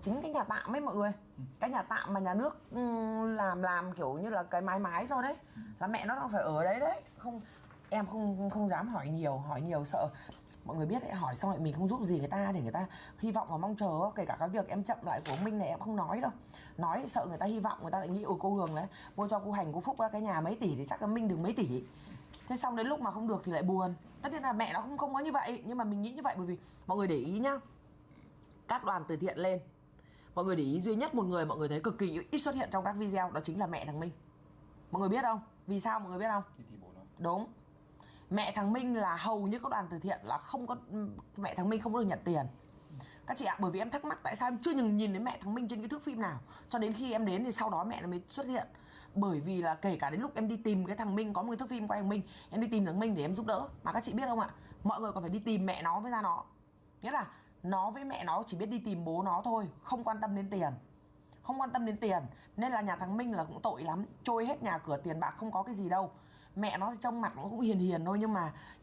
chính cái nhà tạm ấy mọi người. Cái nhà tạm mà nhà nước làm kiểu như là cái mái mái cho đấy, là mẹ nó đang phải ở đấy đấy. Không, em không dám hỏi nhiều sợ mọi người biết ấy, hỏi xong lại mình không giúp gì người ta, để người ta hy vọng và mong chờ. Kể cả cái việc em chậm lại của Minh này em không nói đâu, nói sợ người ta hy vọng, người ta lại nghĩ cô Hường đấy mua cho cô Hành cô Phúc cái nhà mấy tỷ thì chắc là Minh được mấy tỷ. Thế xong đến lúc mà không được thì lại buồn. Tất nhiên là mẹ nó không có như vậy, nhưng mà mình nghĩ như vậy bởi vì mọi người để ý nhá, các đoàn từ thiện lên, mọi người để ý duy nhất một người mọi người thấy cực kỳ ít xuất hiện trong các video, đó chính là mẹ thằng Minh. Mọi người biết không? Vì sao mọi người biết không? Thì bố nó. Đúng. Mẹ thằng Minh là hầu như các đoàn từ thiện là không có, mẹ thằng Minh không có được nhận tiền. Các chị ạ, bởi vì em thắc mắc tại sao em chưa nhìn đến mẹ thằng Minh trên cái thước phim nào, cho đến khi em đến thì sau đó mẹ nó mới xuất hiện. Bởi vì là kể cả đến lúc em đi tìm cái thằng Minh, có một cái thước phim của thằng Minh, em đi tìm thằng Minh để em giúp đỡ, mà các chị biết không ạ, mọi người còn phải đi tìm mẹ nó với ra nó. Nghĩa là nó với mẹ nó chỉ biết đi tìm bố nó thôi, không quan tâm đến tiền. Không quan tâm đến tiền. Nên là nhà thằng Minh là cũng tội lắm, trôi hết nhà cửa tiền bạc không có cái gì đâu. Mẹ nó trông mặt nó cũng hiền hiền thôi,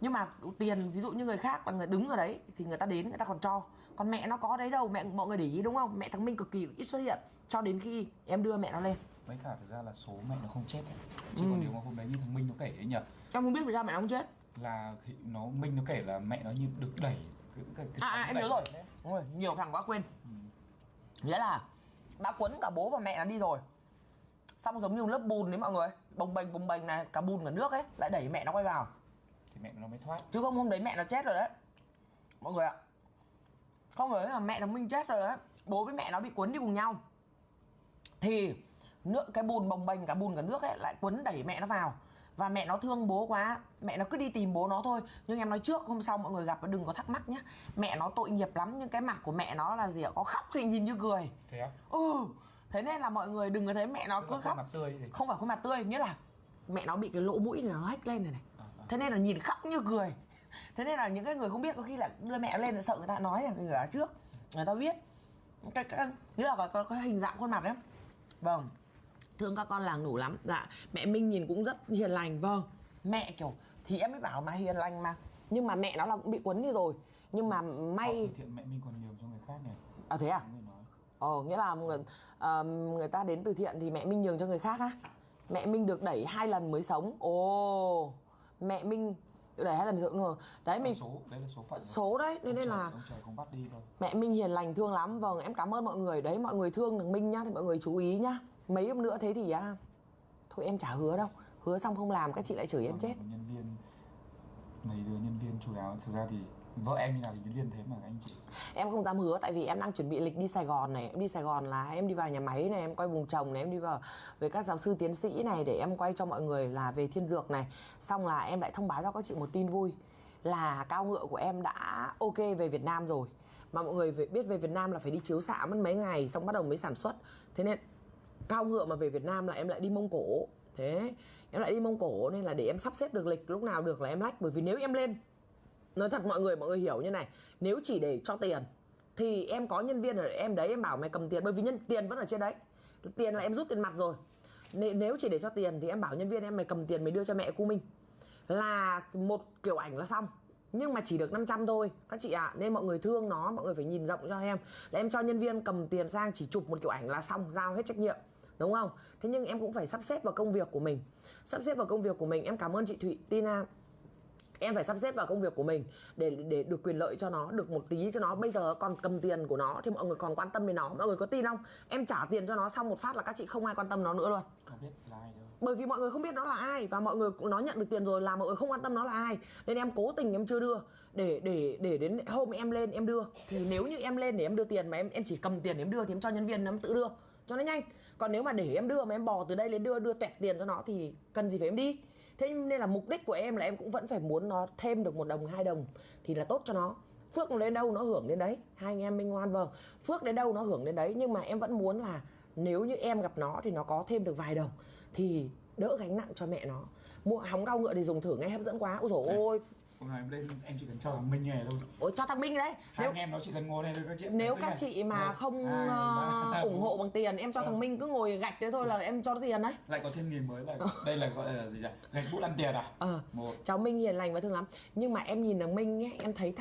nhưng mà tiền ví dụ như người khác là người đứng ở đấy thì người ta đến người ta còn cho, còn mẹ nó có đấy đâu. Mọi người để ý đúng không, mẹ thằng Minh cực kỳ ít xuất hiện cho đến khi em đưa mẹ nó lên. Với cả thực ra là số mẹ nó không chết ấy. Chứ còn nếu mà hôm đấy như thằng Minh nó kể ấy nhỉ, em không biết vì sao mẹ nó không chết. là Minh nó kể là mẹ nó như được đẩy cái em nhớ rồi. Đúng rồi, nhiều thằng quá quên. Nghĩa là đã quấn cả bố và mẹ nó đi rồi, xong giống như lớp bùn đấy mọi người, bồng bềnh này, cả bùn cả nước ấy, lại đẩy mẹ nó quay vào thì mẹ nó mới thoát. chứ không hôm đấy mẹ nó chết rồi đấy mọi người ạ. Không phải là mẹ thằng Minh chết rồi đấy, bố với mẹ nó bị cuốn đi cùng nhau, thì nước cái bùn bồng bềnh cả bùn cả nước ấy lại quấn đẩy mẹ nó vào. Và mẹ nó thương bố quá, mẹ nó cứ đi tìm bố nó thôi. Nhưng em nói trước, hôm sau mọi người gặp đừng có thắc mắc nhé, mẹ nó tội nghiệp lắm, nhưng cái mặt của mẹ nó là gì ạ, có khóc thì nhìn như cười. Thế á? Thế nên là mọi người đừng có thấy mẹ nó cứ khóc. Mặt tươi gì? Không phải khuôn mặt tươi, nghĩa là mẹ nó bị cái lỗ mũi này nó hách lên này. Thế nên là nhìn khóc như cười. Thế nên là những cái người không biết có khi là đưa mẹ lên là sợ người ta nói là người ở trước, người ta viết nghĩa là có hình dạng khuôn mặt đấy. Vâng, thương các con làng nhủ lắm. Dạ, mẹ Minh nhìn cũng rất hiền lành. Vâng, mẹ kiểu thì em mới bảo mà hiền lành mà, nhưng mà mẹ nó là cũng bị quấn đi rồi. Nhưng mà may thiện mẹ Minh còn nhiều cho người khác này. À thế à? Nghĩa là người ta đến từ thiện thì mẹ Minh nhường cho người khác á. Mẹ Minh được đẩy 2 lần mới sống. Mẹ Minh được đẩy 2 lần sống rồi. Đấy mình đấy là số phận. Số đấy, nên là ông trời không bắt đi đâu. mẹ Minh hiền lành thương lắm. Vâng, em cảm ơn mọi người. Đấy, mọi người thương thằng Minh nhá, thì mọi người chú ý nhá. Mấy hôm nữa thế thì thôi em chả hứa đâu. Hứa xong không làm các chị lại chửi em chết. Nhân viên, mấy đứa nhân viên chú đáo, thực ra thì vợ em như nào thì nhân viên thế mà các anh chị. Em không dám hứa tại vì em đang chuẩn bị lịch đi Sài Gòn này. Em đi Sài Gòn là em đi vào nhà máy này, em quay vùng trồng này, em đi vào với các giáo sư tiến sĩ này để em quay cho mọi người là về thiên dược này. Xong là em lại thông báo cho các chị một tin vui là cao ngựa của em đã ok về Việt Nam rồi. Mà mọi người biết về Việt Nam là phải đi chiếu xạ mất mấy ngày xong bắt đầu mới sản xuất. Thế nên cao ngựa mà về Việt Nam là em lại đi Mông Cổ. Thế em lại đi Mông Cổ nên là để em sắp xếp được lịch lúc nào được là em lách. Bởi vì nếu em lên, nói thật mọi người hiểu như này, nếu chỉ để cho tiền thì em có nhân viên ở em đấy, em bảo mày cầm tiền, bởi vì tiền vẫn ở trên đấy, tiền là em rút tiền mặt rồi. Nếu chỉ để cho tiền thì em bảo nhân viên em mày cầm tiền mày đưa cho mẹ cô Minh là một kiểu ảnh là xong. Nhưng mà chỉ được 500 thôi các chị ạ. Nên mọi người thương nó, mọi người phải nhìn rộng cho em. Là em cho nhân viên cầm tiền sang chỉ chụp một kiểu ảnh là xong, giao hết trách nhiệm, đúng không? Thế nhưng em cũng phải sắp xếp vào công việc của mình. Sắp xếp vào công việc của mình. Em cảm ơn chị Thụy Tina. Em phải sắp xếp vào công việc của mình để được quyền lợi cho nó, được một tí cho nó. Bây giờ còn cầm tiền của nó thì mọi người còn quan tâm đến nó. Mọi người có tin không? Em trả tiền cho nó xong một phát là các chị không ai quan tâm nó nữa luôn. Không biết là ai đâu. Bởi vì mọi người không biết nó là ai. Và mọi người nó nhận được tiền rồi là mọi người không quan tâm nó là ai. Nên em cố tình em chưa đưa. Để đến hôm em lên em đưa. Thì nếu như em lên để em đưa tiền mà em chỉ cầm tiền để em đưa thì em cho nhân viên em tự đưa cho nó nhanh. Còn nếu mà để em đưa mà em bò từ đây lên đưa tuẹt tiền cho nó thì cần gì phải em đi. Thế nên là mục đích của em là em cũng vẫn phải muốn nó thêm được 1 đồng 2 đồng thì là tốt cho nó. Phước nó đến đâu nó hưởng đến đấy. Hai anh em Minh Ngoan, vâng, phước đến đâu nó hưởng đến đấy. Nhưng mà em vẫn muốn là nếu như em gặp nó thì nó có thêm được vài đồng thì đỡ gánh nặng cho mẹ nó. Mua hóng cao ngựa thì dùng thử ngay hấp dẫn quá. Ôi dồi ôi, Hôm nay em lên em chỉ cần cho thằng Minh này thôi. Ôi, cho thằng Minh đấy. Hai anh em nó chỉ cần ngồi đây thôi các chị. Nếu các chị mà không ủng hộ bằng tiền, em cho thằng Minh cứ ngồi gạch đấy thôi là em cho nó tiền đấy. Lại có thêm nghề mới là đây là gọi là gì nhỉ? Gạch bút ăn tiền à? Cháu Minh hiền lành và thương lắm. Nhưng mà em nhìn thằng Minh nhé, em thấy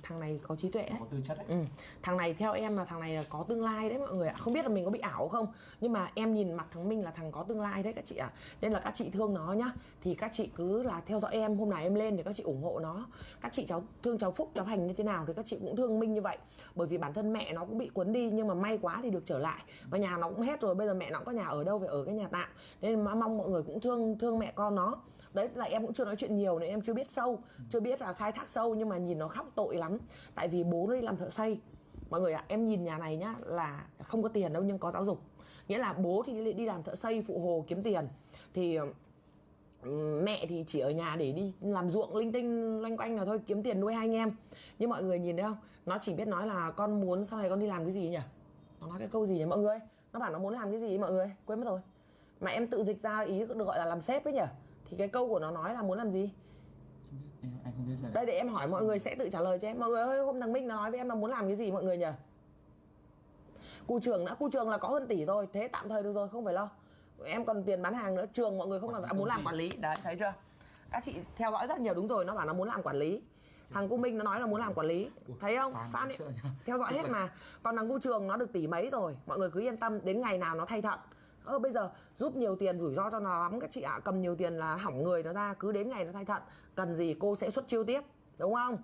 thằng này có trí tuệ đấy. Có tư chất đấy. Thằng này theo em là thằng này là có tương lai đấy mọi người ạ. Không biết là mình có bị ảo không, nhưng mà em nhìn mặt thằng Minh là thằng có tương lai đấy các chị ạ. Nên là các chị thương nó nhá, thì các chị cứ là theo dõi em. Hôm nào em lên thì các chị ủng hộ nó. Các chị thương cháu Phúc, cháu Hành như thế nào thì các chị cũng thương Minh như vậy. Bởi vì bản thân mẹ nó cũng bị cuốn đi, nhưng mà may quá thì được trở lại. Và nhà nó cũng hết rồi, bây giờ mẹ nó cũng có nhà ở đâu, phải ở cái nhà tạm. Nên mà mong mọi người cũng thương mẹ con nó. Đấy là em cũng chưa nói chuyện nhiều nên em chưa biết sâu, chưa biết là khai thác sâu, nhưng mà nhìn nó khóc tội lắm. Tại vì bố nó đi làm thợ xây. Mọi người ạ, em nhìn nhà này nhá là không có tiền đâu nhưng có giáo dục. Nghĩa là bố thì đi làm thợ xây phụ hồ kiếm tiền, thì mẹ thì chỉ ở nhà để đi làm ruộng linh tinh loanh quanh là thôi, kiếm tiền nuôi hai anh em. Nhưng mọi người nhìn thấy không, nó chỉ biết nói là con muốn sau này con đi làm cái gì nhỉ. Nó nói cái câu gì nhỉ mọi người, nó bảo nó muốn làm cái gì mọi người quên mất rồi. Mà em tự dịch ra ý được gọi là làm sếp ấy nhỉ. Thì cái câu của nó nói là muốn làm gì? Anh không biết rồi. Đây để em hỏi mọi người sẽ tự trả lời cho em. Mọi người ơi, hôm thằng Minh nó nói với em là muốn làm cái gì mọi người nhỉ? Cu trường là có hơn tỷ rồi, thế tạm thời được rồi, không phải lo. Em còn tiền bán hàng nữa. Trường mọi người không làm, muốn làm quản lý. Đấy, thấy chưa? Các chị theo dõi rất nhiều, đúng rồi, nó bảo nó muốn làm quản lý. Thằng Cu Minh nó nói là muốn làm quản lý. Thấy không? Fan ấy, theo dõi hết mà. Còn thằng Cu Trường nó được tỷ mấy rồi. Mọi người cứ yên tâm, đến ngày nào nó thay thận. Bây giờ giúp nhiều tiền rủi ro cho nó lắm các chị ạ. Cầm nhiều tiền là hỏng người nó ra. Cứ đến ngày nó thay thận, cần gì cô sẽ xuất chiêu tiếp, đúng không?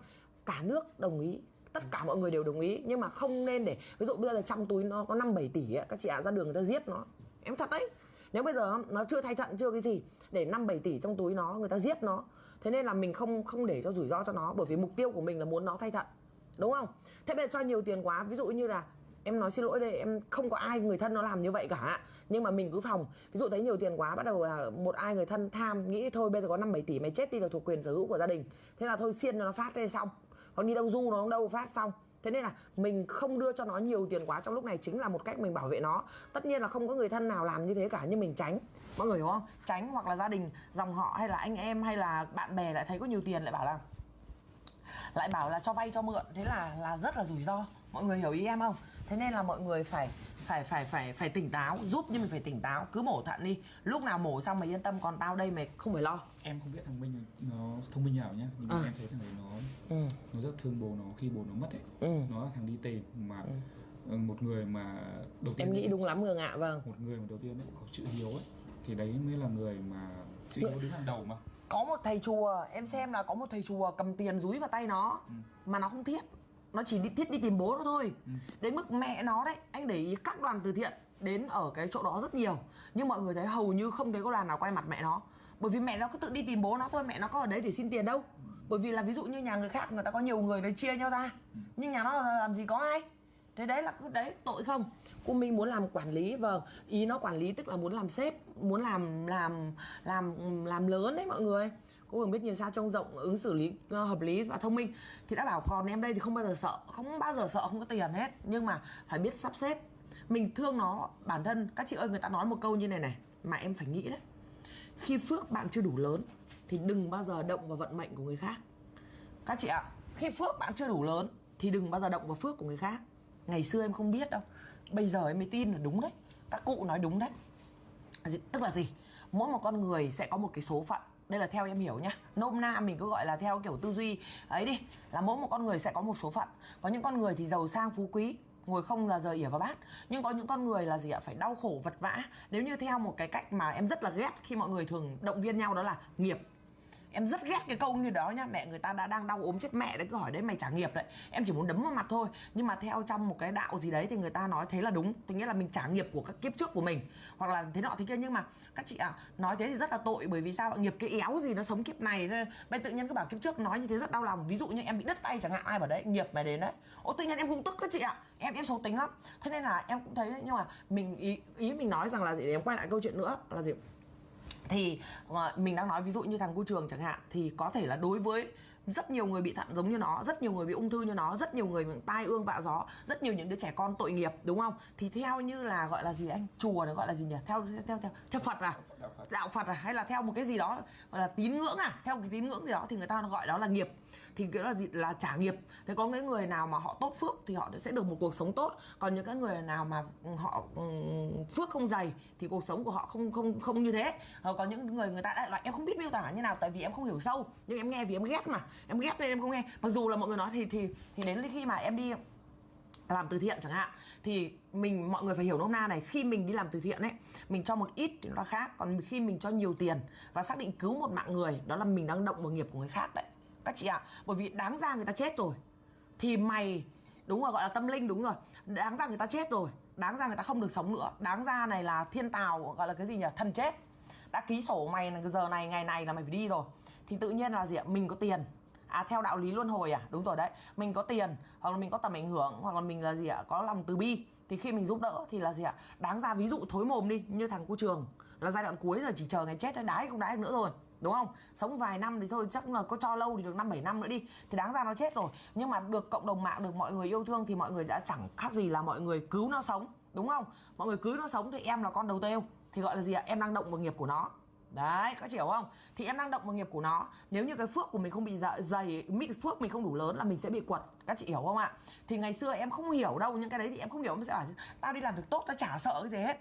Cả nước đồng ý, tất cả mọi người đều đồng ý. Nhưng mà không nên để, ví dụ bây giờ trong túi nó có 5-7 tỷ ấy, các chị ạ, ra đường người ta giết nó. Em thật đấy. Nếu bây giờ nó chưa thay thận, chưa cái gì, để 5-7 tỷ trong túi nó, người ta giết nó. Thế nên là mình không để cho rủi ro cho nó. Bởi vì mục tiêu của mình là muốn nó thay thận, đúng không? Thế bây giờ cho nhiều tiền quá, ví dụ như là em nói xin lỗi đây, em không có ai người thân nó làm như vậy cả, nhưng mà mình cứ phòng. Ví dụ thấy nhiều tiền quá, bắt đầu là một ai người thân tham, nghĩ thôi bây giờ có 5-7 tỷ mày chết đi là thuộc quyền sở hữu của gia đình, thế là thôi xiên cho nó phát đây xong. Còn đi đâu du nó không đâu phát xong. Thế nên là mình không đưa cho nó nhiều tiền quá trong lúc này chính là một cách mình bảo vệ nó. Tất nhiên là không có người thân nào làm như thế cả, nhưng mình tránh. Mọi người hiểu không? Tránh, hoặc là gia đình, dòng họ hay là anh em hay là bạn bè lại thấy có nhiều tiền lại bảo là cho vay cho mượn, thế là rất là rủi ro. Mọi người hiểu ý em không? Thế nên là mọi người phải tỉnh táo, giúp nhưng mình phải tỉnh táo. Cứ mổ thận đi, lúc nào mổ xong mày yên tâm, còn tao đây mày không phải lo. Em không biết thằng Minh nó thông minh nào nhá, nhưng mà em thấy thằng này nó rất thương bố nó khi bố nó mất ấy. Nó là thằng đi tìm mà một người mà đầu tiên em nghĩ đúng lắm Hương ạ. Vâng, một người mà đầu tiên ấy, có chữ hiếu ấy, thì đấy mới là người mà chữ hiếu đứng hàng đầu mà. Có một thầy chùa, em xem là có một thầy chùa cầm tiền dúi vào tay nó, mà nó không thiết. Nó chỉ thiết đi tìm bố nó thôi. Đến mức mẹ nó đấy, anh để ý các đoàn từ thiện đến ở cái chỗ đó rất nhiều, nhưng mọi người thấy hầu như không thấy có đoàn nào quay mặt mẹ nó. Bởi vì mẹ nó cứ tự đi tìm bố nó thôi, mẹ nó có ở đấy để xin tiền đâu. Bởi vì là ví dụ như nhà người khác người ta có nhiều người để chia nhau ra, nhưng nhà nó làm gì có ai. Thế đấy là cứ đấy, tội không? Cô Minh muốn làm quản lý, vâng, ý nó quản lý tức là muốn làm sếp, muốn làm lớn đấy mọi người. Cô Hường biết nhìn xa trông rộng, ứng xử lý hợp lý và thông minh. Thì đã bảo còn em đây thì không bao giờ sợ, không có tiền hết, nhưng mà phải biết sắp xếp. Mình thương nó, bản thân các chị ơi, người ta nói một câu như này mà em phải nghĩ đấy. Khi phước bạn chưa đủ lớn thì đừng bao giờ động vào vận mệnh của người khác. Các chị ạ, khi phước bạn chưa đủ lớn thì đừng bao giờ động vào phước của người khác. Ngày xưa em không biết đâu, bây giờ em mới tin là đúng đấy. Các cụ nói đúng đấy. Tức là gì? Mỗi một con người sẽ có một cái số phận. Đây là theo em hiểu nhá. Nôm na mình cứ gọi là theo kiểu tư duy ấy đi, là mỗi một con người sẽ có một số phận. Có những con người thì giàu sang phú quý, ngồi không là giờ ỉa vào bát. Nhưng có những con người là gì ạ? Phải đau khổ vật vã. Nếu như theo một cái cách mà em rất là ghét khi mọi người thường động viên nhau, đó là nghiệp. Em rất ghét cái câu như đó nhá. Mẹ người ta đã đang đau ốm chết mẹ đấy, cứ hỏi đấy mày trả nghiệp đấy. Em chỉ muốn đấm vào mặt thôi. Nhưng mà theo trong một cái đạo gì đấy thì người ta nói thế là đúng. Tức nghĩa là mình trả nghiệp của các kiếp trước của mình, hoặc là thế nọ thế kia. Nhưng mà các chị ạ, nói thế thì rất là tội. Bởi vì sao? Nghiệp cái éo gì nó sống kiếp này. Bây tự nhiên cứ bảo kiếp trước nói như thế rất đau lòng. Ví dụ như em bị đứt tay chẳng hạn, ai bảo đấy nghiệp mày đến đấy. Tự nhiên em cũng tức các chị ạ. Em xấu tính lắm. Thế nên là em cũng thấy đấy. Nhưng mà mình ý mình nói rằng là gì? Để em quay lại câu chuyện nữa là gì? Thì mình đang nói ví dụ như thằng Cu Trường chẳng hạn, thì có thể là đối với rất nhiều người bị thận giống như nó, rất nhiều người bị ung thư như nó, rất nhiều người bị tai ương vạ gió, rất nhiều những đứa trẻ con tội nghiệp, đúng không? Thì theo như là gọi là gì anh, chùa nó gọi là gì nhỉ, theo Phật à, đạo Phật à, hay là theo một cái gì đó gọi là tín ngưỡng à, theo cái tín ngưỡng gì đó thì người ta gọi đó là nghiệp, thì cái là gì, là trả nghiệp. Thế có những người nào mà họ tốt phước thì họ sẽ được một cuộc sống tốt, còn những cái người nào mà họ phước không dày thì cuộc sống của họ không như thế. Có những người ta đại loại em không biết miêu tả như nào, tại vì em không hiểu sâu, nhưng em nghe vì em ghét, mà em ghét nên em không nghe. Mặc dù là mọi người nói thì đến khi mà em đi làm từ thiện chẳng hạn, thì mọi người phải hiểu nôm na này, khi mình đi làm từ thiện ấy, mình cho một ít thì nó là khác, còn khi mình cho nhiều tiền và xác định cứu một mạng người, đó là mình đang động vào nghiệp của người khác đấy các chị ạ. Bởi vì đáng ra người ta chết rồi thì mày, đúng rồi, gọi là tâm linh, đúng rồi, đáng ra người ta chết rồi, đáng ra người ta không được sống nữa, đáng ra này là thiên tào, gọi là cái gì nhỉ, thần chết đã ký sổ mày là giờ này ngày này là mày phải đi rồi. Thì tự nhiên là gì ạ, mình có tiền, theo đạo lý luân hồi đúng rồi đấy, mình có tiền hoặc là mình có tầm ảnh hưởng hoặc là mình là gì ạ, có lòng từ bi, thì khi mình giúp đỡ thì là gì ạ, đáng ra ví dụ thối mồm đi, như thằng cô Trường là giai đoạn cuối rồi, chỉ chờ ngày chết đái không đái được nữa rồi, đúng không? Sống vài năm thì thôi, chắc là có cho lâu thì được 5-7 năm nữa đi, thì đáng ra nó chết rồi. Nhưng mà được cộng đồng mạng, được mọi người yêu thương thì mọi người đã chẳng khác gì là mọi người cứu nó sống, đúng không? Mọi người cứu nó sống thì em là con đầu têu, thì gọi là gì ạ, em đang động vào nghiệp của nó. Đấy, các chị hiểu không? Thì em đang động vào nghiệp của nó. Nếu như cái phước của mình không bị dày, phước mình không đủ lớn là mình sẽ bị quật. Các chị hiểu không ạ? Thì ngày xưa em không hiểu đâu, những cái đấy thì em không hiểu. Em sẽ bảo tao đi làm việc tốt, tao chả sợ cái gì hết.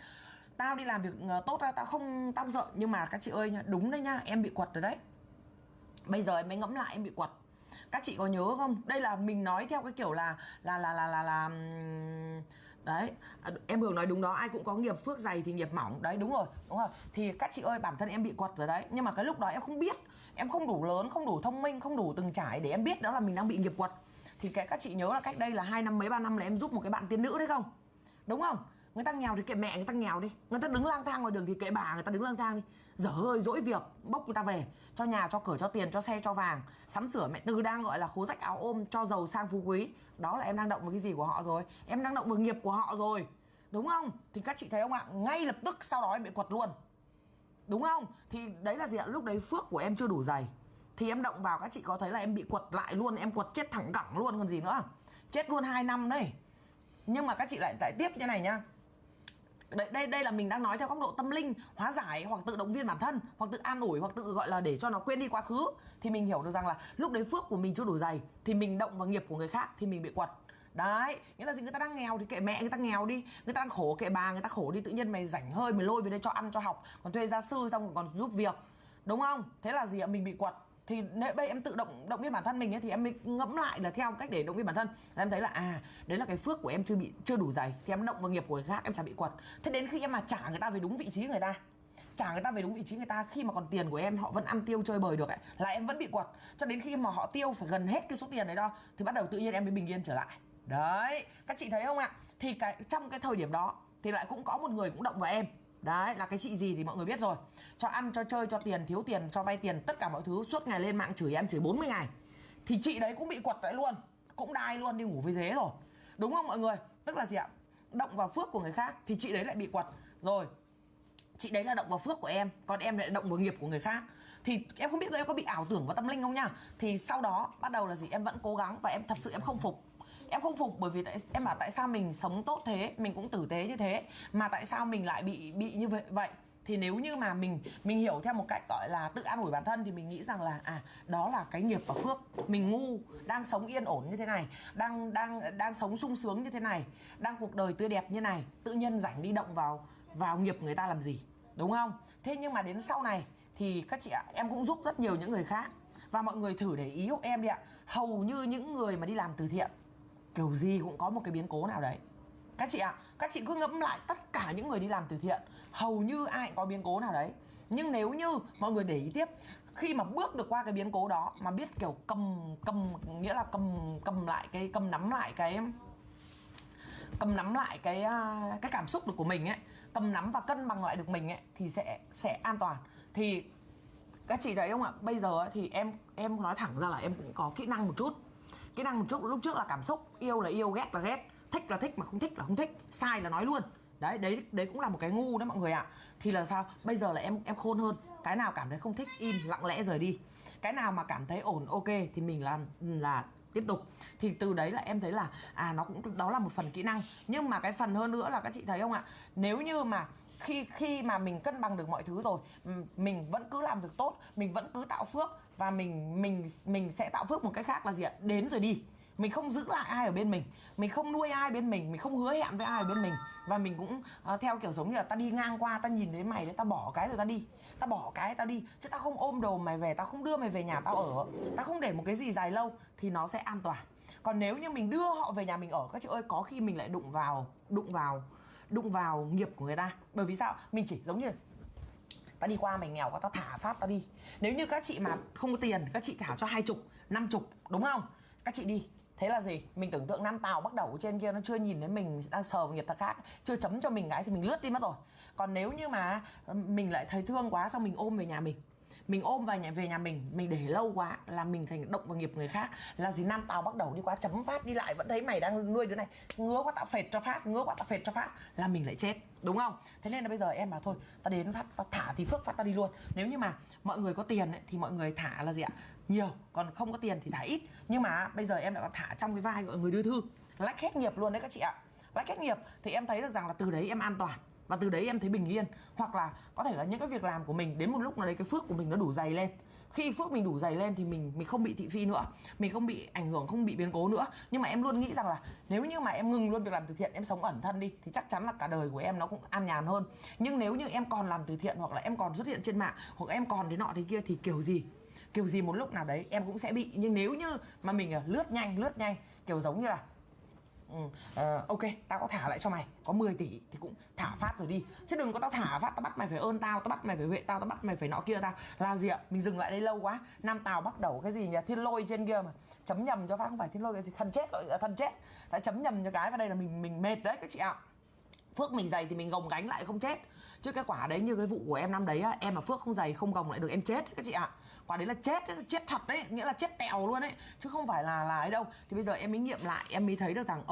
Tao đi làm việc tốt ra tao không sợ. Nhưng mà các chị ơi, đúng đấy nhá, em bị quật rồi đấy. Bây giờ em mới ngẫm lại em bị quật. Các chị có nhớ không? Đây là mình nói theo cái kiểu là đấy, em Hường nói đúng đó, ai cũng có nghiệp phước dày thì nghiệp mỏng. Đấy, đúng rồi. Thì các chị ơi, bản thân em bị quật rồi đấy. Nhưng mà cái lúc đó em không biết, em không đủ lớn, không đủ thông minh, không đủ từng trải để em biết đó là mình đang bị nghiệp quật. Thì các chị nhớ là cách đây là 2 năm mấy 3 năm là em giúp một cái bạn tiên nữ đấy không? Đúng không? Người ta nghèo thì kệ mẹ người ta nghèo đi, người ta đứng lang thang ngoài đường thì kệ bà người ta đứng lang thang đi, dở hơi dỗi việc, bốc người ta về, cho nhà, cho cửa, cho tiền, cho xe, cho vàng, sắm sửa. Mẹ Từ đang gọi là khố rách áo ôm, cho giàu sang phú quý. Đó là em đang động vào cái gì của họ rồi, em đang động vào nghiệp của họ rồi, đúng không? Thì các chị thấy không ạ, ngay lập tức sau đó em bị quật luôn, đúng không? Thì đấy là gì ạ, lúc đấy phước của em chưa đủ dày thì em động vào, các chị có thấy là em bị quật lại luôn, em quật chết thẳng cẳng luôn còn gì nữa, chết luôn 2 năm đấy. Nhưng mà các chị lại tiếp như này nhá. Đây là mình đang nói theo góc độ tâm linh, hóa giải hoặc tự động viên bản thân, hoặc tự an ủi, hoặc tự gọi là để cho nó quên đi quá khứ. Thì mình hiểu được rằng là lúc đấy phước của mình chưa đủ dày thì mình động vào nghiệp của người khác thì mình bị quật. Đấy, nghĩa là gì, người ta đang nghèo thì kệ mẹ người ta nghèo đi, người ta đang khổ kệ bà người ta khổ đi, tự nhiên mày rảnh hơi mày lôi về đây cho ăn cho học, còn thuê gia sư xong còn giúp việc, đúng không? Thế là gì ạ, mình bị quật. Thì nếu bây em tự động viên bản thân mình ấy, thì em mới ngẫm lại là theo cách để động viên bản thân là em thấy là đấy là cái phước của em chưa đủ dày thì em động vào nghiệp của người khác, em chả bị quật. Thế đến khi em mà trả người ta về đúng vị trí người ta, khi mà còn tiền của em họ vẫn ăn tiêu chơi bời được ấy, là em vẫn bị quật, cho đến khi mà họ tiêu phải gần hết cái số tiền đấy đó thì bắt đầu tự nhiên em mới bình yên trở lại. Đấy, các chị thấy không ạ? Thì trong cái thời điểm đó thì lại cũng có một người cũng động vào em. Đấy, là cái chị gì thì mọi người biết rồi. Cho ăn, cho chơi, cho tiền, thiếu tiền, cho vay tiền, tất cả mọi thứ, suốt ngày lên mạng chửi em, chửi 40 ngày. Thì chị đấy cũng bị quật lại luôn, cũng đai luôn, đi ngủ với dế rồi. Đúng không mọi người? Tức là gì ạ? Động vào phước của người khác thì chị đấy lại bị quật. Rồi, chị đấy là động vào phước của em, còn em lại động vào nghiệp của người khác. Thì em không biết em có bị ảo tưởng và tâm linh không nha. Thì sau đó bắt đầu là gì? Em vẫn cố gắng và em thật sự em không phục. Em không phục bởi vì em bảo tại sao mình sống tốt thế, mình cũng tử tế như thế mà tại sao mình lại bị như vậy. Thì nếu như mà mình hiểu theo một cách gọi là tự an ủi bản thân thì mình nghĩ rằng là đó là cái nghiệp và phước. Mình ngu, đang sống yên ổn như thế này, đang sống sung sướng như thế này, đang cuộc đời tươi đẹp như này, tự nhiên rảnh đi động vào nghiệp người ta làm gì, đúng không? Thế nhưng mà đến sau này thì các chị ạ, em cũng giúp rất nhiều những người khác. Và mọi người thử để ý hộ em đi ạ, hầu như những người mà đi làm từ thiện kiểu gì cũng có một cái biến cố nào đấy. Các chị ạ, các chị cứ ngẫm lại tất cả những người đi làm từ thiện, hầu như ai cũng có biến cố nào đấy. Nhưng nếu như mọi người để ý tiếp, khi mà bước được qua cái biến cố đó mà biết kiểu nghĩa là cầm nắm lại cái cảm xúc được của mình ấy, cầm nắm và cân bằng lại được mình ấy thì sẽ an toàn. Thì các chị thấy không ạ, bây giờ thì em nói thẳng ra là em cũng có kỹ năng một chút. Lúc trước là cảm xúc, yêu là yêu, ghét là ghét, thích là thích mà không thích là không thích, sai là nói luôn. Đấy cũng là một cái ngu đấy mọi người ạ. Thì là sao? Bây giờ là em khôn hơn, cái nào cảm thấy không thích im lặng lẽ rời đi. Cái nào mà cảm thấy ổn, ok thì mình là tiếp tục. Thì từ đấy là em thấy là nó cũng, đó là một phần kỹ năng. Nhưng mà cái phần hơn nữa là các chị thấy không ạ, nếu như mà khi mà mình cân bằng được mọi thứ rồi, mình vẫn cứ làm việc tốt, mình vẫn cứ tạo phước, và mình sẽ tạo phước một cách khác là gì ạ? Đến rồi đi. Mình không giữ lại ai ở bên mình không nuôi ai bên mình không hứa hẹn với ai ở bên mình. Và mình cũng theo kiểu giống như là ta đi ngang qua, ta nhìn thấy mày đấy, ta bỏ cái rồi ta đi, ta bỏ cái ta đi, chứ ta không ôm đồ mày về, ta không đưa mày về nhà tao ở, ta không để một cái gì dài lâu, thì nó sẽ an toàn. Còn nếu như mình đưa họ về nhà mình ở, các chị ơi, có khi mình lại đụng vào nghiệp của người ta. Bởi vì sao? Mình chỉ giống như ta đi qua mày nghèo quá, ta thả phát ta đi. Nếu như các chị mà không có tiền, các chị thả cho 20, 50, đúng không? Các chị đi. Thế là gì? Mình tưởng tượng Nam Tào Bắc Đẩu trên kia nó chưa nhìn thấy mình đang sờ vào nghiệp thằng khác, chưa chấm cho mình cái thì mình lướt đi mất rồi. Còn nếu như mà mình lại thấy thương quá, xong mình ôm về nhà mình ôm về nhà mình để lâu quá là mình thành động vào nghiệp người khác. Là gì? Nam Tào Bắc Đẩu đi qua chấm phát đi lại vẫn thấy mày đang nuôi đứa này, ngứa quá tạo phệt cho phát, ngứa quá tạo phệt cho phát, là mình lại chết, đúng không? Thế nên là bây giờ em bảo thôi, ta đến phát ta thả thì phước phát ta đi luôn. Nếu như mà mọi người có tiền ấy, thì mọi người thả là gì ạ? Nhiều, còn không có tiền thì thả ít. Nhưng mà bây giờ em đã còn thả trong cái vai gọi người đưa thư, lách hết nghiệp luôn đấy các chị ạ. Lách hết nghiệp thì em thấy được rằng là từ đấy em an toàn, và từ đấy em thấy bình yên. Hoặc là có thể là những cái việc làm của mình đến một lúc nào đấy cái phước của mình nó đủ dày lên. Khi phước mình đủ dày lên thì mình không bị thị phi nữa, mình không bị ảnh hưởng, không bị biến cố nữa. Nhưng mà em luôn nghĩ rằng là nếu như mà em ngừng luôn việc làm từ thiện, em sống ẩn thân đi, thì chắc chắn là cả đời của em nó cũng an nhàn hơn. Nhưng nếu như em còn làm từ thiện, hoặc là em còn xuất hiện trên mạng, hoặc em còn thế nọ thế kia, thì kiểu gì một lúc nào đấy em cũng sẽ bị. Nhưng nếu như mà mình lướt nhanh, kiểu giống như là ok, tao có thả lại cho mày có 10 tỷ thì cũng thả phát rồi đi, chứ đừng có tao thả phát tao bắt mày phải ơn tao bắt mày phải huệ tao bắt mày phải nọ kia tao. Là gì ạ? Mình dừng lại đây lâu quá. Nam Tào Bắc Đẩu cái gì nhỉ, Thiên Lôi trên kia mà chấm nhầm cho phát, không phải Thiên Lôi, cái gì thân chết đã chấm nhầm cho cái vào đây là mình mệt đấy các chị ạ. Phước mình dày thì mình gồng gánh lại không chết. Chứ cái quả đấy như cái vụ của em năm đấy á, em mà phước không dày không gồng lại được em chết các chị ạ. Quả đấy là chết thật đấy, nghĩa là chết tèo luôn đấy, chứ không phải là ấy đâu. Thì bây giờ em mới nghiệm lại, em mới thấy được rằng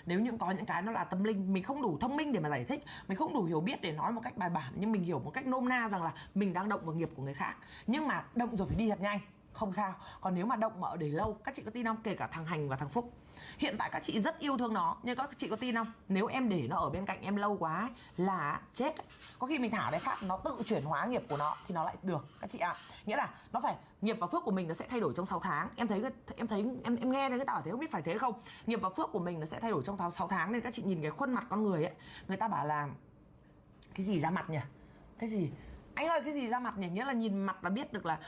nếu như có những cái nó là tâm linh, mình không đủ thông minh để mà giải thích, mình không đủ hiểu biết để nói một cách bài bản, nhưng mình hiểu một cách nôm na rằng là mình đang động vào nghiệp của người khác. Nhưng mà động rồi phải đi thật nhanh, không sao. Còn nếu mà động mà ở để lâu, các chị có tin không, kể cả thằng Hành và thằng Phúc, hiện tại các chị rất yêu thương nó, nhưng các chị có tin không, nếu em để nó ở bên cạnh em lâu quá ấy, là chết. Có khi mình thả đấy phát nó tự chuyển hóa nghiệp của nó thì nó lại được các chị ạ. Nghĩa là nó phải, nghiệp và phước của mình nó sẽ thay đổi trong 6 tháng. Em nghe thấy cái tao bảo thế, không biết phải thế không. Nghiệp và phước của mình nó sẽ thay đổi trong 6 tháng. Nên các chị nhìn cái khuôn mặt con người ấy, người ta bảo là cái gì ra mặt nhỉ, cái gì anh ơi, cái gì ra mặt nhỉ, nghĩa là nhìn mặt là biết được là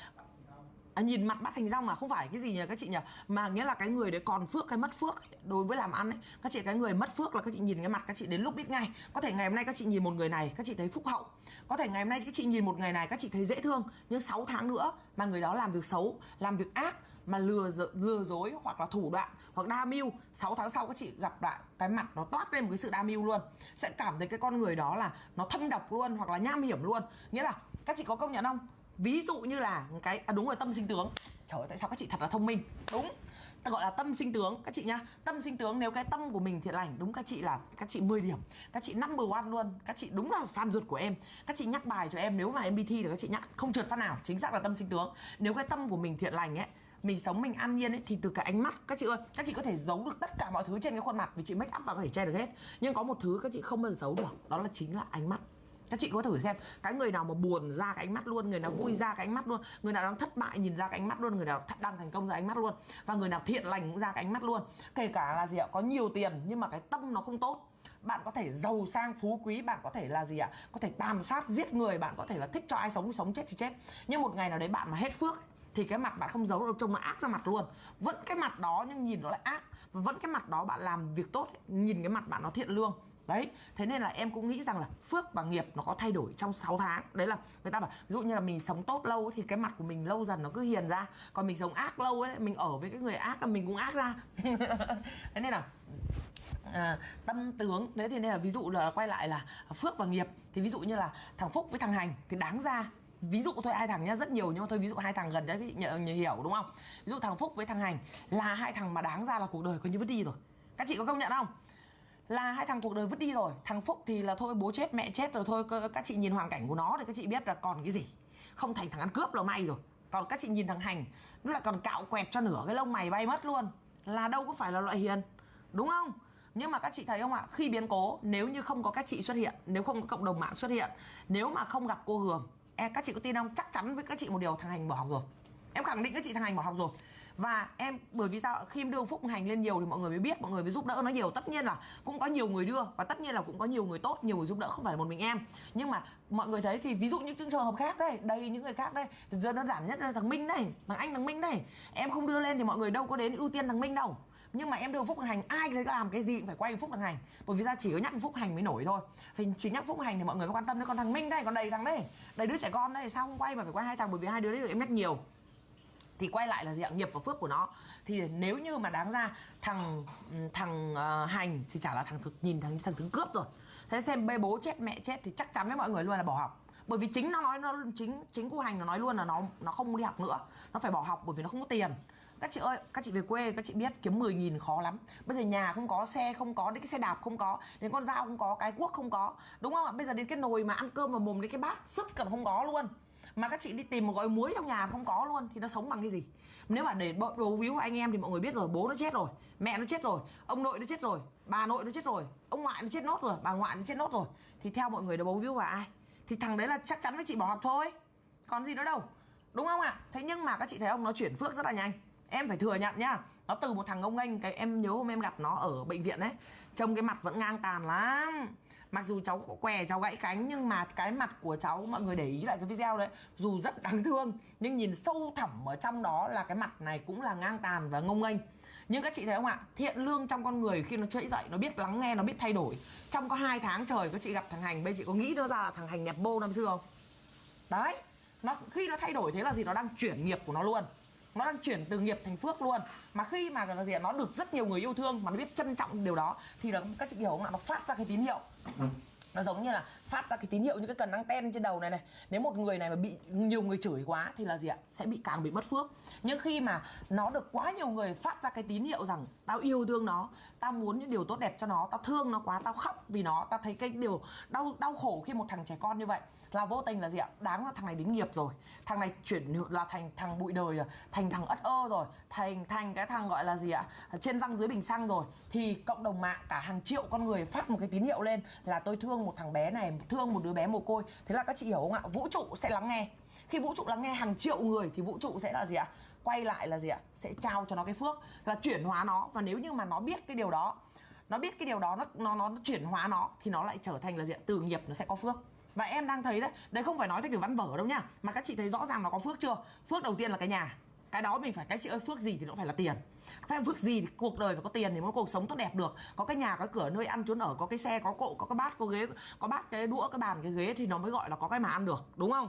nhìn mặt bắt hình rong, mà không phải cái gì nhỉ các chị nhỉ, mà nghĩa là cái người đấy còn phước hay mất phước ấy. Đối với làm ăn ấy, các chị, cái người mất phước là các chị nhìn cái mặt các chị đến lúc biết ngay. Có thể ngày hôm nay các chị nhìn một người này các chị thấy phúc hậu, có thể ngày hôm nay các chị nhìn một người này các chị thấy dễ thương, nhưng 6 tháng nữa mà người đó làm việc xấu, làm việc ác, mà lừa dối hoặc là thủ đoạn hoặc đa mưu, 6 tháng sau các chị gặp lại cái mặt nó toát lên một cái sự đa mưu luôn, sẽ cảm thấy cái con người đó là nó thâm độc luôn, hoặc là nham hiểm luôn. Nghĩa là các chị có công nhận không, ví dụ như là cái đúng rồi, tâm sinh tướng. Trời ơi, tại sao các chị thật là thông minh. Đúng, ta gọi là tâm sinh tướng các chị nhá. Tâm sinh tướng, nếu cái tâm của mình thiện lành, đúng các chị là các chị 10 điểm, các chị number one luôn. Các chị đúng là fan ruột của em. Các chị nhắc bài cho em, nếu mà em đi thi thì các chị nhắc không trượt phát nào. Chính xác là tâm sinh tướng. Nếu cái tâm của mình thiện lành ấy, mình sống mình an nhiên ấy, thì từ cái ánh mắt các chị ơi, các chị có thể giấu được tất cả mọi thứ trên cái khuôn mặt, vì chị make up và có thể che được hết. Nhưng có một thứ các chị không bao giờ giấu được, đó là chính là ánh mắt. Các chị có thử xem, cái người nào mà buồn ra cái ánh mắt luôn, người nào vui ra cái ánh mắt luôn, người nào đang thất bại nhìn ra cái ánh mắt luôn, người nào đang thành công ra ánh mắt luôn, và người nào thiện lành cũng ra cái ánh mắt luôn. Kể cả là gì ạ, có nhiều tiền nhưng mà cái tâm nó không tốt, bạn có thể giàu sang phú quý, bạn có thể là gì ạ, có thể tàn sát giết người, bạn có thể là thích cho ai sống chết thì chết, nhưng một ngày nào đấy bạn mà hết phước thì cái mặt bạn không giấu được, trông nó ác ra mặt luôn. Vẫn cái mặt đó nhưng nhìn nó lại ác, và vẫn cái mặt đó bạn làm việc tốt ấy, nhìn cái mặt bạn nó thiện lương. Đấy, thế nên là em cũng nghĩ rằng là phước và nghiệp nó có thay đổi trong 6 tháng. Đấy là người ta bảo, ví dụ như là mình sống tốt lâu ấy, thì cái mặt của mình lâu dần nó cứ hiền ra. Còn mình sống ác lâu ấy, mình ở với cái người ác là mình cũng ác ra. Thế nên là tâm tướng. Đấy, thì nên là ví dụ là quay lại là phước và nghiệp, thì ví dụ như là thằng Phúc với thằng Hành thì đáng ra, ví dụ thôi, 2 thằng nhá, rất nhiều nhưng mà thôi ví dụ 2 thằng gần đấy hiểu đúng không. Ví dụ thằng Phúc với thằng Hành là 2 thằng mà đáng ra là cuộc đời coi như vứt đi rồi. Các chị có công nhận không? Là 2 thằng cuộc đời vứt đi rồi. Thằng Phúc thì là thôi bố chết mẹ chết rồi, thôi các chị nhìn hoàn cảnh của nó thì các chị biết là còn cái gì. Không thành thằng ăn cướp là may rồi. Còn các chị nhìn thằng Hành, nó lại còn cạo quẹt cho nửa cái lông mày bay mất luôn, là đâu có phải là loại hiền, đúng không? Nhưng mà các chị thấy không ạ, khi biến cố, nếu như không có các chị xuất hiện, nếu không có cộng đồng mạng xuất hiện, nếu mà không gặp cô Hường, các chị có tin không? Chắc chắn với các chị một điều, thằng Hành bỏ học rồi. Em khẳng định các chị thằng Hành bỏ học rồi. Và em, bởi vì sao? Khi em đưa Phúc Hành lên nhiều thì mọi người mới biết, mọi người mới giúp đỡ nó nhiều. Tất nhiên là cũng có nhiều người đưa, và tất nhiên là cũng có nhiều người tốt, nhiều người giúp đỡ, không phải là một mình em. Nhưng mà mọi người thấy thì ví dụ những trường hợp khác đây, đây những người khác đây, giờ đơn giản nhất là thằng Minh này, thằng Minh này, em không đưa lên thì mọi người đâu có đến ưu tiên thằng Minh đâu. Nhưng mà em đưa Phúc Hành, ai thấy làm cái gì cũng phải quay Phúc Hành, bởi vì ra chỉ có nhắc Phúc Hành mới nổi thôi. Thì chỉ nhắc Phúc Hành thì mọi người mới quan tâm. Còn thằng Minh đây, còn đầy thằng đây, đầy đứa trẻ con đây, sao không quay mà phải quay hai thằng? Bởi vì hai đứa đấy được em nhắc nhiều. Thì quay lại là gì ạ? Nghiệp và phước của nó. Thì nếu như mà đáng ra thằng Hành thì chả là thằng thực, nhìn thằng thứ cướp rồi. Thế xem bê bố chết mẹ chết thì chắc chắn với mọi người luôn là bỏ học. Bởi vì chính nó nói, chính cô Hành nó nói luôn là nó không đi học nữa, nó phải bỏ học bởi vì nó không có tiền. Các chị ơi, các chị về quê các chị biết kiếm 10.000 khó lắm. Bây giờ nhà không có, xe không có, đến cái xe đạp không có, đến con dao không có, cái cuốc không có, đúng không ạ? Bây giờ đến cái nồi mà ăn cơm vào mồm, đến cái bát sứt còn không có luôn. Mà các chị đi tìm một gói muối trong nhà không có luôn, thì nó sống bằng cái gì? Nếu mà để bố víu anh em thì mọi người biết rồi, bố nó chết rồi, mẹ nó chết rồi, ông nội nó chết rồi, bà nội nó chết rồi, ông ngoại nó chết nốt rồi, bà ngoại nó chết nốt rồi, thì theo mọi người nó bố víu vào ai? Thì thằng đấy là chắc chắn với chị bỏ học thôi, còn gì nữa đâu, đúng không ạ? Thế nhưng mà các chị thấy ông nó chuyển phước rất là nhanh. Em phải thừa nhận nhá, nó từ một thằng ngông nghênh, cái em nhớ hôm em gặp nó ở bệnh viện ấy, trông cái mặt vẫn ngang tàn lắm. Mặc dù cháu có què, cháu gãy cánh, nhưng mà cái mặt của cháu, mọi người để ý lại cái video đấy, dù rất đáng thương nhưng nhìn sâu thẳm ở trong đó là cái mặt này cũng là ngang tàn và ngông nghênh. Nhưng các chị thấy không ạ, thiện lương trong con người khi nó trỗi dậy, nó biết lắng nghe, nó biết thay đổi. Trong có 2 tháng trời các chị gặp thằng Hành, bây chị có nghĩ nó ra là thằng Hành nẹp bô năm xưa không? Đấy, khi nó thay đổi thế là gì? Nó đang chuyển nghiệp của nó luôn, nó đang chuyển từ nghiệp thành phước luôn. Mà khi mà là gì, nó được rất nhiều người yêu thương mà nó biết trân trọng điều đó, thì là các chị hiểu không ạ, nó phát ra cái tín hiệu. Nó giống như là phát ra cái tín hiệu như cái cần anten trên đầu này này. Nếu một người này mà bị nhiều người chửi quá thì là gì ạ? Sẽ càng bị mất phước. Nhưng khi mà nó được quá nhiều người phát ra cái tín hiệu rằng tao yêu thương nó, tao muốn những điều tốt đẹp cho nó, tao thương nó quá, tao khóc vì nó, tao thấy cái điều đau khổ khi một thằng trẻ con như vậy, là vô tình là gì ạ? Đáng là thằng này đến nghiệp rồi, thằng này chuyển là thành thằng bụi đời rồi, thành thằng ất ơ rồi, thành cái thằng gọi là gì ạ? Trên răng dưới bình xăng rồi. Thì cộng đồng mạng cả hàng triệu con người phát một cái tín hiệu lên là tôi thương một thằng bé này, thương một đứa bé mồ côi. Thế là các chị hiểu không ạ? Vũ trụ sẽ lắng nghe. Khi vũ trụ lắng nghe hàng triệu người thì vũ trụ sẽ là gì ạ? Quay lại là gì ạ? Sẽ trao cho nó cái phước, là chuyển hóa nó. Và nếu như mà nó biết cái điều đó, nó chuyển hóa nó, thì nó lại trở thành là gì ạ? Từ nghiệp nó sẽ có phước. Và em đang thấy đấy, đấy không phải nói theo kiểu văn vở đâu nhá, mà các chị thấy rõ ràng nó có phước chưa? Phước đầu tiên là cái nhà. Cái đó mình phải, các chị ơi, phước gì thì nó phải là tiền. Phải phước gì thì cuộc đời phải có tiền thì mới có cuộc sống tốt đẹp được. Có cái nhà, có cửa, nơi ăn trốn ở, có cái xe, có cộ, có cái bát, có ghế, có bát, cái đũa, cái bàn, cái ghế thì nó mới gọi là có cái mà ăn được, đúng không?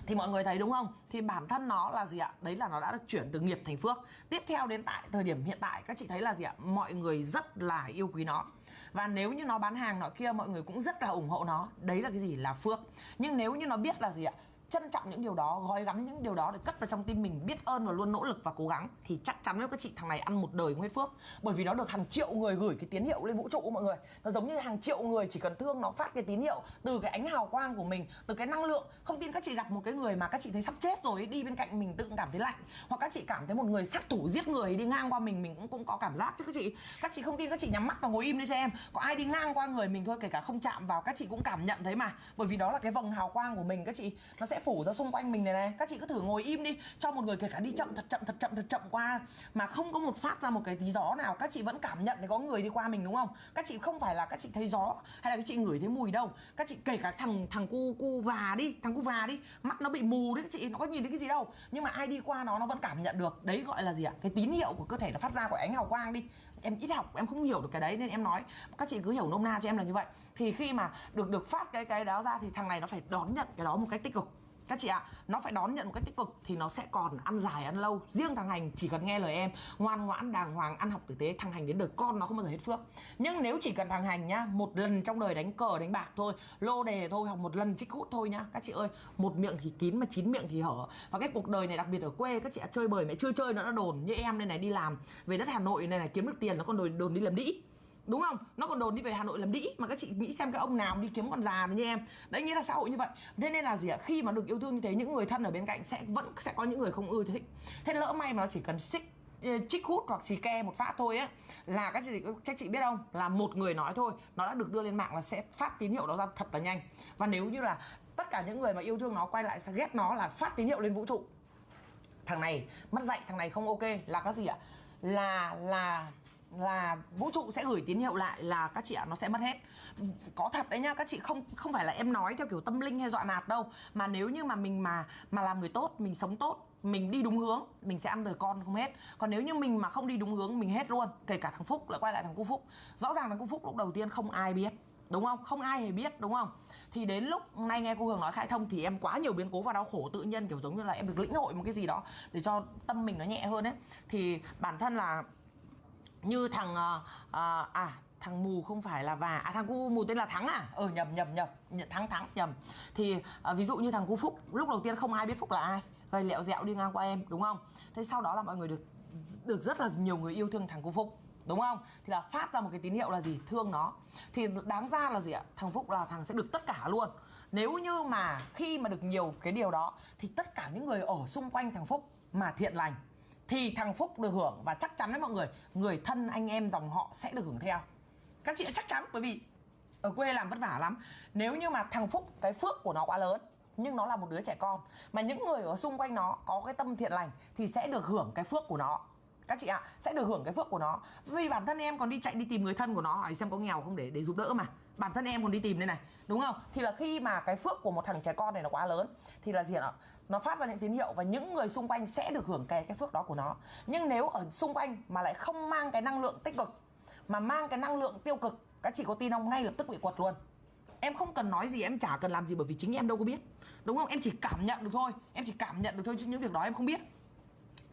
Thì mọi người thấy đúng không? Thì bản thân nó là gì ạ? Đấy là nó đã được chuyển từ nghiệp thành phước. Tiếp theo đến tại thời điểm hiện tại các chị thấy là gì ạ? Mọi người rất là yêu quý nó. Và nếu như nó bán hàng nọ kia, mọi người cũng rất là ủng hộ nó. Đấy là cái gì? Là phước. Nhưng nếu như nó biết là gì ạ? Trân trọng những điều đó, gói gắm những điều đó để cất vào trong tim mình, biết ơn và luôn nỗ lực và cố gắng, thì chắc chắn với các chị thằng này ăn một đời không hết phước. Bởi vì nó được hàng triệu người gửi cái tín hiệu lên vũ trụ mọi người. Nó giống như hàng triệu người chỉ cần thương nó phát cái tín hiệu từ cái ánh hào quang của mình, từ cái năng lượng. Không tin các chị gặp một cái người mà các chị thấy sắp chết rồi đi bên cạnh mình tự cảm thấy lạnh, hoặc các chị cảm thấy một người sát thủ giết người đi ngang qua mình cũng có cảm giác chứ các chị. Các chị không tin các chị nhắm mắt và ngồi im đi cho em. Có ai đi ngang qua người mình thôi, kể cả không chạm vào, các chị cũng cảm nhận thấy mà. Bởi vì đó là cái vầng hào quang của mình các chị, nó sẽ phủ ra xung quanh mình này. Các chị cứ thử ngồi im đi, cho một người kể cả đi chậm thật chậm qua mà không có một phát ra một cái tí gió nào, các chị vẫn cảm nhận thấy có người đi qua mình, đúng không? Các chị không phải là các chị thấy gió hay là các chị ngửi thấy mùi đâu. Các chị kể cả thằng cu và đi, mắt nó bị mù đấy các chị, nó có nhìn thấy cái gì đâu, nhưng mà ai đi qua nó vẫn cảm nhận được. Đấy gọi là gì ạ? Cái tín hiệu của cơ thể nó phát ra của ánh hào quang đi. Em ít học, em không hiểu được cái đấy nên em nói, các chị cứ hiểu nôm na cho em là như vậy. Thì khi mà được phát cái đó ra thì thằng này nó phải đón nhận cái đó một cách tích cực. Các chị ạ, nó phải đón nhận một cách tích cực thì nó sẽ còn ăn dài ăn lâu. Riêng thằng Hành chỉ cần nghe lời em, ngoan ngoãn đàng hoàng, ăn học tử tế, thằng Hành đến đời con nó không bao giờ hết phước. Nhưng nếu chỉ cần thằng Hành nhá, một lần trong đời đánh cờ đánh bạc thôi, lô đề thôi, hoặc một lần trích hút thôi nhá, các chị ơi, một miệng thì kín mà 9 miệng thì hở. Và cái cuộc đời này đặc biệt ở quê các chị ạ, chơi bời mẹ chưa chơi nữa nó đồn. Như em đây này, đi làm về đất Hà Nội này kiếm được tiền nó còn đồn đi làm đĩ. đúng không? Nó còn đồn đi về Hà Nội làm đĩ, mà các chị nghĩ xem cái ông nào đi kiếm con già như em. Đấy, nghĩa là xã hội như vậy. Nên là gì ạ? Khi mà được yêu thương như thế, những người thân ở bên cạnh vẫn sẽ có những người không ưa thích. Thế lỡ may mà nó chỉ cần chích hút hoặc xì ke một phát thôi á, là các chị biết không, là một người nói thôi, nó đã được đưa lên mạng là sẽ phát tín hiệu đó ra thật là nhanh. Và nếu như là tất cả những người mà yêu thương nó quay lại sẽ ghét nó, là phát tín hiệu lên vũ trụ: thằng này mất dạy, thằng này không ok, là cái gì ạ? Là vũ trụ sẽ gửi tín hiệu lại là các chị ạ, nó sẽ mất hết. Có thật đấy nhá các chị, không phải là em nói theo kiểu tâm linh hay dọa nạt đâu, mà nếu như mà mình mà làm người tốt, mình sống tốt, mình đi đúng hướng, mình sẽ ăn đời con không hết. Còn nếu như mình mà không đi đúng hướng, mình hết luôn. Kể cả thằng Phúc, lại quay lại thằng cô Phúc, rõ ràng thằng cô Phúc lúc đầu tiên không ai biết, đúng không? Không ai hề biết, đúng không? Thì đến lúc nay nghe cô Hường nói khai thông thì em quá nhiều biến cố và đau khổ, tự nhiên kiểu giống như là em được lĩnh hội một cái gì đó để cho tâm mình nó nhẹ hơn ấy. Thì bản thân là như thằng thằng mù không phải là thằng cu mù tên là Thắng nhầm Thắng nhầm. Thì ví dụ như thằng cu Phúc, lúc đầu tiên không ai biết Phúc là ai, gây lẹo dẹo đi ngang qua em, đúng không? Thế sau đó là mọi người được rất là nhiều người yêu thương thằng cu Phúc, đúng không? Thì là phát ra một cái tín hiệu là gì? Thương nó. Thì đáng ra là gì ạ? Thằng Phúc là thằng sẽ được tất cả luôn. Nếu như mà khi mà được nhiều cái điều đó thì tất cả những người ở xung quanh thằng Phúc mà thiện lành thì thằng Phúc được hưởng, và chắc chắn với mọi người, người thân anh em dòng họ sẽ được hưởng theo. Các chị chắc chắn, bởi vì ở quê làm vất vả lắm. Nếu như mà thằng Phúc cái phước của nó quá lớn, nhưng nó là một đứa trẻ con, mà những người ở xung quanh nó có cái tâm thiện lành thì sẽ được hưởng cái phước của nó. Các chị ạ, sẽ được hưởng cái phước của nó. Vì bản thân em còn đi tìm người thân của nó hỏi xem có nghèo không để giúp đỡ mà. Bản thân em còn đi tìm đây này, đúng không? Thì là khi mà cái phước của một thằng trẻ con này nó quá lớn thì là gì ạ? Nó phát ra những tín hiệu và những người xung quanh sẽ được hưởng cái phước đó của nó. Nhưng nếu ở xung quanh mà lại không mang cái năng lượng tích cực, mà mang cái năng lượng tiêu cực, các chị có tin không? Ngay lập tức bị quật luôn. Em không cần nói gì, em chả cần làm gì, bởi vì chính em đâu có biết, đúng không? Em chỉ cảm nhận được thôi, chứ những việc đó em không biết.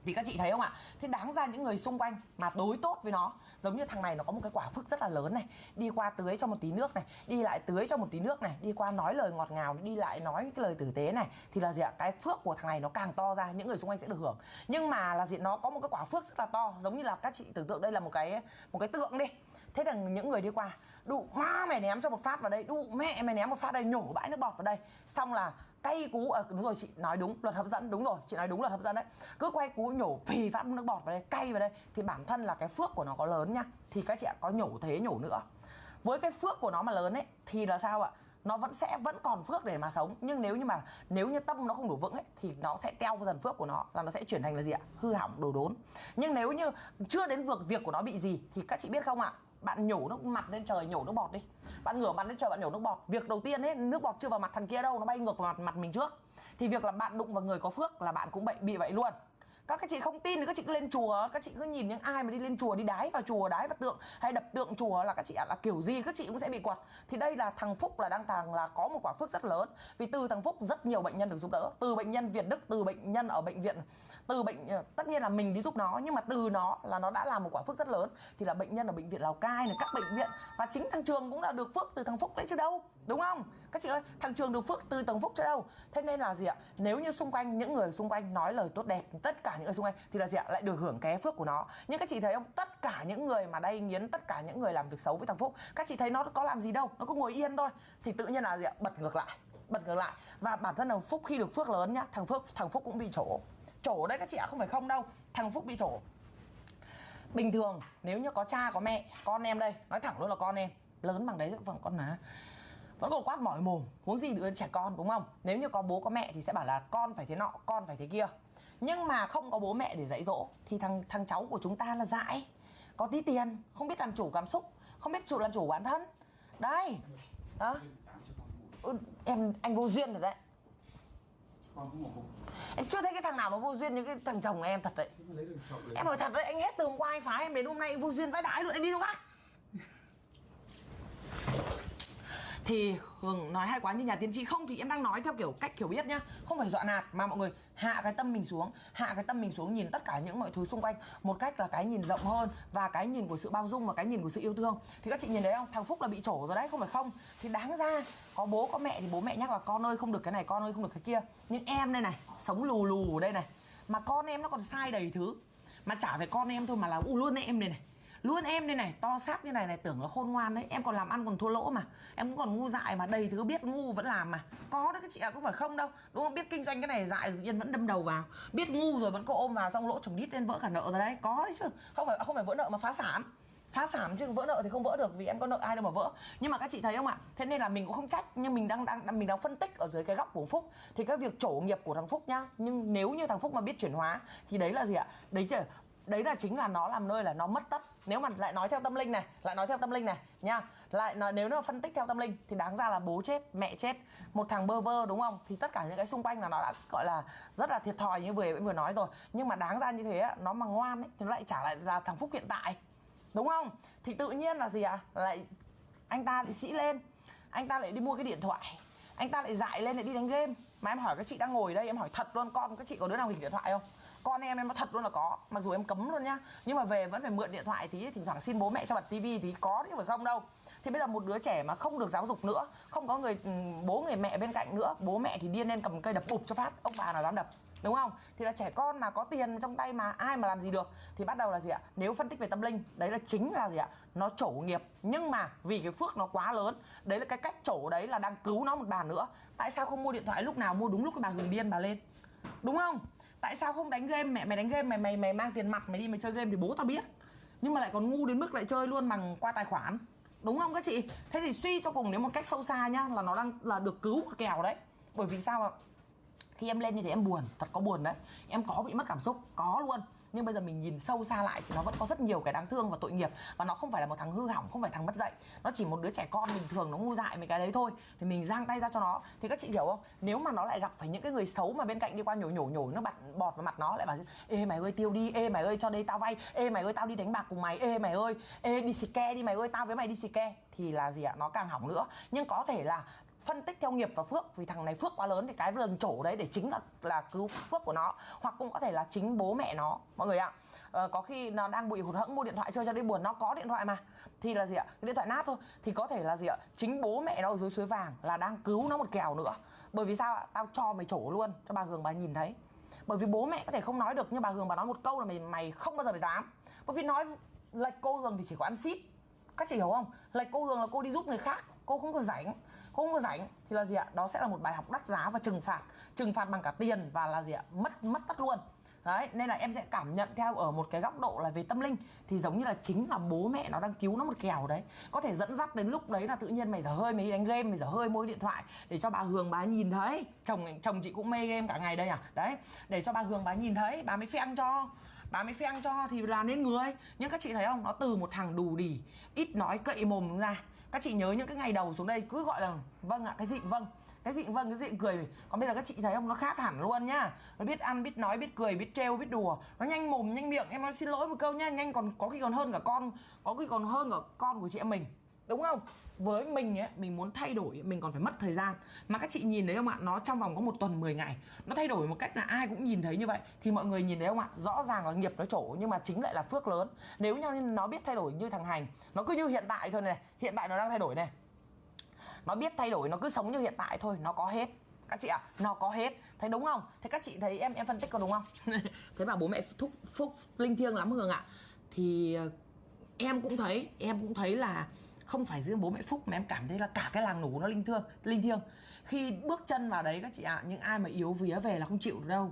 Thì các chị thấy không ạ? Thế đáng ra những người xung quanh mà đối tốt với nó, giống như thằng này nó có một cái quả phước rất là lớn này, đi qua tưới cho một tí nước này, đi lại tưới cho một tí nước này, đi qua nói lời ngọt ngào, đi lại nói cái lời tử tế này, thì là gì ạ? Cái phước của thằng này nó càng to ra, những người xung quanh sẽ được hưởng. Nhưng mà là gì? Nó có một cái quả phước rất là to, giống như là các chị tưởng tượng đây là một cái tượng đi. Thế là những người đi qua, đụ má mày ném cho một phát vào đây, đụ mẹ mày ném một phát đây, nhổ bãi nước bọt vào đây, xong là cay cú, đúng rồi, chị nói đúng, luật hấp dẫn, đúng rồi, chị nói đúng, luật hấp dẫn đấy. Cứ quay cú nhổ phì phát nước bọt vào đây, cay vào đây, thì bản thân là cái phước của nó có lớn nhá, thì các chị ạ, có nhổ thế nhổ nữa. Với cái phước của nó mà lớn ấy thì là sao ạ? Nó vẫn còn phước để mà sống. Nhưng nếu như tâm nó không đủ vững ấy thì nó sẽ teo dần phước của nó, là nó sẽ chuyển thành là gì ạ? Hư hỏng, đồ đốn. Nhưng nếu như chưa đến việc của nó bị gì thì các chị biết không ạ? Bạn nhổ nước mặt lên trời, nhổ nước bọt đi, bạn ngửa mặt lên trời, bạn nhổ nước bọt, việc đầu tiên ấy, nước bọt chưa vào mặt thằng kia đâu, nó bay ngược vào mặt mình trước. Thì việc là bạn đụng vào người có phước là bạn cũng bị vậy luôn. Các chị không tin thì các chị cứ lên chùa, các chị cứ nhìn những ai mà đi lên chùa, đi đái vào chùa, đái vào tượng hay đập tượng chùa là các chị ạ, là kiểu gì các chị cũng sẽ bị quật. Thì đây là thằng Phúc là là có một quả phước rất lớn, vì từ thằng Phúc rất nhiều bệnh nhân được giúp đỡ, từ bệnh nhân Việt Đức, từ bệnh nhân ở bệnh viện, tất nhiên là mình đi giúp nó, nhưng mà từ nó là nó đã làm một quả phước rất lớn. Thì là bệnh nhân ở bệnh viện Lào Cai này, các bệnh viện, và chính thằng Trường cũng là được phước từ thằng Phúc đấy chứ đâu, đúng không? Các chị ơi, thằng Trường được phước từ thằng Phúc chứ đâu. Thế nên là gì ạ? Nếu như xung quanh, những người xung quanh nói lời tốt đẹp, tất cả những người xung quanh thì là gì ạ? Lại được hưởng cái phước của nó. Nhưng các chị thấy không? Tất cả những người mà đay nghiến, tất cả những người làm việc xấu với thằng Phúc, các chị thấy nó có làm gì đâu, nó cứ ngồi yên thôi. Thì tự nhiên là gì ạ? Bật ngược lại. Và bản thân thằng Phúc khi được phước lớn nhá, thằng Phúc cũng bị trổ đấy các chị ạ, không phải không đâu. Thằng Phúc bị trổ. Bình thường nếu như có cha có mẹ, con em đây, nói thẳng luôn là con em lớn bằng đấy vẫn còn quát mỏi mồm, huống gì đứa trẻ con, đúng không? Nếu như có bố có mẹ thì sẽ bảo là con phải thế nọ, con phải thế kia. Nhưng mà không có bố mẹ để dạy dỗ thì thằng cháu của chúng ta là dại, có tí tiền, không biết làm chủ cảm xúc, không biết làm chủ bản thân. Đây. Đó. Anh vô duyên rồi đấy. Em chưa thấy cái thằng nào nó vô duyên như cái thằng chồng em thật đấy. Em nói thật đấy, anh hết từ hôm qua anh phá em đến hôm nay vô duyên vãi đái luôn, anh đi đâu khác. Thì Hường nói hay quá, như nhà tiên tri không thì em đang nói theo kiểu cách hiểu biết nhá, không phải dọa nạt, mà mọi người hạ cái tâm mình xuống, nhìn tất cả những mọi thứ xung quanh một cách là cái nhìn rộng hơn, và cái nhìn của sự bao dung và cái nhìn của sự yêu thương. Thì các chị nhìn thấy không, thằng Phúc là bị trổ rồi đấy, không phải không. Thì đáng ra có bố có mẹ thì bố mẹ nhắc là con ơi không được cái này, con ơi không được cái kia. Nhưng em đây này, sống lù lù đây này, mà con em nó còn sai đầy thứ, mà chả phải con em thôi mà là luôn em này Luôn em đây này, to xác như này này, tưởng là khôn ngoan đấy. Em còn làm ăn còn thua lỗ mà. Em cũng còn ngu dại mà, đầy thứ biết ngu vẫn làm mà. Có đấy các chị ạ, không phải không đâu. Đúng không? Biết kinh doanh cái này dại tự nhiên vẫn đâm đầu vào. Biết ngu rồi vẫn có ôm vào, xong lỗ chồng đít lên vỡ cả nợ rồi đấy. Có đấy chứ. Không phải vỡ nợ mà phá sản. Phá sản chứ vỡ nợ thì không vỡ được, vì em có nợ ai đâu mà vỡ. Nhưng mà các chị thấy không ạ? Thế nên là mình cũng không trách, nhưng mình đang phân tích ở dưới cái góc của Phúc. Thì cái việc trổ nghiệp của thằng Phúc nhá, nhưng nếu như thằng Phúc mà biết chuyển hóa thì đấy là gì ạ? Đấy là chính là nó làm nơi là nó mất tất. Nếu mà lại nói theo tâm linh này nha, lại nói nếu nó phân tích theo tâm linh thì đáng ra là bố chết, mẹ chết, một thằng bơ vơ, đúng không? Thì tất cả những cái xung quanh là nó đã gọi là rất là thiệt thòi như vừa nói rồi. Nhưng mà đáng ra như thế nó mà ngoan ấy, thì nó lại trả lại ra thằng Phúc hiện tại, đúng không? Thì tự nhiên là gì ạ? Lại anh ta lại sĩ lên, anh ta lại đi mua cái điện thoại, anh ta lại dại lên lại đi đánh game. Mà em hỏi các chị đang ngồi đây, em hỏi thật luôn, con các chị có đứa nào nghịch điện thoại không? Con em nói thật luôn là có, mặc dù em cấm luôn nhá, nhưng mà về vẫn phải mượn điện thoại tí, thỉnh thoảng xin bố mẹ cho bật tivi thì có chứ phải không đâu. Thì bây giờ một đứa trẻ mà không được giáo dục nữa, không có bố người mẹ bên cạnh nữa, bố mẹ thì điên lên cầm cây đập bụp cho phát, ông bà nào dám đập, đúng không? Thì là trẻ con mà có tiền trong tay mà ai mà làm gì được. Thì bắt đầu là gì ạ? Nếu phân tích về tâm linh, đấy là chính là gì ạ? Nó trổ nghiệp, nhưng mà vì cái phước nó quá lớn, đấy là cái cách trổ đấy là đang cứu nó một bàn nữa. Tại sao không mua điện thoại lúc nào mua đúng lúc cái bà Hường điên bà lên, đúng không? Tại sao không đánh game? Mẹ mày đánh game, mày mang tiền mặt mày đi mày chơi game thì bố tao biết, nhưng mà lại còn ngu đến mức lại chơi luôn bằng qua tài khoản, đúng không các chị? Thế thì suy cho cùng, nếu một cách sâu xa nhá, là nó đang là được cứu một kèo đấy. Bởi vì sao ạ? Khi em lên như thế em buồn, thật có buồn đấy, em có bị mất cảm xúc, có luôn. Nhưng bây giờ mình nhìn sâu xa lại thì nó vẫn có rất nhiều cái đáng thương và tội nghiệp. Và nó không phải là một thằng hư hỏng, không phải thằng mất dạy, nó chỉ một đứa trẻ con bình thường, nó ngu dại mấy cái đấy thôi. Thì mình giang tay ra cho nó. Thì các chị hiểu không? Nếu mà nó lại gặp phải những cái người xấu mà bên cạnh đi qua nhổ nó bọt vào mặt nó, lại bảo ê mày ơi tiêu đi, ê mày ơi cho đây tao vay, ê mày ơi tao đi đánh bạc cùng mày, ê mày ơi, ê đi xì ke đi mày ơi, tao với mày đi xì ke, thì là gì ạ? Nó càng hỏng nữa. Nhưng có thể là phân tích theo nghiệp và phước, vì thằng này phước quá lớn thì cái lần trổ đấy để chính là cứu phước của nó. Hoặc cũng có thể là chính bố mẹ nó, mọi người ạ. Có khi nó đang bị hụt hẫng mua điện thoại chơi cho đi buồn, nó có điện thoại mà, thì là gì ạ? Cái điện thoại nát thôi, thì có thể là gì ạ? Chính bố mẹ nó ở dưới suối vàng là đang cứu nó một kèo nữa. Bởi vì sao ạ? Tao cho mày trổ luôn cho bà Hường bà nhìn thấy. Bởi vì bố mẹ có thể không nói được, nhưng bà Hường bà nói một câu là mày không bao giờ mày dám. Bởi vì nói lệch cô Hường thì chỉ có ăn ship, các chị hiểu không? Lệch cô Hường là cô đi giúp người khác, cô không có rảnh thì là gì ạ? Đó sẽ là một bài học đắt giá và trừng phạt bằng cả tiền, và là gì ạ? Mất tất luôn. Đấy, nên là em sẽ cảm nhận theo ở một cái góc độ là về tâm linh, thì giống như là chính là bố mẹ nó đang cứu nó một kèo đấy. Có thể dẫn dắt đến lúc đấy là tự nhiên mày dở hơi mày đi đánh game, mày dở hơi mua điện thoại để cho bà Hường bà nhìn thấy. Chồng chị cũng mê game cả ngày đây à. Đấy, để cho bà Hường bà nhìn thấy, bà mới pheng cho thì là nên người. Nhưng các chị thấy không, nó từ một thằng đù đỉ, ít nói cậy mồm ra. Các chị nhớ những cái ngày đầu xuống đây cứ gọi là vâng ạ, cái gì vâng, cái gì vâng, cái gì cười. Còn bây giờ các chị thấy không, nó khác hẳn luôn nhá. Nó biết ăn, biết nói, biết cười, biết trêu, biết đùa. Nó nhanh mồm, nhanh miệng. Em nói xin lỗi một câu nhá, nhanh còn có khi còn hơn cả con, có khi còn hơn cả con của chị em mình, đúng không? Với mình ấy, mình muốn thay đổi mình còn phải mất thời gian. Mà các chị nhìn thấy không ạ, nó trong vòng có 1 tuần 10 ngày nó thay đổi một cách là ai cũng nhìn thấy như vậy. Thì mọi người nhìn thấy không ạ, rõ ràng là nghiệp nó trổ, nhưng mà chính lại là phước lớn. Nếu như nó biết thay đổi như thằng Hành, nó cứ như hiện tại thôi này, hiện tại nó đang thay đổi này, nó biết thay đổi, nó cứ sống như hiện tại thôi, nó có hết các chị ạ. Nó có hết, thấy đúng không? Thế các chị thấy em phân tích có đúng không? Thế bảo bố mẹ phúc linh thiêng lắm Hường ạ. Thì em cũng thấy là không phải riêng bố mẹ Phúc, mà em cảm thấy là cả cái làng Nủ nó linh thiêng. Khi bước chân vào đấy các chị ạ, những ai mà yếu vía về là không chịu được đâu.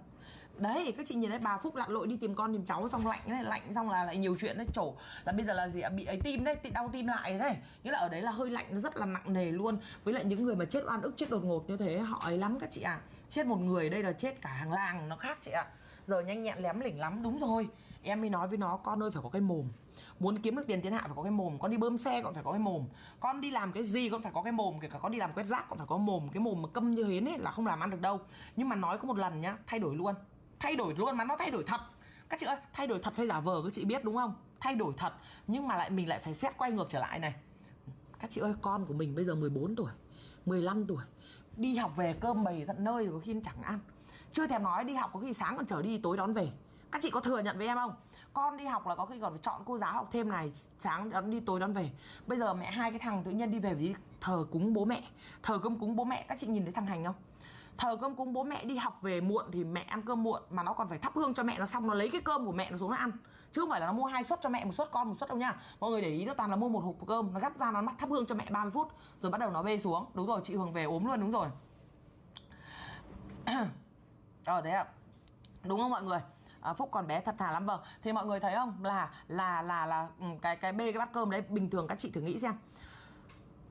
Đấy, các chị nhìn thấy bà Phúc lặn lội đi tìm con tìm cháu, xong lạnh xong là lại nhiều chuyện đấy, trổ là bây giờ là gì ạ? Bị ấy tim đấy, đau tim lại đấy. Nghĩa là ở đấy là hơi lạnh nó rất là nặng nề luôn. Với lại những người mà chết oan ức, chết đột ngột như thế họ ấy lắm các chị ạ. Chết một người đây là chết cả hàng làng, nó khác chị ạ. Giờ nhanh nhẹn lém lỉnh lắm. Đúng rồi, em mới nói với nó, con ơi phải có cái mồm. Muốn kiếm được tiền thiên hạ phải có cái mồm. Con đi bơm xe còn phải có cái mồm. Con đi làm cái gì con phải có cái mồm. Kể cả con đi làm quét rác còn phải có mồm. Cái mồm mà câm như hến ấy là không làm ăn được đâu. Nhưng mà nói có một lần nhá, thay đổi luôn mà nó thay đổi thật. Các chị ơi, thay đổi thật hay giả vờ các chị biết đúng không? Thay đổi thật, nhưng mà mình lại phải xét quay ngược trở lại này. Các chị ơi, con của mình bây giờ 14 tuổi 15 tuổi, đi học về cơm bầy tận nơi rồi có khi chẳng ăn. Chưa thèm nói đi học có khi sáng còn chở đi tối đón về. Các chị có thừa nhận với em không? Con đi học là có khi còn phải chọn cô giáo học thêm này, sáng đón đi tối đón về. Bây giờ mẹ hai cái thằng tự nhiên đi về đi thờ cúng bố mẹ, thờ cúng bố mẹ. Các chị nhìn thấy thằng Hành không? thờ cơm cúng bố mẹ, đi học về muộn thì mẹ ăn cơm muộn, mà nó còn phải thắp hương cho mẹ nó, xong nó lấy cái cơm của mẹ nó xuống nó ăn, chứ không phải là nó mua 2 suất cho mẹ, 1 suất con 1 suất đâu nha. Mọi người để ý, nó toàn là mua 1 hộp cơm, nó gắp ra nó thắp hương cho mẹ 30 phút rồi bắt đầu nó bê xuống. Đúng rồi, chị Hường về ốm luôn, đúng rồi. Thế ạ, đúng không mọi người? Phúc còn bé thật thà lắm. Vâng, thì mọi người thấy không, là cái bê cái bát cơm đấy, bình thường các chị thử nghĩ xem,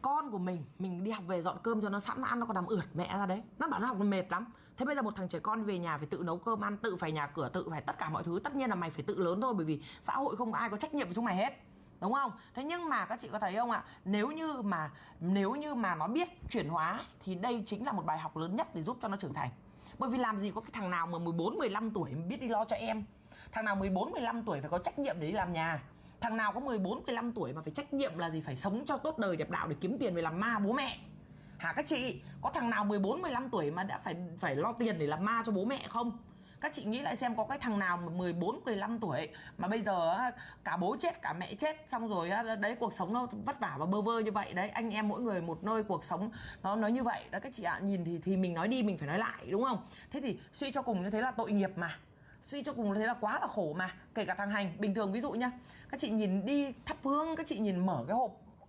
con của mình đi học về dọn cơm cho nó sẵn, nó ăn nó còn nằm ướt mẹ ra đấy, nó bảo nó học nó mệt lắm. Thế bây giờ một thằng trẻ con về nhà phải tự nấu cơm ăn, tự phải nhà cửa, tự phải tất cả mọi thứ. Tất nhiên là mày phải tự lớn thôi, bởi vì xã hội không có ai có trách nhiệm với chúng mày hết, đúng không? Thế nhưng mà các chị có thấy không ạ, nếu như mà nó biết chuyển hóa thì đây chính là một bài học lớn nhất để giúp cho nó trưởng thành. Bởi vì làm gì có cái thằng nào mà 14, 15 tuổi biết đi lo cho em. Thằng nào 14, 15 tuổi phải có trách nhiệm để đi làm nhà. Thằng nào có 14, 15 tuổi mà phải trách nhiệm là gì, phải sống cho tốt đời đẹp đạo để kiếm tiền về làm ma bố mẹ. Hả các chị? Có thằng nào 14, 15 tuổi mà đã phải lo tiền để làm ma cho bố mẹ không? Các chị nghĩ lại xem, có cái thằng nào mà 14, 15 tuổi mà bây giờ cả bố chết cả mẹ chết, xong rồi đấy cuộc sống nó vất vả và bơ vơ như vậy đấy, anh em mỗi người một nơi, cuộc sống nó như vậy đó các chị ạ. Nhìn thì mình nói đi mình phải nói lại, đúng không? Thế thì suy cho cùng như thế là tội nghiệp mà, suy cho cùng thế là quá là khổ mà. Kể cả thằng Hành bình thường, ví dụ nhá, các chị nhìn đi thắp hương, các chị nhìn mở cái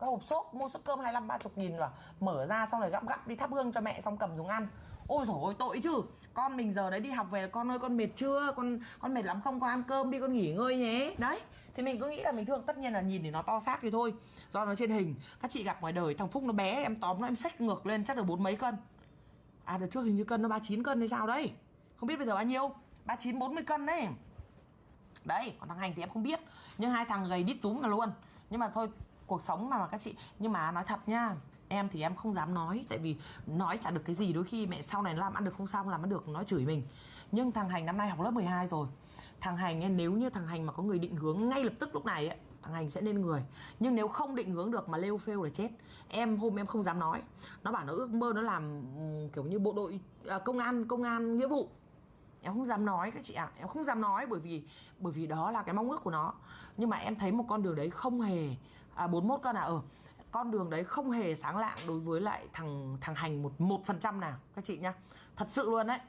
hộp xốp mua suất cơm 25, 30 nghìn rồi, mở ra xong rồi gắp đi thắp hương cho mẹ, xong cầm xuống ăn. Ôi dồi ôi, tội chứ. Con mình giờ đấy đi học về, con ơi con mệt chưa, con mệt lắm không, con ăn cơm đi, con nghỉ ngơi nhé. Đấy, thì mình cứ nghĩ là mình thương. Tất nhiên là nhìn thì nó to xác thì thôi, do nó trên hình. Các chị gặp ngoài đời, thằng Phúc nó bé, em tóm nó em xách ngược lên chắc được 40 mấy cân. Đợt trước hình như cân nó 39 cân hay sao đấy, không biết bây giờ bao nhiêu, 39, 40 cân đấy. Đấy, còn thằng Hành thì em không biết, nhưng hai thằng gầy đít rúm cả luôn. Nhưng mà thôi, cuộc sống mà các chị. Nhưng mà nói thật nhá, em thì em không dám nói, tại vì nói chả được cái gì. Đôi khi mẹ sau này nó làm ăn được không sao, không làm ăn được nó chửi mình. Nhưng thằng Hành năm nay học lớp 12 rồi. Thằng Hành ấy, nếu như thằng Hành mà có người định hướng ngay lập tức lúc này ấy, thằng Hành sẽ nên người. Nhưng nếu không định hướng được mà lêu phêu là chết. Hôm em không dám nói. Nó bảo nó ước mơ nó làm kiểu như bộ đội công an nghĩa vụ. Em không dám nói các chị ạ, em không dám nói, bởi vì đó là cái mong ước của nó. Nhưng mà em thấy một con đường đấy không hề 41 cân con đường đấy không hề sáng lạng đối với lại thằng Hành 1% nào các chị nhá. Thật sự luôn đấy.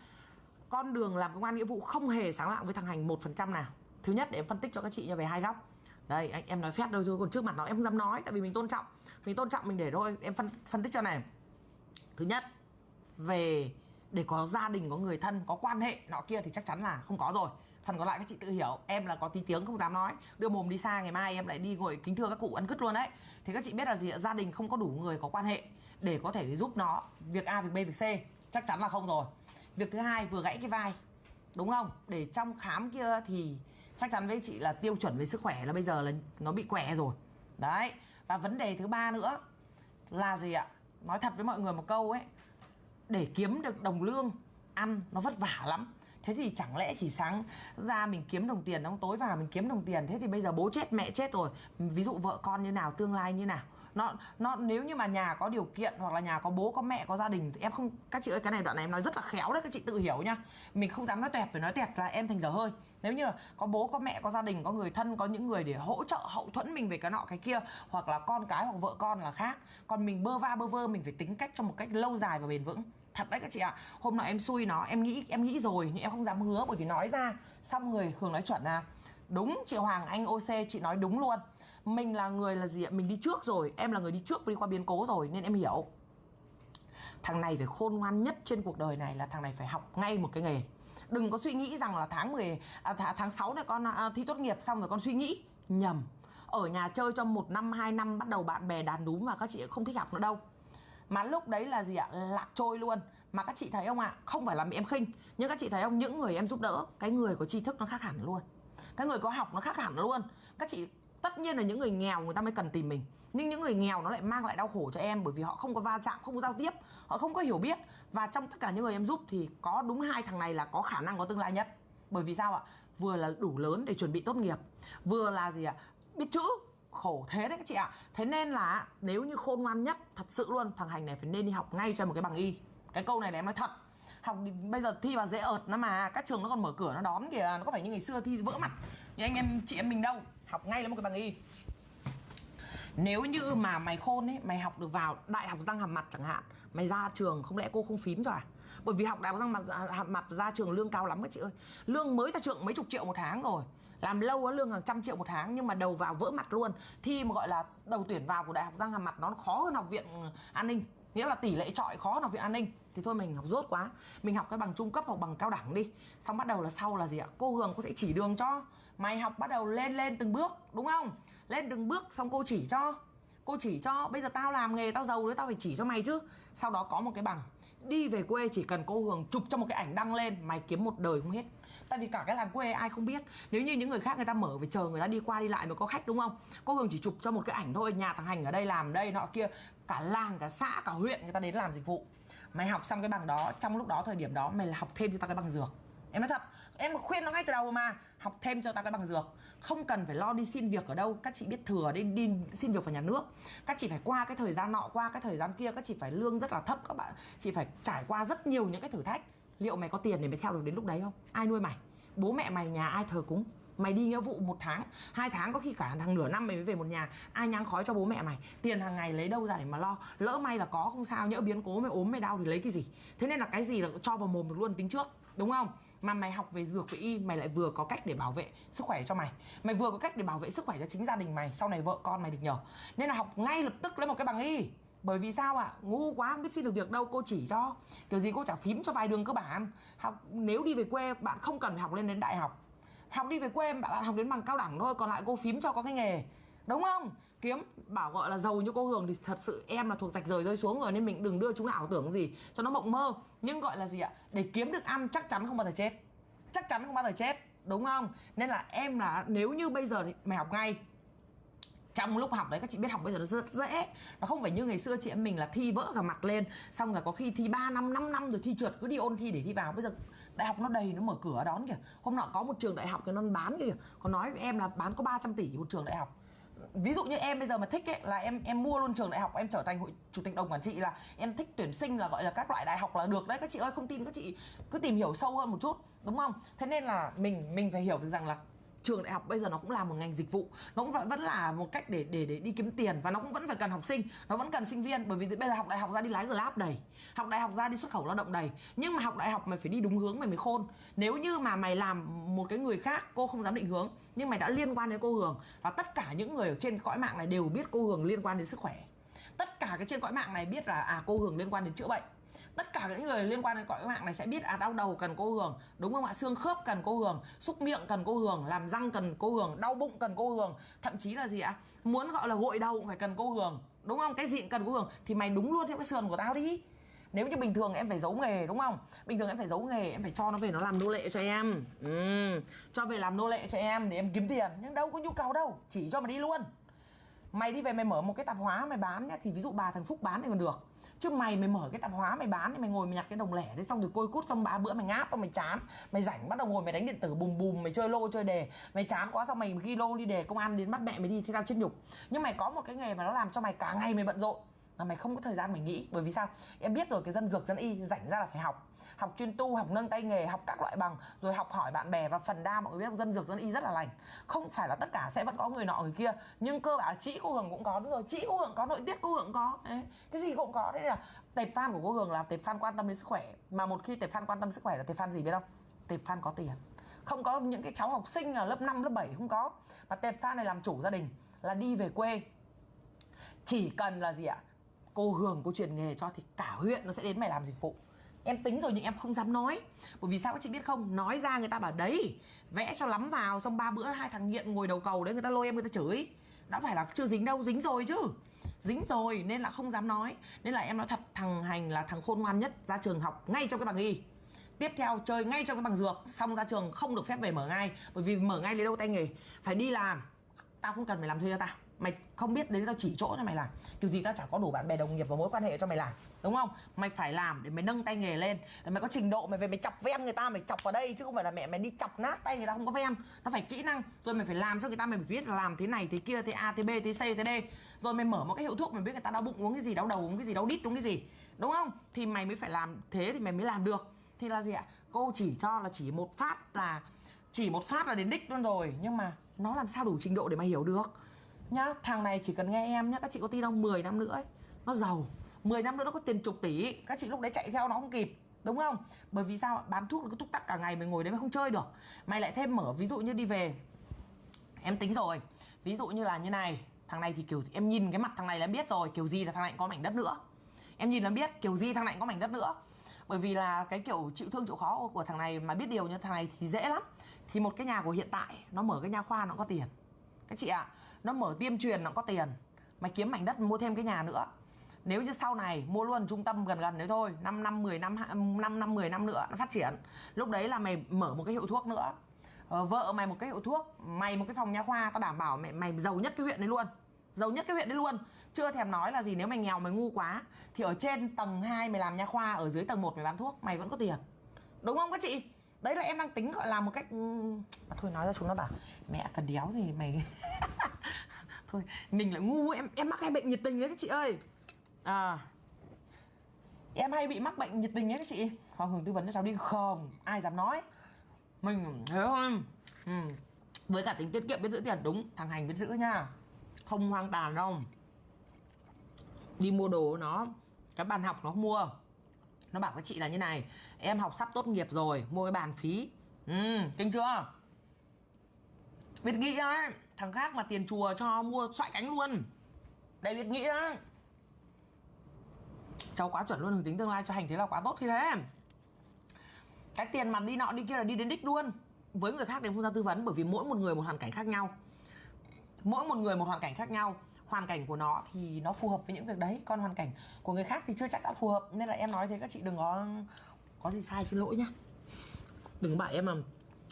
Con đường làm công an nghĩa vụ không hề sáng lạng với thằng Hành 1% nào. Thứ nhất, để em phân tích cho các chị về hai góc. Đây, em nói phét đâu thôi, còn trước mặt nó em không dám nói, tại vì mình tôn trọng. Mình để thôi, em phân tích cho này. Thứ nhất, về để có gia đình, có người thân, có quan hệ nọ kia thì chắc chắn là không có rồi. Phần còn lại các chị tự hiểu. Em là có tí tiếng không dám nói, đưa mồm đi xa, ngày mai em lại đi ngồi kính thưa các cụ ăn cứt luôn đấy. Thì các chị biết là gì ạ? Gia đình không có đủ người có quan hệ để có thể giúp nó việc A, việc B, việc C, chắc chắn là không rồi. Việc thứ hai, vừa gãy cái vai, đúng không? Để trong khám kia thì chắc chắn với chị là tiêu chuẩn về sức khỏe là bây giờ là nó bị què rồi đấy. Và vấn đề thứ ba nữa là gì ạ? Nói thật với mọi người một câu ấy, để kiếm được đồng lương ăn nó vất vả lắm. Thế thì chẳng lẽ chỉ sáng ra mình kiếm đồng tiền, xong tối vào mình kiếm đồng tiền. Thế thì bây giờ bố chết mẹ chết rồi, ví dụ vợ con như nào, tương lai như nào. Nó nếu như mà nhà có điều kiện, hoặc là nhà có bố có mẹ có gia đình thì em không, các chị ơi, cái này đoạn này em nói rất là khéo đấy, các chị tự hiểu nhá. Mình không dám nói toẹt, phải nói toẹt là em thành dở hơi. Nếu như có bố có mẹ có gia đình, có người thân, có những người để hỗ trợ hậu thuẫn mình về cái nọ cái kia, hoặc là con cái hoặc vợ con là khác. Còn mình bơ vơ mình phải tính cách cho một cách lâu dài và bền vững. Thật đấy các chị ạ. Hôm nọ em xui nó, em nghĩ rồi nhưng em không dám hứa, bởi vì nói ra xong người Hường nói chuẩn à. Đúng, chị Hoàng Anh OC chị nói đúng luôn. Mình là người là gì ạ? Mình đi trước rồi, em là người đi trước và đi qua biến cố rồi, nên em hiểu. Thằng này phải khôn ngoan nhất trên cuộc đời này là thằng này phải học ngay một cái nghề. Đừng có suy nghĩ rằng là tháng 6 này con thi tốt nghiệp xong rồi con suy nghĩ. Nhầm. Ở nhà chơi trong 1 năm 2 năm bắt đầu bạn bè đàn đúm và các chị không thích học nữa đâu. Mà lúc đấy là gì ạ? Lạc trôi luôn. Mà các chị thấy không ạ? Không phải là em khinh, nhưng các chị thấy không, những người em giúp đỡ, cái người có tri thức nó khác hẳn luôn, cái người có học nó khác hẳn luôn. Các chị, tất nhiên là những người nghèo người ta mới cần tìm mình, nhưng những người nghèo nó lại mang lại đau khổ cho em, bởi vì họ không có va chạm, không có giao tiếp, họ không có hiểu biết. Và trong tất cả những người em giúp thì có đúng hai thằng này là có khả năng có tương lai nhất. Bởi vì sao ạ? Vừa là đủ lớn để chuẩn bị tốt nghiệp, vừa là gì ạ? Biết chữ. Khổ thế đấy các chị ạ. Thế nên là nếu như khôn ngoan nhất, thật sự luôn, thằng Hành này phải nên đi học ngay cho một cái bằng Y. Cái câu này em nói thật. Học bây giờ thi vào dễ ợt nó mà, các trường nó còn mở cửa nó đón kìa, nó có phải như ngày xưa thi vỡ mặt như anh em chị em mình đâu. Học ngay là một cái bằng Y. Nếu như mà mày khôn ấy, mày học được vào đại học răng hàm mặt chẳng hạn, Mày ra trường không lẽ cô không phím cho à? Bởi vì học đại học răng mặt ra trường lương cao lắm các chị ơi. Lương mới ra trường mấy chục triệu một tháng rồi, làm lâu á lương hàng trăm triệu một tháng, nhưng mà đầu vào vỡ mặt luôn. Thi mà gọi là đầu tuyển vào của đại học răng hàm mặt nó khó hơn học viện an ninh, nghĩa là tỷ lệ chọi khó hơn học viện an ninh. Thì thôi mình học dốt quá, mình học cái bằng trung cấp hoặc bằng cao đẳng đi, xong bắt đầu là sau là gì ạ, cô Hường cô sẽ chỉ đường cho mày học, bắt đầu lên từng bước, đúng không? Lên từng bước xong cô chỉ cho, bây giờ tao làm nghề tao giàu đấy, tao phải chỉ cho mày chứ. Sau đó có một cái bằng, đi về quê chỉ cần cô Hường chụp cho một cái ảnh đăng lên, mày kiếm một đời không hết. Tại vì cả cái làng quê ai không biết. Nếu như những người khác người ta mở, phải chờ người ta đi qua đi lại mới có khách, đúng không? Cô Hường chỉ chụp cho một cái ảnh thôi, nhà thằng Hành ở đây làm đây nọ kia, cả làng cả xã cả huyện người ta đến làm dịch vụ. Mày học xong cái bằng đó, trong lúc đó thời điểm đó mày là học thêm cho tao cái bằng dược. Em nói thật, em khuyên nó ngay từ đầu mà, học thêm cho tao cái bằng dược. Không cần phải lo đi xin việc ở đâu, các chị biết thừa đi xin việc vào nhà nước. Các chị phải qua cái thời gian nọ, qua cái thời gian kia, các chị phải lương rất là thấp các bạn. Chị phải trải qua rất nhiều những cái thử thách. Liệu mày có tiền để mày theo được đến lúc đấy không? Ai nuôi mày? Bố mẹ mày nhà ai thờ cúng? Mày đi nghĩa vụ 1 tháng, 2 tháng, có khi cả hàng nửa năm mày mới về một nhà. Ai nhang khói cho bố mẹ mày? Tiền hàng ngày lấy đâu ra để mà lo? Lỡ may là có không sao, nhỡ biến cố mày ốm mày đau thì lấy cái gì? Thế nên là cái gì là cho vào mồm được luôn tính trước, đúng không? Mà mày học về dược về y, mày lại vừa có cách để bảo vệ sức khỏe cho mày, mày vừa có cách để bảo vệ sức khỏe cho chính gia đình mày, sau này vợ con mày được nhờ. Nên là học ngay lập tức lấy một cái bằng y. Bởi vì sao ạ? Ngu quá không biết xin được việc đâu, cô chỉ cho kiểu gì cô chả phím cho vài đường cơ bản. Học nếu đi về quê bạn không cần phải học lên đến đại học, học đi về quê bạn học đến bằng cao đẳng thôi, còn lại cô phím cho có cái nghề, đúng không? Kiếm bảo gọi là giàu như cô Hường thì thật sự em là thuộc rạch rời rơi xuống rồi, nên mình đừng đưa chúng ảo tưởng gì cho nó mộng mơ. Nhưng gọi là gì ạ, để kiếm được ăn chắc chắn không bao giờ chết, chắc chắn không bao giờ chết, đúng không? Nên là em là nếu như bây giờ thì mày học ngay. Trong lúc học đấy các chị biết học bây giờ nó rất dễ, nó không phải như ngày xưa chị em mình là thi vỡ cả mặt lên, xong là có khi thi 3 năm 5 năm rồi thi trượt cứ đi ôn thi để thi vào. Bây giờ đại học nó đầy, nó mở cửa đón kìa. Hôm nọ có một trường đại học cái nó bán kìa, còn nói với em là bán có 300 tỷ một trường đại học. Ví dụ như em bây giờ mà thích ấy, là em mua luôn trường đại học, em trở thành chủ tịch đồng quản trị, là em thích tuyển sinh là gọi là các loại đại học là được đấy. Các chị ơi, không tin các chị cứ tìm hiểu sâu hơn một chút, đúng không? Thế nên là mình phải hiểu được rằng là trường đại học bây giờ nó cũng là một ngành dịch vụ, nó cũng vẫn là một cách để đi kiếm tiền, và nó cũng vẫn phải cần học sinh, nó vẫn cần sinh viên. Bởi vì bây giờ học đại học ra đi lái Grab đầy, học đại học ra đi xuất khẩu lao động đầy, nhưng mà học đại học mày phải đi đúng hướng mày mới khôn. Nếu như mà mày làm một cái người khác, cô không dám định hướng, nhưng mày đã liên quan đến cô Hường, và tất cả những người ở trên cõi mạng này đều biết cô Hường liên quan đến sức khỏe. Tất cả cái trên cõi mạng này biết là cô Hường liên quan đến chữa bệnh. Tất cả những người liên quan đến cõi mạng này sẽ biết đau đầu cần cô Hường, đúng không ạ? Xương khớp cần cô Hường, xúc miệng cần cô Hường, làm răng cần cô Hường, đau bụng cần cô Hường, thậm chí là gì ạ? Muốn gọi là gội đầu cũng phải cần cô Hường, đúng không? Cái gì cũng cần cô Hường, thì mày đúng luôn theo cái sườn của tao đi. Nếu như bình thường em phải giấu nghề, đúng không? Bình thường em phải giấu nghề, em phải cho nó về nó làm nô lệ cho em, cho về làm nô lệ cho em để em kiếm tiền, nhưng đâu có nhu cầu đâu, chỉ cho mày đi luôn. Mày đi về mày mở một cái tạp hóa mày bán nhá, thì ví dụ bà thằng Phúc bán thì còn được, chứ mày mở cái tạp hóa mày bán thì mày ngồi mày nhặt cái đồng lẻ đấy, xong rồi côi cút, xong 3 bữa mày ngáp, xong mày chán, mày rảnh bắt đầu ngồi mày đánh điện tử bùm bùm, mày chơi lô chơi đề, mày chán quá xong mày ghi lô đi đề, công an đến bắt mẹ mày đi thì tao chết nhục. Nhưng mày có một cái nghề mà nó làm cho mày cả ngày mày bận rộn, mà mày không có thời gian mày nghĩ. Bởi vì sao? Em biết rồi, cái dân dược dân y rảnh ra là phải học chuyên tu, học nâng tay nghề, học các loại bằng, rồi học hỏi bạn bè. Và phần đa mọi người biết dân dược dân y rất là lành, không phải là tất cả sẽ vẫn có người nọ người kia, nhưng cơ bản chị cô Hường cũng có, đúng rồi, chị cô Hường có, nội tiết cô Hường có đấy, cái gì cũng có. Đấy là tệp fan của cô Hường là tệp fan quan tâm đến sức khỏe. Mà một khi tệp fan quan tâm sức khỏe là tệp fan gì biết không? Tệp fan có tiền. Không có những cái cháu học sinh ở lớp 5, lớp 7 không có. Mà tệp fan này làm chủ gia đình, là đi về quê chỉ cần là gì ạ, cô Hường cô truyền nghề cho thì cả huyện nó sẽ đến mày làm dịch vụ. Em tính rồi nhưng em không dám nói. Bởi vì sao các chị biết không? Nói ra người ta bảo đấy, vẽ cho lắm vào, xong 3 bữa 2 thằng nghiện ngồi đầu cầu đấy, người ta lôi em người ta chửi. Đã phải là chưa dính đâu, dính rồi chứ. Dính rồi nên là không dám nói. Nên là em nói thật, thằng Hành là thằng khôn ngoan nhất, ra trường học ngay trong cái bằng y, tiếp theo chơi ngay trong cái bằng dược, xong ra trường không được phép về mở ngay. Bởi vì mở ngay lấy đâu tay nghề, phải đi làm. Tao không cần mày làm thuê cho tao, mày không biết đến tao chỉ chỗ cho mày làm, kiểu gì tao chả có đủ bạn bè đồng nghiệp và mối quan hệ cho mày làm, đúng không? Mày phải làm để mày nâng tay nghề lên, để mày có trình độ, mày về mày chọc ven người ta, mày chọc vào đây chứ không phải là mẹ mày đi chọc nát tay người ta không có ven. Nó phải kỹ năng, rồi mày phải làm cho người ta, mày phải biết là làm thế này thế kia, thế A thế B thế C thế D, rồi mày mở một cái hiệu thuốc, mày biết người ta đau bụng uống cái gì, đau đầu uống cái gì, đau đít uống cái gì, đúng không? Thì mày mới phải làm thế thì mày mới làm được. Thì là gì ạ? Cô chỉ cho là chỉ một phát là đến đích luôn rồi, nhưng mà nó làm sao đủ trình độ để mà hiểu được nhá. Thằng này chỉ cần nghe em nhá, các chị có tin không, 10 năm nữa ấy, nó giàu, 10 năm nữa nó có tiền chục tỷ, các chị lúc đấy chạy theo nó không kịp, đúng không? Bởi vì sao? Bán thuốc nó cứ túc tắc cả ngày, mày ngồi đấy mày không chơi được. Mày lại thêm mở, ví dụ như đi về, em tính rồi, ví dụ như là như này, thằng này thì kiểu em nhìn cái mặt thằng này là em biết rồi, kiểu gì là thằng này có mảnh đất nữa. Em nhìn là biết kiểu gì thằng này có mảnh đất nữa. Bởi vì là cái kiểu chịu thương chịu khó của thằng này mà biết điều như thằng này thì dễ lắm. Thì một cái nhà của hiện tại nó mở cái nha khoa nó có tiền, các chị ạ. Nó mở tiêm truyền nó có tiền. Mày kiếm mảnh đất mua thêm cái nhà nữa. Nếu như sau này mua luôn trung tâm gần gần đấy thôi, 5 năm 10 năm 5 năm 10 năm nữa nó phát triển, lúc đấy là mày mở một cái hiệu thuốc nữa, vợ mày một cái hiệu thuốc, mày một cái phòng nha khoa, tao đảm bảo mày giàu nhất cái huyện đấy luôn. Giàu nhất cái huyện đấy luôn. Chưa thèm nói là gì, nếu mày nghèo mày ngu quá thì ở trên tầng 2 mày làm nha khoa, ở dưới tầng 1 mày bán thuốc, mày vẫn có tiền. Đúng không các chị? Đấy là em đang tính gọi là một cách thôi nói ra chúng nó bảo mẹ cần đéo gì mày. Thôi mình lại ngu, em mắc hay bệnh nhiệt tình đấy các chị ơi. Em hay bị mắc bệnh nhiệt tình ấy các chị. Hoa Hường tư vấn cho cháu đi không ai dám nói. Mình thế thôi. Với cả tính tiết kiệm biết giữ tiền. Đúng, thằng Hành biết giữ nha, không hoang tàn đâu. Đi mua đồ nó, cái bàn học nó không mua. Nó bảo các chị là như này, em học sắp tốt nghiệp rồi, mua cái bàn phí. Kinh chưa? Biết nghĩ đấy. Thằng khác mà tiền chùa cho mua xoại cánh luôn. Đây biết nghĩ đấy. Cháu quá chuẩn luôn, hướng tính tương lai cho Hành thế là quá tốt thì thế. Cái tiền mà đi nọ đi kia là đi đến đích luôn. Với người khác thì không ra tư vấn, bởi vì mỗi một người một hoàn cảnh khác nhau. Mỗi một người một hoàn cảnh khác nhau. Hoàn cảnh của nó thì nó phù hợp với những việc đấy, còn hoàn cảnh của người khác thì chưa chắc đã phù hợp. Nên là em nói thế các chị đừng có gì sai, xin lỗi nhá. Đừng bảo em mà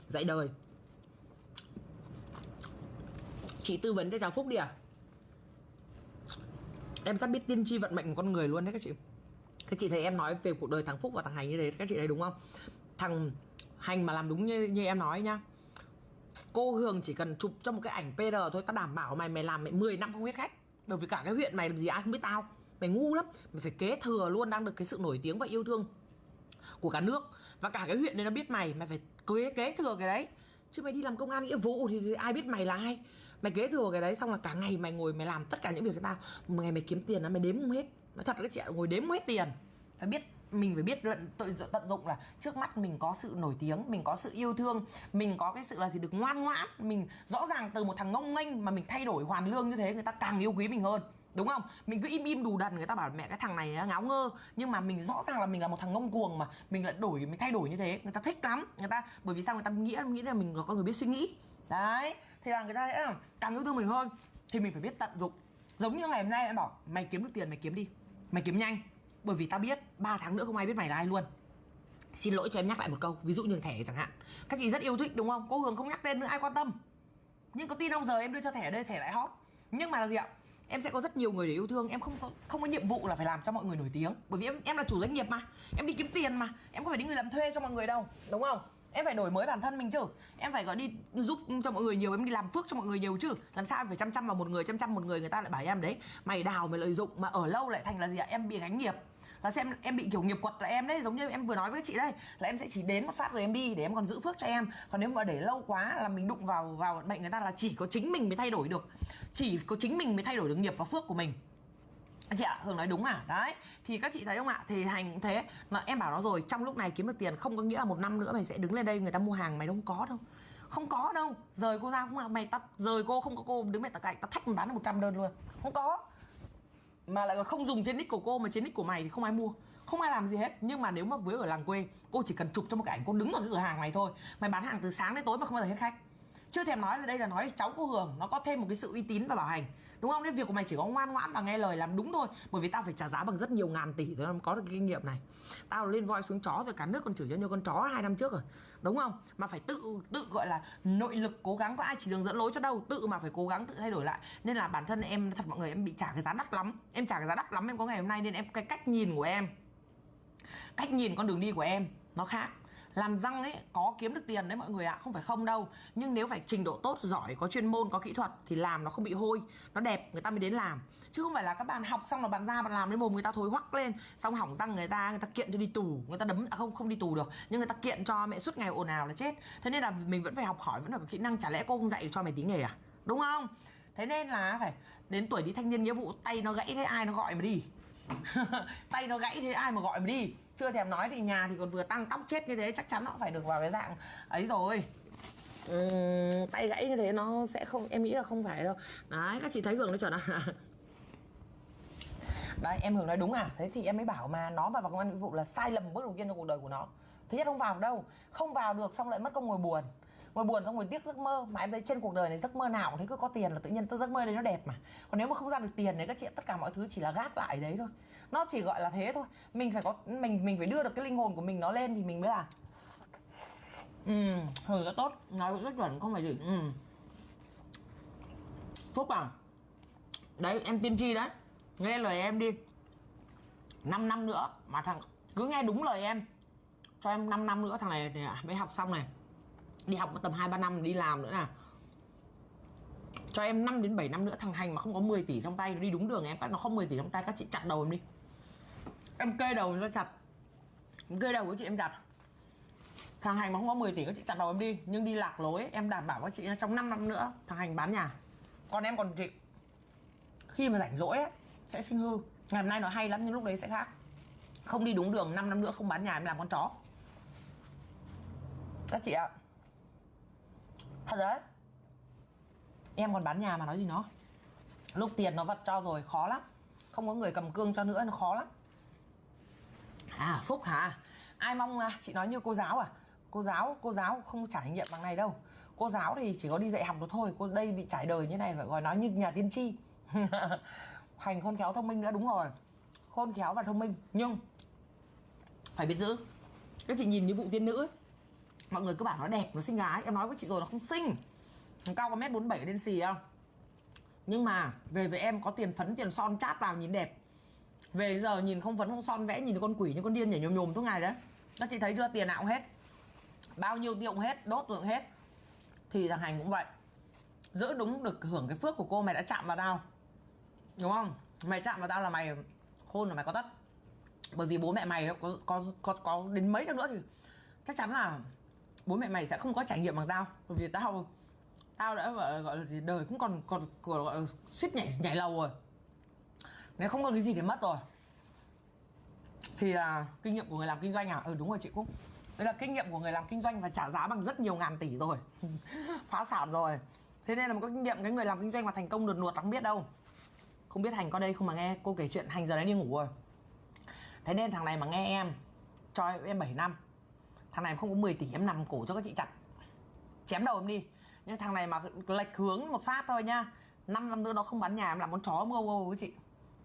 dạy đời. Chị tư vấn cho cháu Phúc đi à? Em sắp biết tiên tri vận mệnh của con người luôn đấy các chị. Các chị thấy em nói về cuộc đời thằng Phúc và thằng Hành như thế, các chị thấy đúng không? Thằng Hành mà làm đúng như em nói nhá, cô Hường chỉ cần chụp cho một cái ảnh PR thôi, tao đảm bảo mày làm mày 10 năm không hết khách. Bởi vì cả cái huyện mày làm gì ai không biết tao. Mày ngu lắm. Mày phải kế thừa luôn, đang được cái sự nổi tiếng và yêu thương của cả nước, và cả cái huyện này nó biết mày. Mày phải kế thừa cái đấy. Chứ mày đi làm công an nghĩa vụ thì ai biết mày là ai. Mày kế thừa cái đấy xong là cả ngày mày ngồi mày làm tất cả những việc của tao. Một ngày mày kiếm tiền là mày đếm không hết. Nói thật là các chị ạ, ngồi đếm không hết tiền. Phải biết, mình phải biết tận dụng là trước mắt mình có sự nổi tiếng, mình có sự yêu thương, mình có cái sự là gì được ngoan ngoãn. Mình rõ ràng từ một thằng ngông nghênh mà mình thay đổi hoàn lương như thế, người ta càng yêu quý mình hơn. Đúng không? Mình cứ im đù đần, người ta bảo mẹ cái thằng này ngáo ngơ. Nhưng mà mình rõ ràng là mình là một thằng ngông cuồng mà mình lại mình thay đổi như thế, người ta thích lắm. Người ta, bởi vì sao? Người ta nghĩ là mình là con người biết suy nghĩ. Đấy, thì là người ta sẽ càng yêu thương mình hơn. Thì mình phải biết tận dụng. Giống như ngày hôm nay em bảo mày kiếm được tiền mày kiếm đi, mày kiếm nhanh. Bởi vì tao biết 3 tháng nữa không ai biết mày là ai luôn. Xin lỗi cho em nhắc lại một câu, ví dụ như thẻ chẳng hạn, các chị rất yêu thích đúng không? Cô Hường không nhắc tên nữa ai quan tâm. Nhưng có tin không, giờ em đưa cho thẻ đây, thẻ lại hot. Nhưng mà là gì ạ? Em sẽ có rất nhiều người để yêu thương. Em không có nhiệm vụ là phải làm cho mọi người nổi tiếng. Bởi vì em là chủ doanh nghiệp mà, em đi kiếm tiền mà, em không phải đi người làm thuê cho mọi người đâu, đúng không? Em phải đổi mới bản thân mình chứ. Em phải gọi đi giúp cho mọi người nhiều, em đi làm phước cho mọi người nhiều chứ. Làm sao em phải chăm vào một người, chăm một người ta lại bảo em đấy mày đào mày lợi dụng, mà ở lâu lại thành là gì ạ? Em bị gánh nghiệp. Là xem em bị kiểu nghiệp quật là em đấy, giống như em vừa nói với chị đây, là em sẽ chỉ đến một phát rồi em đi để em còn giữ phước cho em. Còn nếu mà để lâu quá là mình đụng vào mệnh người ta, là chỉ có chính mình mới thay đổi được, chỉ có chính mình mới thay đổi được nghiệp và phước của mình. Chị ạ, Hường nói đúng à? Đấy, thì các chị thấy không ạ? Thì Hành thế là em bảo nó rồi, trong lúc này kiếm được tiền không có nghĩa là 1 năm nữa mày sẽ đứng lên đây người ta mua hàng mày đâu, có đâu. Không có đâu. Rời cô ra không, mày tao rời cô, không có cô đứng mày tao cạnh tao thách mày bán được 100 đơn luôn. Không có. Mà lại còn không dùng trên nick của cô mà trên nick của mày thì không ai mua, không ai làm gì hết. Nhưng mà nếu mà với ở làng quê, cô chỉ cần chụp cho một cái ảnh cô đứng ở cái cửa hàng này thôi, mày bán hàng từ sáng đến tối mà không bao giờ hết khách. Chưa thèm nói là đây là nói cháu cô Hường nó có thêm một cái sự uy tín và bảo hành, đúng không? Nên việc của mày chỉ có ngoan ngoãn và nghe lời làm đúng thôi. Bởi vì tao phải trả giá bằng rất nhiều ngàn tỷ rồi mới có được cái kinh nghiệm này. Tao lên voi xuống chó rồi, cả nước còn chửi cho như con chó 2 năm trước rồi, đúng không? Mà phải tự gọi là nội lực cố gắng, có ai chỉ đường dẫn lối cho đâu, tự mà phải cố gắng tự thay đổi lại. Nên là bản thân em thật mọi người, em bị trả cái giá đắt lắm. Em trả cái giá đắt lắm em có ngày hôm nay, nên em cái cách nhìn của em, cách nhìn con đường đi của em nó khác. Làm răng ấy có kiếm được tiền đấy mọi người ạ, không phải không đâu. Nhưng nếu phải trình độ tốt, giỏi, có chuyên môn, có kỹ thuật thì làm nó không bị hôi, nó đẹp người ta mới đến làm. Chứ không phải là các bạn học xong là bạn ra bạn làm đến mồm người ta thối hoắc lên, xong hỏng răng người ta kiện cho đi tù, người ta đấm không đi tù được, nhưng người ta kiện cho mẹ suốt ngày ồn ào là chết. Thế nên là mình vẫn phải học hỏi, vẫn phải có kỹ năng. Chả lẽ cô không dạy cho mày tí nghề à, đúng không? Thế nên là phải đến tuổi đi thanh niên nghĩa vụ, tay nó gãy thế ai nó gọi mà đi, Tay nó gãy thì ai mà gọi mà đi. Chưa thèm nói thì nhà thì còn vừa tăng tóc chết như thế, chắc chắn nó phải được vào cái dạng ấy rồi. Tay gãy như thế nó sẽ không, em nghĩ là không phải đâu. Đấy, các chị thấy Hường nó chuẩn à? Đấy, em Hường nói đúng à? Thế thì em mới bảo mà nó mà vào công an nghĩa vụ là sai lầm bước đầu tiên trong cuộc đời của nó. Thứ nhất không vào đâu, không vào được xong lại mất công ngồi buồn. Ngồi buồn xong rồi tiếc giấc mơ. Mà em thấy trên cuộc đời này giấc mơ nào cũng thấy cứ có tiền là tự nhiên tôi giấc mơ đấy nó đẹp mà. Còn nếu mà không ra được tiền đấy các chị, tất cả mọi thứ chỉ là gác lại đấy thôi. Nó chỉ gọi là thế thôi. Mình phải có mình phải đưa được cái linh hồn của mình nó lên thì mình mới là Hường rất tốt, nói rất chuẩn, không phải gì. Phúc à, đấy em tiên tri đấy, nghe lời em đi. 5 năm nữa mà thằng cứ nghe đúng lời em, cho em 5 năm nữa thằng này thì mới học xong này, đi học tầm 2-3 năm đi làm nữa nè. Cho em 5 đến 7 năm nữa thằng Hành mà không có 10 tỷ trong tay, nó đi đúng đường em, nó không 10 tỷ trong tay các chị chặt đầu em đi. Em kê đầu ra chặt, em kê đầu của chị em chặt. Thằng Hành mà không có 10 tỷ các chị chặt đầu em đi. Nhưng đi lạc lối em đảm bảo các chị trong 5 năm nữa thằng Hành bán nhà. Còn em còn chị, khi mà rảnh rỗi ấy, sẽ sinh hư. Ngày hôm nay nó hay lắm nhưng lúc đấy sẽ khác. Không đi đúng đường 5 năm nữa không bán nhà em làm con chó. Các chị ạ, thật đấy, em còn bán nhà mà nói gì nó. Lúc tiền nó vật cho rồi khó lắm, không có người cầm cương cho nữa nó khó lắm. À Phúc hả? Ai mong chị nói như cô giáo à? Cô giáo không trải nghiệm bằng này đâu. Cô giáo thì chỉ có đi dạy học được thôi. Cô đây bị trải đời như này phải gọi nói như nhà tiên tri. Hành khôn khéo thông minh nữa, đúng rồi. Khôn khéo và thông minh nhưng phải biết giữ. Các chị nhìn như vụ tiên nữ ấy, mọi người cứ bảo nó đẹp, nó xinh gái. Em nói với chị rồi, nó không xinh. Nó cao có 1m47 đen xì không? Nhưng mà về với em có tiền phấn tiền son chát vào nhìn đẹp. Về giờ nhìn không phấn không son vẽ nhìn con quỷ như con điên nhảy nhồm nhồm suốt ngày đấy. Các chị thấy chưa, tiền nào cũng hết, bao nhiêu tiêu cũng hết, đốt rồi cũng hết. Thì thằng Hành cũng vậy, giữ đúng được hưởng cái phước của cô. Mày đã chạm vào tao đúng không? Mày chạm vào tao là mày khôn là mày có tất. Bởi vì bố mẹ mày có đến mấy năm nữa thì chắc chắn là bố mẹ mày sẽ không có trải nghiệm bằng tao. Bởi vì tao đã gọi là gì, đời cũng còn gọi là suýt nhảy lầu rồi, nếu không có cái gì để mất rồi. Thì là kinh nghiệm của người làm kinh doanh à? Đúng rồi chị Cúc, đây là kinh nghiệm của người làm kinh doanh và trả giá bằng rất nhiều ngàn tỷ rồi. Phá sản rồi. Thế nên là một cái kinh nghiệm, cái người làm kinh doanh mà thành công đột ngột không biết đâu. Không biết Hành có đây không mà nghe cô kể chuyện, Hành giờ đấy đi ngủ rồi. Thế nên thằng này mà nghe em cho em 7 năm, thằng này không có 10 tỷ em nằm cổ cho các chị chặt, chém đầu em đi. Nhưng thằng này mà lệch hướng một phát thôi nhá, 5 năm nữa nó không bán nhà em làm con chó mâu với chị.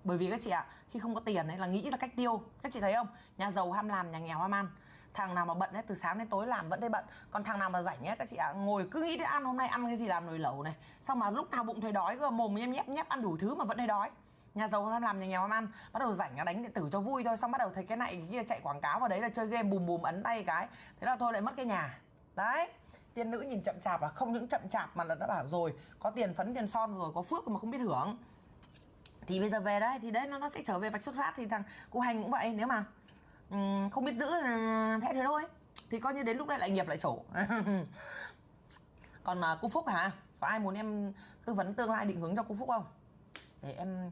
Bởi vì các chị ạ, khi không có tiền ấy là nghĩ là cách tiêu. Các chị thấy không? Nhà giàu ham làm, nhà nghèo ham ăn. Thằng nào mà bận ấy, từ sáng đến tối làm vẫn thấy bận. Còn thằng nào mà rảnh ấy, các chị ạ, ngồi cứ nghĩ đến ăn, hôm nay ăn cái gì, làm nồi lẩu này. Xong mà lúc nào bụng thấy đói cơ, mồm nhép ăn đủ thứ mà vẫn thấy đói. Nhà giàu ham làm, nhà nghèo ham ăn. Bắt đầu rảnh là đánh điện tử cho vui thôi. Xong bắt đầu thấy cái này cái kia chạy quảng cáo vào đấy là chơi game bùm bùm ấn tay cái. Thế là thôi lại mất cái nhà. Đấy. Tiên nữ nhìn chậm chạp à? Không những chậm chạp mà đã bảo rồi, có tiền phấn tiền son rồi, có phước mà không biết hưởng. Thì bây giờ về đấy, thì đấy nó sẽ trở về vạch xuất phát. Thì thằng cô Hành cũng vậy, nếu mà không biết giữ thế thôi thì coi như đến lúc đấy lại nghiệp lại trổ. Còn cô Phúc hả? Có ai muốn em tư vấn tương lai định hướng cho cô Phúc không? Để em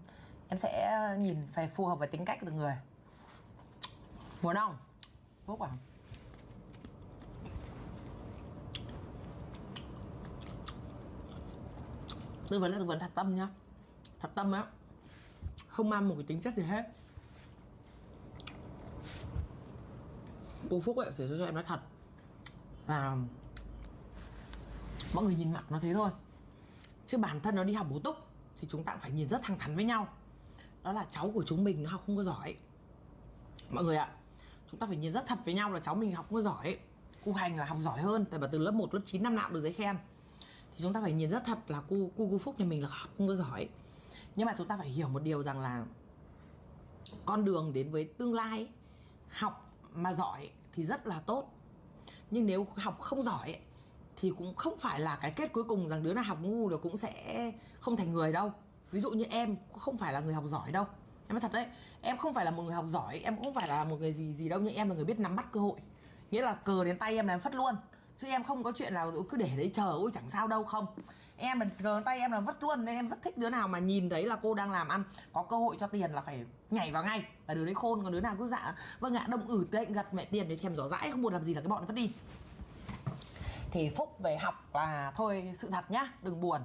sẽ nhìn phải phù hợp với tính cách của từng người. Muốn không? Phúc à? Tư vấn là tư vấn thật tâm nhá. Thật tâm á, không mang một cái tính chất gì hết. Cô Phúc ấy thì cho em nói thật là mọi người nhìn mặt nó thế thôi, chứ bản thân nó đi học bổ túc thì chúng ta cũng phải nhìn rất thẳng thắn với nhau. Đó là cháu của chúng mình nó học không có giỏi. Mọi người ạ, chúng ta phải nhìn rất thật với nhau là cháu mình học không có giỏi. Cô Hành là học giỏi hơn, tại bảo từ lớp 1, lớp 9 năm nào cũng được giấy khen. Thì chúng ta phải nhìn rất thật là cô Phúc nhà mình là học không có giỏi. Nhưng mà chúng ta phải hiểu một điều rằng là con đường đến với tương lai, học mà giỏi thì rất là tốt. Nhưng nếu học không giỏi thì cũng không phải là cái kết cuối cùng rằng đứa nào học ngu rồi cũng sẽ không thành người đâu. Ví dụ như em cũng không phải là người học giỏi đâu. Em nói thật đấy, em không phải là một người học giỏi, em cũng không phải là một người gì đâu, nhưng em là người biết nắm bắt cơ hội. Nghĩa là cờ đến tay em là em phất luôn. Chứ em không có chuyện là cứ để đấy chờ, ôi chẳng sao đâu, không. Em là cờ tay em là vất luôn, nên em rất thích đứa nào mà nhìn thấy là cô đang làm ăn có cơ hội cho tiền là phải nhảy vào ngay, là đứa đấy khôn. Còn đứa nào cứ dạ vâng ạ đông tệnh gật mẹ tiền để thèm giỏ dãi không buồn làm gì là cái bọn nó vất đi. Thì Phúc về học là thôi, sự thật nhá, đừng buồn.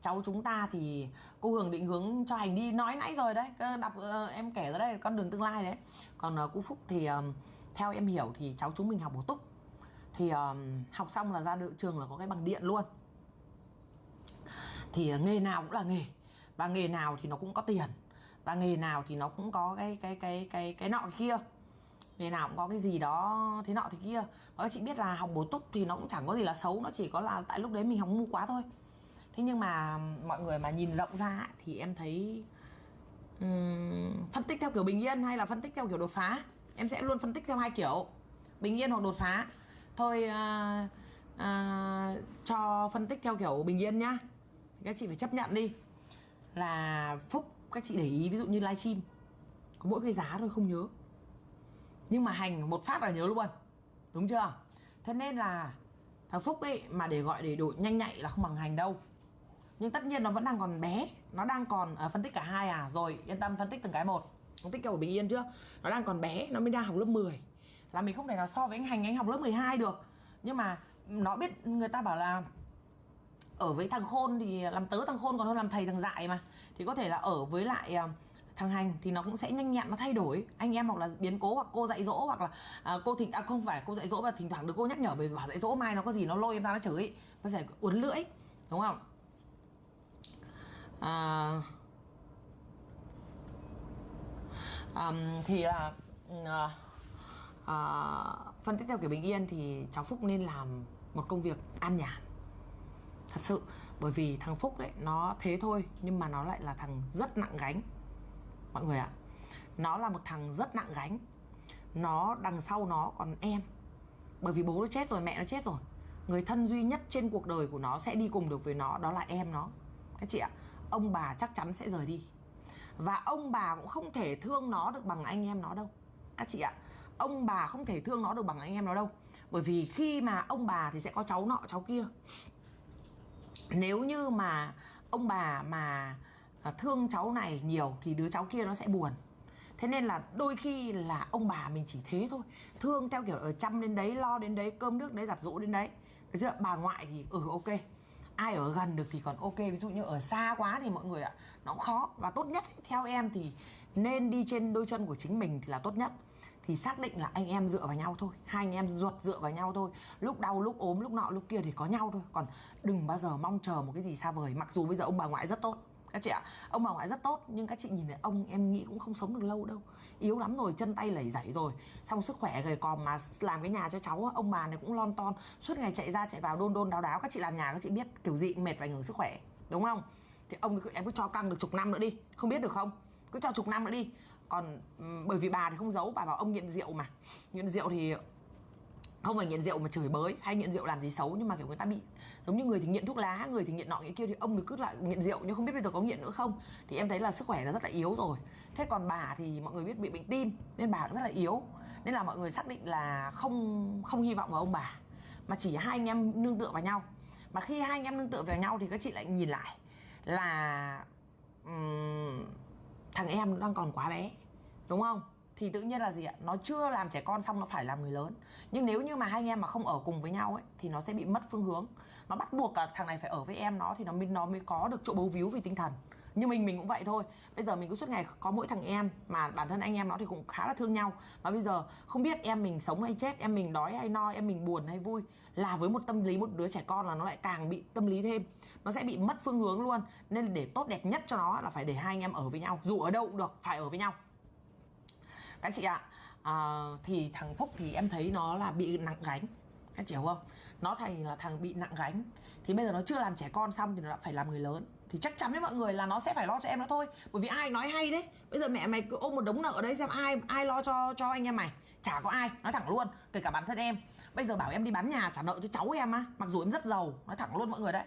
Cháu chúng ta thì cô Hường định hướng cho hành đi nói nãy rồi đấy, đọc em kể ra đây con đường tương lai đấy. Còn cô Phúc thì theo em hiểu thì cháu chúng mình học bổ túc, thì học xong là ra trường là có cái bằng điện luôn. Thì nghề nào cũng là nghề, và nghề nào thì nó cũng có tiền, và nghề nào thì nó cũng có cái nọ cái kia, nghề nào cũng có cái gì đó thế nọ thế kia. Và các chị biết là học bổ túc thì nó cũng chẳng có gì là xấu, nó chỉ có là tại lúc đấy mình học ngu quá thôi. Thế nhưng mà mọi người mà nhìn rộng ra thì em thấy phân tích theo kiểu bình yên hay là phân tích theo kiểu đột phá, em sẽ luôn phân tích theo hai kiểu, bình yên hoặc đột phá. Thôi cho phân tích theo kiểu bình yên nhá, các chị phải chấp nhận đi. Là Phúc, các chị để ý ví dụ như livestream có mỗi cái giá thôi không nhớ, nhưng mà hành một phát là nhớ luôn, đúng chưa? Thế nên là thằng Phúc ấy mà để gọi để đổi nhanh nhạy là không bằng hành đâu. Nhưng tất nhiên nó vẫn đang còn bé, nó đang còn phân tích cả hai à. Rồi yên tâm, phân tích từng cái một, phân tích kiểu bình yên chưa, nó đang còn bé, nó mới đang học lớp 10, là mình không thể nào so với anh Hành, anh học lớp 12 được. Nhưng mà nó biết, người ta bảo là ở với thằng khôn thì làm tớ thằng khôn còn hơn làm thầy thằng dại mà. Thì có thể là ở với lại thằng Hành thì nó cũng sẽ nhanh nhẹn, nó thay đổi anh em, hoặc là biến cố, hoặc cô dạy dỗ, hoặc là cô không phải cô dạy dỗ mà thỉnh thoảng được cô nhắc nhở, bởi vì bảo dạy dỗ mai nó có gì nó lôi em ra nó chửi, nó phải uốn lưỡi, đúng không? Thì là phân tích theo kiểu bình yên thì cháu Phúc nên làm một công việc an nhàn thật sự. Bởi vì thằng Phúc ấy nó thế thôi, nhưng mà nó lại là thằng rất nặng gánh mọi người ạ. Nó là một thằng rất nặng gánh. Nó đằng sau nó còn em, bởi vì bố nó chết rồi, mẹ nó chết rồi, người thân duy nhất trên cuộc đời của nó sẽ đi cùng được với nó, đó là em nó. Các chị ạ, ông bà chắc chắn sẽ rời đi, và ông bà cũng không thể thương nó được bằng anh em nó đâu. Các chị ạ, ông bà không thể thương nó được bằng anh em nó đâu. Bởi vì khi mà ông bà thì sẽ có cháu nọ cháu kia. Nếu như mà ông bà mà thương cháu này nhiều thì đứa cháu kia nó sẽ buồn. Thế nên là đôi khi là ông bà mình chỉ thế thôi, thương theo kiểu ở chăm đến đấy, lo đến đấy, cơm nước đấy, giặt giũ đến đấy, được chưa? Bà ngoại thì ok, ai ở gần được thì còn ok. Ví dụ như ở xa quá thì mọi người ạ, nó cũng khó. Và tốt nhất theo em thì nên đi trên đôi chân của chính mình thì là tốt nhất. Thì xác định là anh em dựa vào nhau thôi, hai anh em ruột dựa vào nhau thôi, lúc đau lúc ốm lúc nọ lúc kia thì có nhau thôi. Còn đừng bao giờ mong chờ một cái gì xa vời. Mặc dù bây giờ ông bà ngoại rất tốt các chị ạ, ông bà ngoại rất tốt, nhưng các chị nhìn thấy ông em nghĩ cũng không sống được lâu đâu, yếu lắm rồi, chân tay lẩy giẩy rồi, xong sức khỏe gầy còm mà làm cái nhà cho cháu. Ông bà này cũng lon ton suốt ngày chạy ra chạy vào, đôn đôn đáo đáo. Các chị làm nhà các chị biết kiểu gì cũng mệt và ảnh hưởng sức khỏe, đúng không? Thì ông em cứ cho căng được chục năm nữa đi, không biết được không, cứ cho chục năm nữa đi. Còn bởi vì bà thì không giấu, bà bảo ông nghiện rượu mà. Nghiện rượu thì không phải nghiện rượu mà chửi bới hay nghiện rượu làm gì xấu, nhưng mà kiểu người ta bị giống như người thì nghiện thuốc lá, người thì nghiện nọ nghiện kia, thì ông thì cứ lại nghiện rượu, nhưng không biết bây giờ có nghiện nữa không. Thì em thấy là sức khỏe nó rất là yếu rồi. Thế còn bà thì mọi người biết bị bệnh tim nên bà cũng rất là yếu, nên là mọi người xác định là không hy vọng vào ông bà, mà chỉ hai anh em nương tựa vào nhau. Mà khi hai anh em nương tựa vào nhau thì các chị lại nhìn lại là thằng em nó đang còn quá bé, đúng không? Thì tự nhiên là gì ạ? Nó chưa làm trẻ con xong nó phải làm người lớn. Nhưng nếu như mà hai anh em mà không ở cùng với nhau ấy thì nó sẽ bị mất phương hướng. Nó bắt buộc là thằng này phải ở với em nó thì nó mới có được chỗ bấu víu về tinh thần. Như mình cũng vậy thôi. Bây giờ mình cứ suốt ngày có mỗi thằng em, mà bản thân anh em nó thì cũng khá là thương nhau. Mà bây giờ không biết em mình sống hay chết, em mình đói hay no, em mình buồn hay vui, là với một tâm lý một đứa trẻ con là nó lại càng bị tâm lý thêm, nó sẽ bị mất phương hướng luôn. Nên để tốt đẹp nhất cho nó là phải để hai anh em ở với nhau, dù ở đâu cũng được, phải ở với nhau. Các chị ạ, thì thằng Phúc thì em thấy nó là bị nặng gánh. Các chị hiểu không? Nó thành là thằng bị nặng gánh. Thì bây giờ nó chưa làm trẻ con xong thì nó đã phải làm người lớn. Thì chắc chắn với mọi người là nó sẽ phải lo cho em nó thôi. Bởi vì ai nói hay đấy, bây giờ mẹ mày cứ ôm một đống nợ đấy, xem ai lo cho anh em mày. Chả có ai, nói thẳng luôn. Kể cả bản thân em, bây giờ bảo em đi bán nhà trả nợ cho cháu em á, mặc dù em rất giàu, nói thẳng luôn mọi người đấy,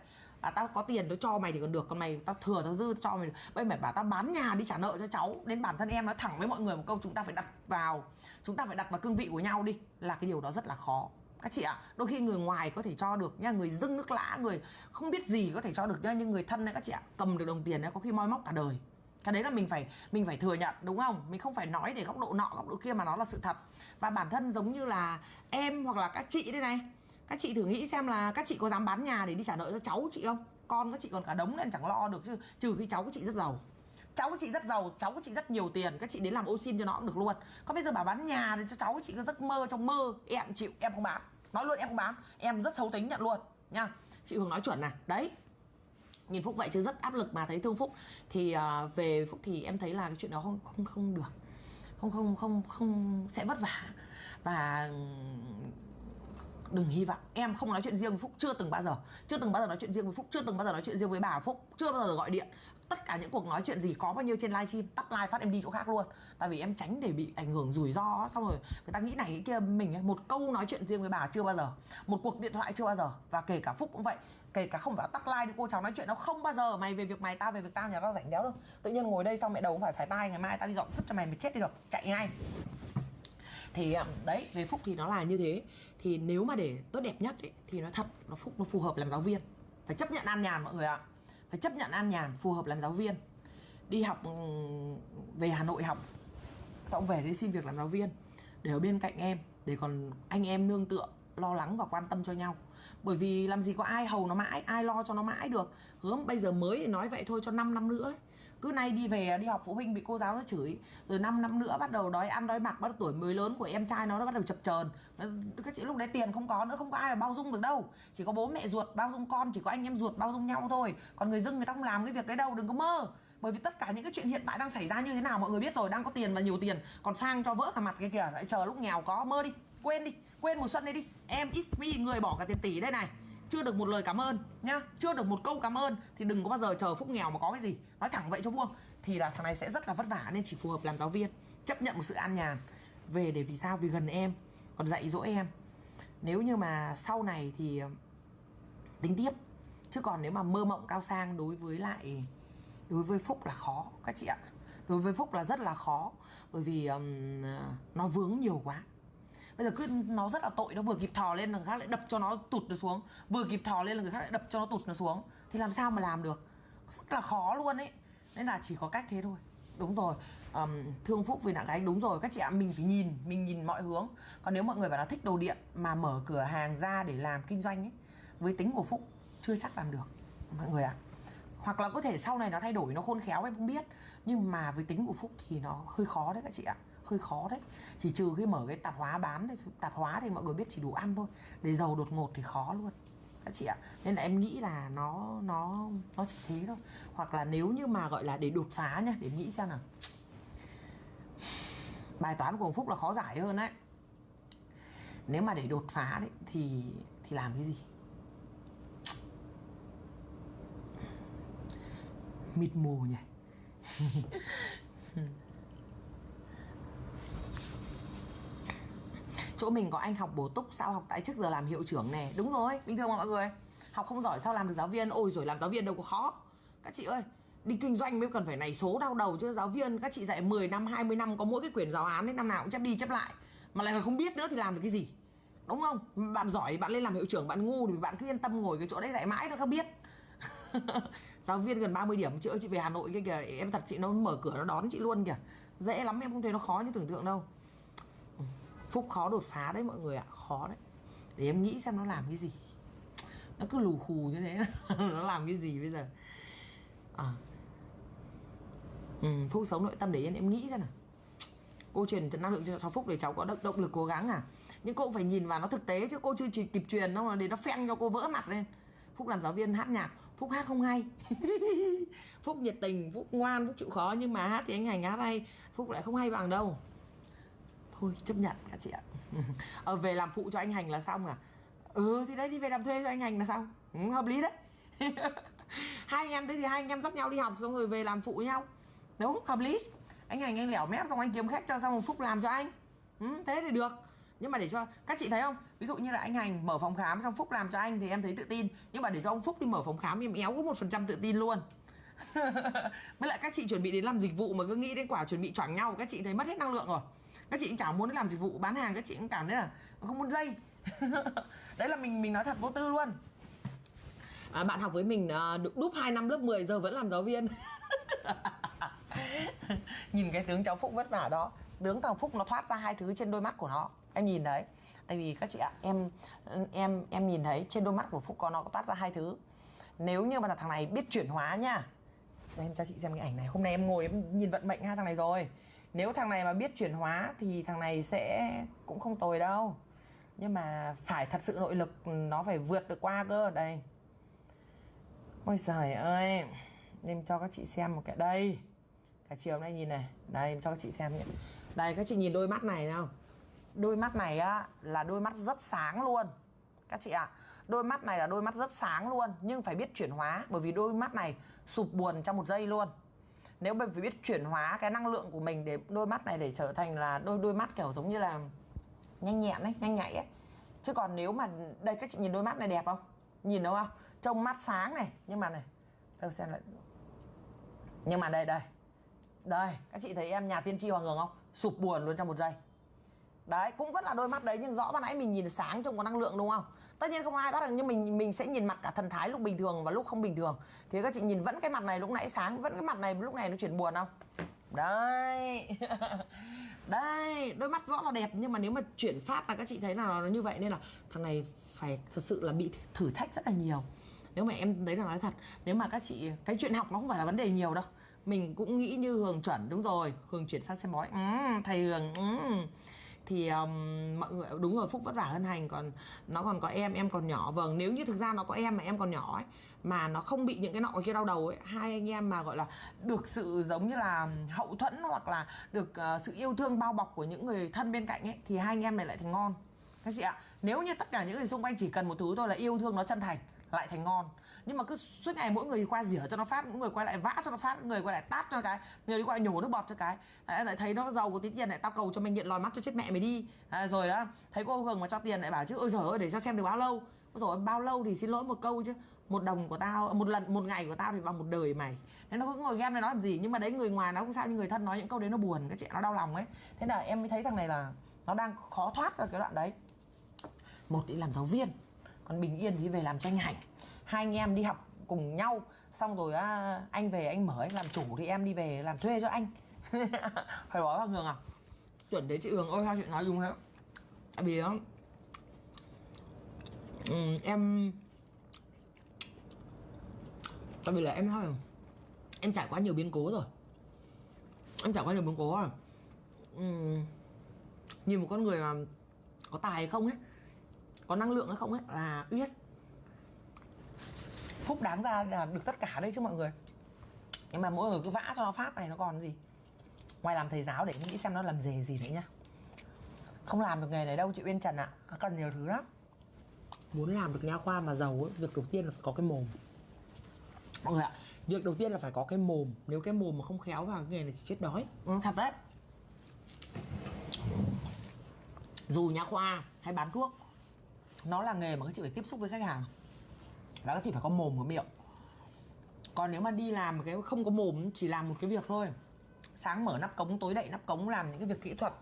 tao có tiền tao cho mày thì còn được, còn mày tao thừa tao dư tao cho mày được. Bây mày bảo tao bán nhà đi trả nợ cho cháu. Đến bản thân em nói thẳng với mọi người một câu, chúng ta phải đặt vào cương vị của nhau đi, là cái điều đó rất là khó. Các chị ạ, đôi khi người ngoài có thể cho được nha, người dưng nước lã, người không biết gì có thể cho được nha, nhưng người thân ấy các chị ạ, cầm được đồng tiền ấy có khi moi móc cả đời. Cái đấy là mình phải thừa nhận, đúng không? Mình không phải nói để góc độ nọ góc độ kia, mà nó là sự thật. Và bản thân giống như là em hoặc là các chị đây này, các chị thử nghĩ xem là các chị có dám bán nhà để đi trả nợ cho cháu chị không? Con các chị còn cả đống nên chẳng lo được chứ, trừ khi cháu của chị rất giàu. Cháu của chị rất giàu, cháu của chị rất nhiều tiền, các chị đến làm ô xin cho nó cũng được luôn. Còn bây giờ bảo bán nhà để cho cháu của chị có giấc mơ trong mơ, em chịu, em không bán. Nói luôn em không bán, em rất xấu tính nhận luôn nha. Chị Hường nói chuẩn này. Đấy, nhìn Phúc vậy chứ rất áp lực mà thấy thương Phúc. Thì về Phúc thì em thấy là cái chuyện đó không được, không sẽ vất vả. Và đừng hy vọng. Em không nói chuyện riêng với Phúc, chưa từng bao giờ nói chuyện riêng với Phúc, chưa từng bao giờ nói chuyện riêng với bà Phúc, chưa bao giờ gọi điện. Tất cả những cuộc nói chuyện gì có bao nhiêu trên livestream, tắt live phát em đi chỗ khác luôn. Tại vì em tránh để bị ảnh hưởng rủi ro, xong rồi người ta nghĩ này nghĩ kia. Mình một câu nói chuyện riêng với bà chưa bao giờ, một cuộc điện thoại chưa bao giờ. Và kể cả Phúc cũng vậy, kể cả không phải tắt live đi cô cháu nói chuyện, nó không bao giờ mày về việc mày, tao về việc tao, nhà tao rảnh đéo đâu. Tự nhiên ngồi đây xong mẹ đầu cũng phải tai, ngày mai tao đi dọn thức cho mày chết đi được, chạy ngay. Thì đấy, về Phúc thì nó là như thế. Thì nếu mà để tốt đẹp nhất ấy, thì nó thật, Phúc nó phù hợp làm giáo viên. Phải chấp nhận an nhàn mọi người ạ. Phải chấp nhận an nhàn, phù hợp làm giáo viên. Đi học, về Hà Nội học, xong về đi xin việc làm giáo viên, để ở bên cạnh em, để còn anh em nương tựa, lo lắng và quan tâm cho nhau. Bởi vì làm gì có ai hầu nó mãi, ai lo cho nó mãi được. Hướng bây giờ mới thì nói vậy thôi, cho 5 năm nữa ấy. Cứ nay đi về đi học phụ huynh bị cô giáo nó chửi, rồi 5 năm nữa bắt đầu đói ăn đói mặc, bắt đầu tuổi mới lớn của em trai nó bắt đầu chập chờn. Các chị lúc đấy tiền không có nữa, không có ai mà bao dung được đâu. Chỉ có bố mẹ ruột bao dung con, chỉ có anh em ruột bao dung nhau thôi. Còn người dưng người ta không làm cái việc đấy đâu, đừng có mơ. Bởi vì tất cả những cái chuyện hiện tại đang xảy ra như thế nào mọi người biết rồi, đang có tiền và nhiều tiền còn phang cho vỡ cả mặt cái kìa, lại chờ lúc nghèo có. Mơ đi, quên đi, quên mùa xuân này đi. Em it's me, người bỏ cả tiền tỷ đây này, chưa được một lời cảm ơn nhá, chưa được một câu cảm ơn thì đừng có bao giờ chờ Phúc nghèo mà có cái gì. Nói thẳng vậy cho vuông. Thì là thằng này sẽ rất là vất vả, nên chỉ phù hợp làm giáo viên. Chấp nhận một sự an nhàn. Về để vì sao? Vì gần em, còn dạy dỗ em. Nếu như mà sau này thì tính tiếp. Chứ còn nếu mà mơ mộng cao sang đối với Phúc là khó các chị ạ. Đối với Phúc là rất là khó. Bởi vì nó vướng nhiều quá. Bây giờ cứ nó rất là tội, nó vừa kịp thò lên là người khác lại đập cho nó tụt nó xuống, vừa kịp thò lên là người khác lại đập cho nó tụt nó xuống. Thì làm sao mà làm được, rất là khó luôn ấy. Nên là chỉ có cách thế thôi. Đúng rồi, thương Phúc vì nặng gánh, đúng rồi các chị ạ. Mình phải nhìn mọi hướng. Còn nếu mọi người bảo là thích đồ điện mà mở cửa hàng ra để làm kinh doanh ấy, với tính của Phúc chưa chắc làm được mọi người ạ. Hoặc là có thể sau này nó thay đổi, nó khôn khéo em không biết. Nhưng mà với tính của Phúc thì nó hơi khó đấy các chị ạ. Hơi khó đấy. Chỉ trừ khi mở cái tạp hóa bán. Tạp hóa thì mọi người biết chỉ đủ ăn thôi. Để giàu đột ngột thì khó luôn các chị ạ. Nên là em nghĩ là nó chỉ thế thôi. Hoặc là nếu như mà gọi là để đột phá nha, để nghĩ xem nào. Bài toán của Phúc là khó giải hơn đấy. Nếu mà để đột phá đấy thì làm cái gì? Mịt mù nhỉ. Chỗ mình có anh học bổ túc, sao học tại trước giờ làm hiệu trưởng nè. Đúng rồi, bình thường mà mọi người. Học không giỏi sao làm được giáo viên. Ôi rồi làm giáo viên đâu có khó. Các chị ơi, đi kinh doanh mới cần phải nảy số đau đầu chứ. Giáo viên các chị dạy 10 năm, 20 năm, có mỗi cái quyển giáo án ấy, năm nào cũng chép đi chép lại. Mà lại không biết nữa thì làm được cái gì. Đúng không? Bạn giỏi thì bạn lên làm hiệu trưởng, bạn ngu thì bạn cứ yên tâm ngồi cái chỗ đấy dạy mãi nó không biết. Giáo viên gần 30 điểm. Chị ơi, chị về Hà Nội kia kìa, em thật chị, nó mở cửa nó đón chị luôn kìa. Dễ lắm, em không thấy nó khó như tưởng tượng đâu. Phúc khó đột phá đấy mọi người ạ, khó đấy. Để em nghĩ xem nó làm cái gì. Nó cứ lù khù như thế. Nó làm cái gì bây giờ? Phúc sống nội tâm để em nghĩ xem nào. Cô truyền năng lượng cho Phúc để cháu có động lực cố gắng à? Nhưng cô cũng phải nhìn vào nó thực tế chứ, cô chưa kịp truyền đâu, để nó pheng cho cô vỡ mặt lên. Phúc làm giáo viên hát nhạc, Phúc hát không hay. Phúc nhiệt tình, Phúc ngoan, Phúc chịu khó, nhưng mà hát thì anh Hành hát hay, Phúc lại không hay bằng đâu. Thôi chấp nhận các chị ạ. Về làm phụ cho anh Hành là xong à? Thì đấy, đi về làm thuê cho anh Hành là xong. Hợp lý đấy. Hai anh em thế thì hai anh em dắt nhau đi học xong rồi về làm phụ nhau. Đúng, hợp lý. Anh Hành anh lẻo mép xong anh kiếm khách cho, xong rồi Phúc làm cho anh. Thế thì được. Nhưng mà để cho các chị thấy không, ví dụ như là anh Hành mở phòng khám xong Phúc làm cho anh thì em thấy tự tin. Nhưng mà để cho ông Phúc đi mở phòng khám thì em éo có 1% tự tin luôn. Với lại các chị chuẩn bị đến làm dịch vụ mà cứ nghĩ đến quả chuẩn bị choảng nhau, các chị thấy mất hết năng lượng rồi. Các chị cũng chả muốn làm dịch vụ bán hàng, các chị cũng cảm thấy là không muốn dây. Đấy là mình nói thật vô tư luôn. Bạn học với mình được đúp 2 năm lớp 10 giờ vẫn làm giáo viên. Nhìn cái tướng cháu Phúc vất vả đó. Tướng thằng Phúc nó thoát ra 2 thứ trên đôi mắt của nó. Em nhìn đấy. Tại vì các chị ạ, em nhìn thấy trên đôi mắt của Phúc nó có toát ra 2 thứ. Nếu như mà thằng này biết chuyển hóa nha. Đây, em cho chị xem cái ảnh này. Hôm nay em ngồi em nhìn vận mệnh hai thằng này rồi. Nếu thằng này mà biết chuyển hóa thì thằng này sẽ cũng không tồi đâu. Nhưng mà phải thật sự nội lực, nó phải vượt được qua cơ. Đây. Ôi giời ơi. Em cho các chị xem một cái đây. Cả chiều hôm nay nhìn này. Đây em cho các chị xem nhé. Đây các chị nhìn đôi mắt này không? Đôi mắt này á là đôi mắt rất sáng luôn. Các chị ạ, đôi mắt này là đôi mắt rất sáng luôn. Nhưng phải biết chuyển hóa. Bởi vì đôi mắt này sụp buồn trong 1 giây luôn. Nếu mình phải biết chuyển hóa cái năng lượng của mình để đôi mắt này để trở thành là đôi mắt kiểu giống như là nhanh nhẹn ấy, nhanh nhạy ấy. Chứ còn nếu mà đây các chị nhìn đôi mắt này đẹp không? Nhìn đúng không? Trông mắt sáng này. Nhưng mà này, tôi xem lại. Nhưng mà đây. Đây, các chị thấy em nhà tiên tri Hoàng Hường không? Sụp buồn luôn trong 1 giây. Đấy, cũng vẫn là đôi mắt đấy. Nhưng rõ ban nãy mình nhìn sáng trông có năng lượng đúng không? Tất nhiên không ai bắt được. Nhưng mình sẽ nhìn mặt cả thần thái lúc bình thường và lúc không bình thường. Thì các chị nhìn vẫn cái mặt này lúc nãy sáng, vẫn cái mặt này lúc này nó chuyển buồn không? Đấy. Đây, đôi mắt rõ là đẹp. Nhưng mà nếu mà chuyển phát là các chị thấy là nó như vậy. Nên là thằng này phải thật sự là bị thử thách rất là nhiều. Nếu mà em đấy là nói thật. Nếu mà các chị, cái chuyện học nó không phải là vấn đề nhiều đâu. Mình cũng nghĩ như Hường chuẩn. Đúng rồi, Hường chuyển sang xem bói. Thầy Hường thì mọi người đúng rồi, Phúc vất vả hơn Hành, còn nó còn có em còn nhỏ. Vâng, nếu như thực ra nó có em mà em còn nhỏ ấy, mà nó không bị những cái nọ kia đau đầu ấy, hai anh em mà gọi là được sự giống như là hậu thuẫn hoặc là được sự yêu thương bao bọc của những người thân bên cạnh ấy, thì hai anh em này lại thành ngon các chị ạ. Nếu như tất cả những người xung quanh chỉ cần một thứ thôi là yêu thương nó chân thành, lại thành ngon. Nhưng mà cứ suốt ngày mỗi người qua rỉa cho nó phát, mỗi người quay lại vã cho nó phát, người quay lại tát cho cái, người đi qua nhổ nước bọt cho cái. Em lại thấy nó giàu có tí tiền lại tao cầu cho mày nghiện lòi mắt cho chết mẹ mày đi. Rồi đó, thấy cô Hường mà cho tiền lại bảo chứ ôi giời ơi, để cho xem được bao lâu. Rồi bao lâu thì xin lỗi một câu chứ, 1 đồng của tao, một ngày của tao thì bằng 1 đời mày. Thế nó cứ ngồi ghen này nói làm gì. Nhưng mà đấy, người ngoài nó không sao, nhưng người thân nói những câu đấy nó buồn, các chị, nó đau lòng ấy. Thế là em mới thấy thằng này là nó đang khó thoát ra cái đoạn đấy. Một đi làm giáo viên, còn Bình Yên thì về làm tranh ảnh. Hai anh em đi học cùng nhau, xong rồi anh về anh mở anh làm chủ thì em đi về làm thuê cho anh. Phải nói là Hường à, chuẩn đấy chị Hường ơi, sao chị nói đúng thế. Tại vì đó tại vì là em nói là em trải qua nhiều biến cố rồi. Nhìn một con người mà có tài hay không ấy, có năng lượng hay không ấy là biết. Phúc đáng ra là được tất cả đấy chứ mọi người. Nhưng mà mỗi người cứ vã cho nó phát này nó còn gì. Ngoài làm thầy giáo để nghĩ xem nó làm nghề gì nữa nhá. Không làm được nghề này đâu chị Uyên Trần ạ. Cần nhiều thứ lắm. Muốn làm được nha khoa mà giàu ấy, việc đầu tiên là phải có cái mồm. Mọi người ạ, việc đầu tiên là phải có cái mồm. Nếu cái mồm mà không khéo vào cái nghề này thì chết đói. Thật đấy. Dù nha khoa hay bán thuốc, nó là nghề mà các chị phải tiếp xúc với khách hàng. Đó, các chị phải có mồm và miệng. Còn nếu mà đi làm một cái không có mồm, chỉ làm một cái việc thôi, sáng mở nắp cống, tối đậy nắp cống, làm những cái việc kỹ thuật,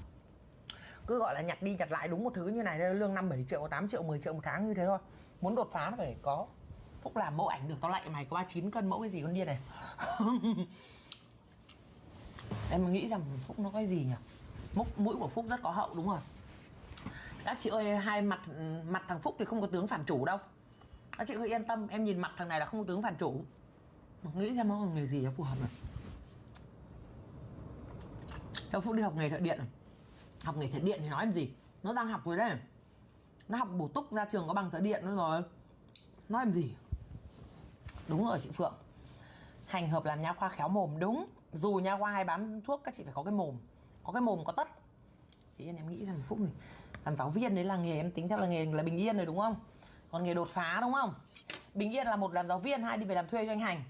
cứ gọi là nhặt đi nhặt lại đúng một thứ như này, lương 5-7 triệu, 8 triệu, 10 triệu một tháng như thế thôi. Muốn đột phá nó phải có. Phúc làm mẫu ảnh được, tao lại mày có 39 cân mẫu cái gì con điên này. Em nghĩ rằng Phúc nó cái gì nhỉ? Mũi của Phúc rất có hậu, đúng rồi. Các chị ơi, hai mặt thằng Phúc thì không có tướng phản chủ đâu. Các chị cứ yên tâm, em nhìn mặt thằng này là không có tướng phản chủ. Nghĩ xem nó là nghề gì cho phù hợp này. Cho Phúc đi học nghề thợ điện này. Học nghề thợ điện thì nói làm gì. Nó đang học rồi đấy. Nó học bổ túc ra trường có bằng thợ điện nữa rồi. Nói làm gì. Đúng rồi chị Phượng. Hành hợp làm nha khoa khéo mồm, đúng. Dù nha khoa hay bán thuốc, các chị phải có cái mồm. Có cái mồm có tất. Thì em nghĩ rằng Phúc này làm giáo viên đấy là nghề, em tính theo là nghề là Bình Yên rồi đúng không? Còn nghề đột phá đúng không? Bình Yên là một làm giáo viên, hai đi về làm thuê cho anh Hành.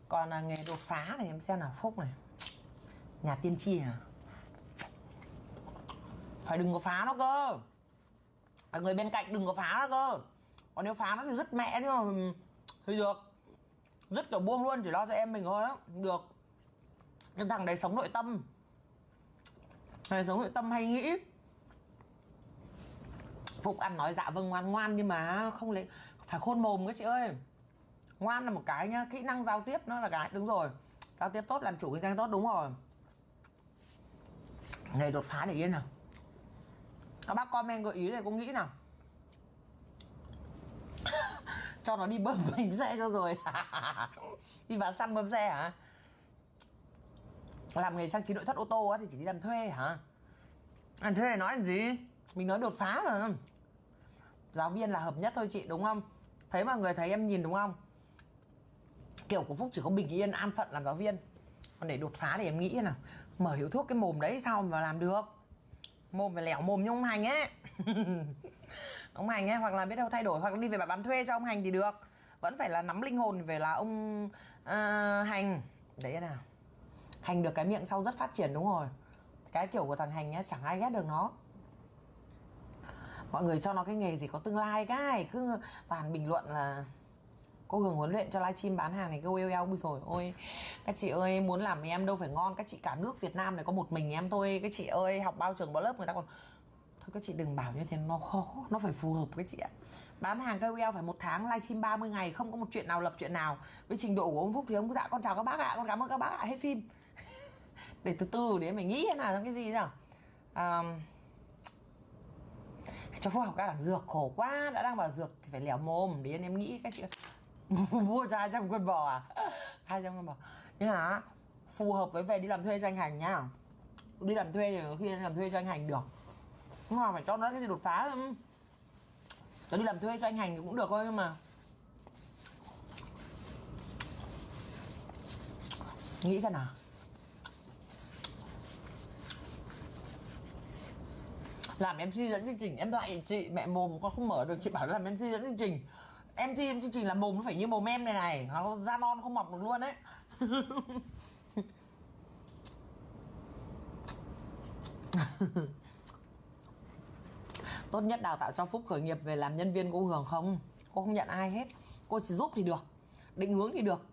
Còn là nghề đột phá này em xem nào. Phúc này, nhà tiên tri à, phải đừng có phá nó cơ. Phải người bên cạnh đừng có phá nó cơ. Còn nếu phá nó thì dứt mẹ chứ mà thì được. Dứt kiểu buông luôn, chỉ lo cho em mình thôi á, được. Nhưng thằng đấy sống nội tâm. Đời sống nội tâm hay nghĩ. Phúc ăn nói dạ vâng ngoan ngoan, nhưng mà không lấy, phải khôn mồm các chị ơi. Ngoan là một cái nhá, kỹ năng giao tiếp nó là cái. Đúng rồi, giao tiếp tốt làm chủ kinh doanh tốt, đúng rồi. Nghề đột phá để yên nào. Các bác comment gợi ý này, cô nghĩ nào. Cho nó đi bơm bánh xe cho rồi. Đi vào xăng bơm xe hả? Làm nghề trang trí nội thất ô tô thì chỉ đi làm thuê hả? Làm thuê nói làm gì? Mình nói đột phá mà. Giáo viên là hợp nhất thôi chị, đúng không? Thấy mọi người thấy em nhìn đúng không? Kiểu của Phúc chỉ có bình yên an phận làm giáo viên. Còn để đột phá thì em nghĩ nào. Mở hiệu thuốc cái mồm đấy sao mà làm được? Mồm phải lẻo mồm như ông Hành ấy. Ông Hành ấy, hoặc là biết đâu thay đổi, hoặc là đi về bán thuê cho ông Hành thì được. Vẫn phải là nắm linh hồn về là ông Hành. Đấy nào. Hành được cái miệng sau rất phát triển, đúng rồi. Cái kiểu của thằng Hành ấy, chẳng ai ghét được nó. Mọi người cho nó cái nghề gì có tương lai cái cứ toàn bình luận là cô Hường huấn luyện cho livestream bán hàng này cô eo eo. Bây rồi ôi các chị ơi, muốn làm em đâu phải ngon. Các chị cả nước Việt Nam này có một mình em thôi. Các chị ơi, học bao trường bao lớp người ta còn. Thôi các chị đừng bảo như thế, nó khó, nó phải phù hợp với chị ạ. Bán hàng KOL phải 1 tháng livestream 30 ngày, không có một chuyện nào lập chuyện nào. Với trình độ của ông Phúc thì ông cứ dạ con chào các bác ạ, con cảm ơn các bác ạ, hết phim. Để từ từ để mình nghĩ thế nào trong cái gì nào. Cho Phúc học các đẳng dược khổ quá, đã đang bảo dược thì phải lẻo mồm. Để em nghĩ các chị mua cho 200 con bò à? 200 con bò. Nhưng mà phù hợp với về đi làm thuê cho anh Hành nhá. Đi làm thuê thì khi làm thuê cho anh Hành được, nhưng mà phải cho nó cái gì đột phá không? Nó đi làm thuê cho anh Hành thì cũng được thôi, nhưng mà nghĩ xem nào. Làm MC dẫn chương trình, em dạy chị mẹ mồm con không mở được, chị bảo làm MC dẫn chương trình. MC chương trình là mồm nó phải như mồm em này này, nó da non không mọc được luôn đấy. Tốt nhất đào tạo cho Phúc khởi nghiệp về làm nhân viên cô Hường không? Cô không nhận ai hết. Cô chỉ giúp thì được, định hướng thì được,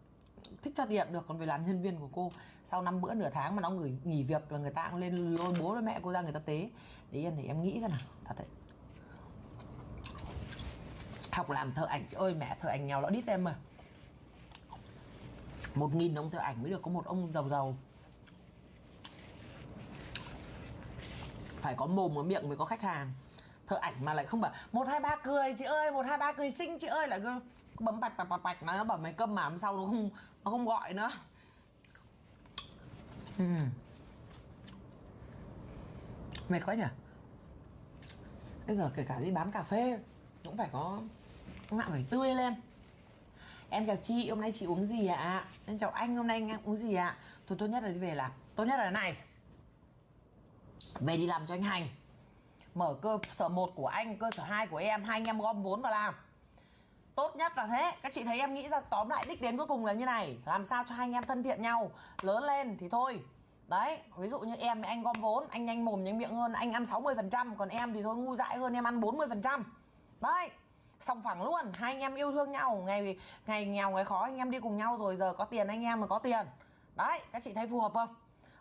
thích cho tiền được. Còn về làm nhân viên của cô, sau 5 bữa nửa tháng mà nó nghỉ việc là người ta cũng lên lôi bố với mẹ cô ra người ta tế. Để em nghĩ ra nào. Thật đấy. Học làm thợ ảnh, ơi mẹ thợ ảnh nghèo lõ đít em mà. 1.000 ông thợ ảnh mới được có một ông giàu giàu. Phải có mồm có miệng mới có khách hàng. Thợ ảnh mà lại không bảo 1, 2, 3 cười chị ơi, 1, 2, 3 cười xinh chị ơi, lại cứ bấm bạch bạch nó bảo mày câm mà hôm sau nó không gọi nữa. Mệt quá nhỉ. Bây giờ kể cả đi bán cà phê cũng phải có ngạo, phải tươi lên. Em chào chị, hôm nay chị uống gì ạ? Em chào anh, hôm nay anh uống gì ạ? Thôi tốt nhất là đi về làm. Tốt nhất là thế này, về đi làm cho anh Hành. Mở cơ sở 1 của anh, cơ sở 2 của em, hai anh em gom vốn vào làm. Tốt nhất là thế. Các chị thấy em nghĩ ra tóm lại đích đến cuối cùng là như này. Làm sao cho hai anh em thân thiện nhau, lớn lên thì thôi. Đấy, ví dụ như em với anh gom vốn, anh nhanh mồm nhanh miệng hơn, anh ăn 60%, còn em thì thôi ngu dại hơn, em ăn 40%. Đấy, sòng phẳng luôn. Hai anh em yêu thương nhau, ngày nghèo ngày khó anh em đi cùng nhau, rồi giờ có tiền anh em mà có tiền. Đấy, các chị thấy phù hợp không?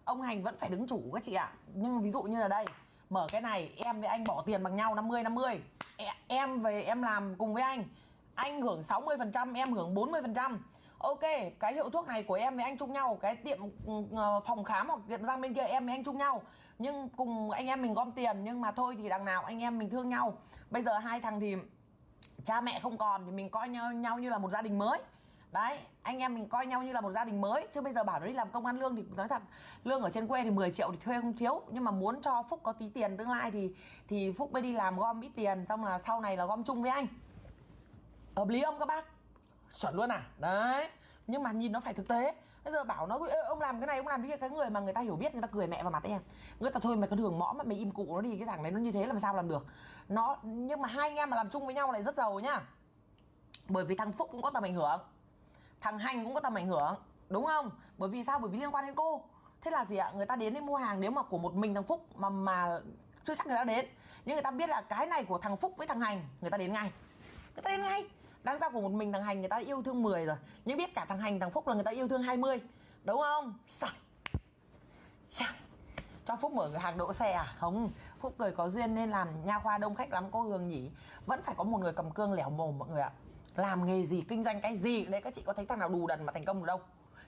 Ông Hành vẫn phải đứng chủ các chị ạ. Nhưng ví dụ như là đây, mở cái này em với anh bỏ tiền bằng nhau 50-50. Em về em làm cùng với anh hưởng 60%, em hưởng 40%. Ok, cái hiệu thuốc này của em với anh chung nhau, cái tiệm phòng khám hoặc tiệm răng bên kia em với anh chung nhau, nhưng cùng anh em mình gom tiền. Nhưng mà thôi thì đằng nào anh em mình thương nhau. Bây giờ hai thằng thì cha mẹ không còn thì mình coi nhau như là một gia đình mới. Đấy, anh em mình coi nhau như là một gia đình mới. Chứ bây giờ bảo nó đi làm công ăn lương thì nói thật, lương ở trên quê thì 10 triệu thì thuê không thiếu. Nhưng mà muốn cho Phúc có tí tiền tương lai thì Phúc mới đi làm gom ít tiền, xong là sau này là gom chung với anh. Hợp lý không các bác? Chuẩn luôn à? Đấy. Nhưng mà nhìn nó phải thực tế. Bây giờ bảo nó ông làm cái này, ông làm cái kia, cái người mà người ta hiểu biết người ta cười mẹ vào mặt em. Người ta thôi mày con Hường mõm mà mày im cụ nó đi, cái thằng đấy nó như thế làm sao làm được. Nhưng mà hai anh em mà làm chung với nhau lại rất giàu nhá. Bởi vì thằng Phúc cũng có tầm ảnh hưởng, thằng Hành cũng có tầm ảnh hưởng, đúng không? Bởi vì sao? Bởi vì liên quan đến cô. Thế là gì ạ? Người ta đến để mua hàng, nếu mà của một mình thằng Phúc mà chưa chắc người ta đến. Nhưng người ta biết là cái này của thằng Phúc với thằng Hành, người ta đến ngay. Người ta đến ngay. Đáng ra của một mình thằng Hành người ta yêu thương 10 rồi, nhưng biết cả thằng Hành thằng Phúc là người ta yêu thương 20. Đúng không? Sai. Cho Phúc mở cửa hàng đỗ xe à? Không, Phúc cười có duyên nên làm nha khoa đông khách lắm cô Hường nhỉ. Vẫn phải có một người cầm cương lẻo mồm mọi người ạ. Làm nghề gì, kinh doanh cái gì đấy, các chị có thấy thằng nào đù đần mà thành công được đâu.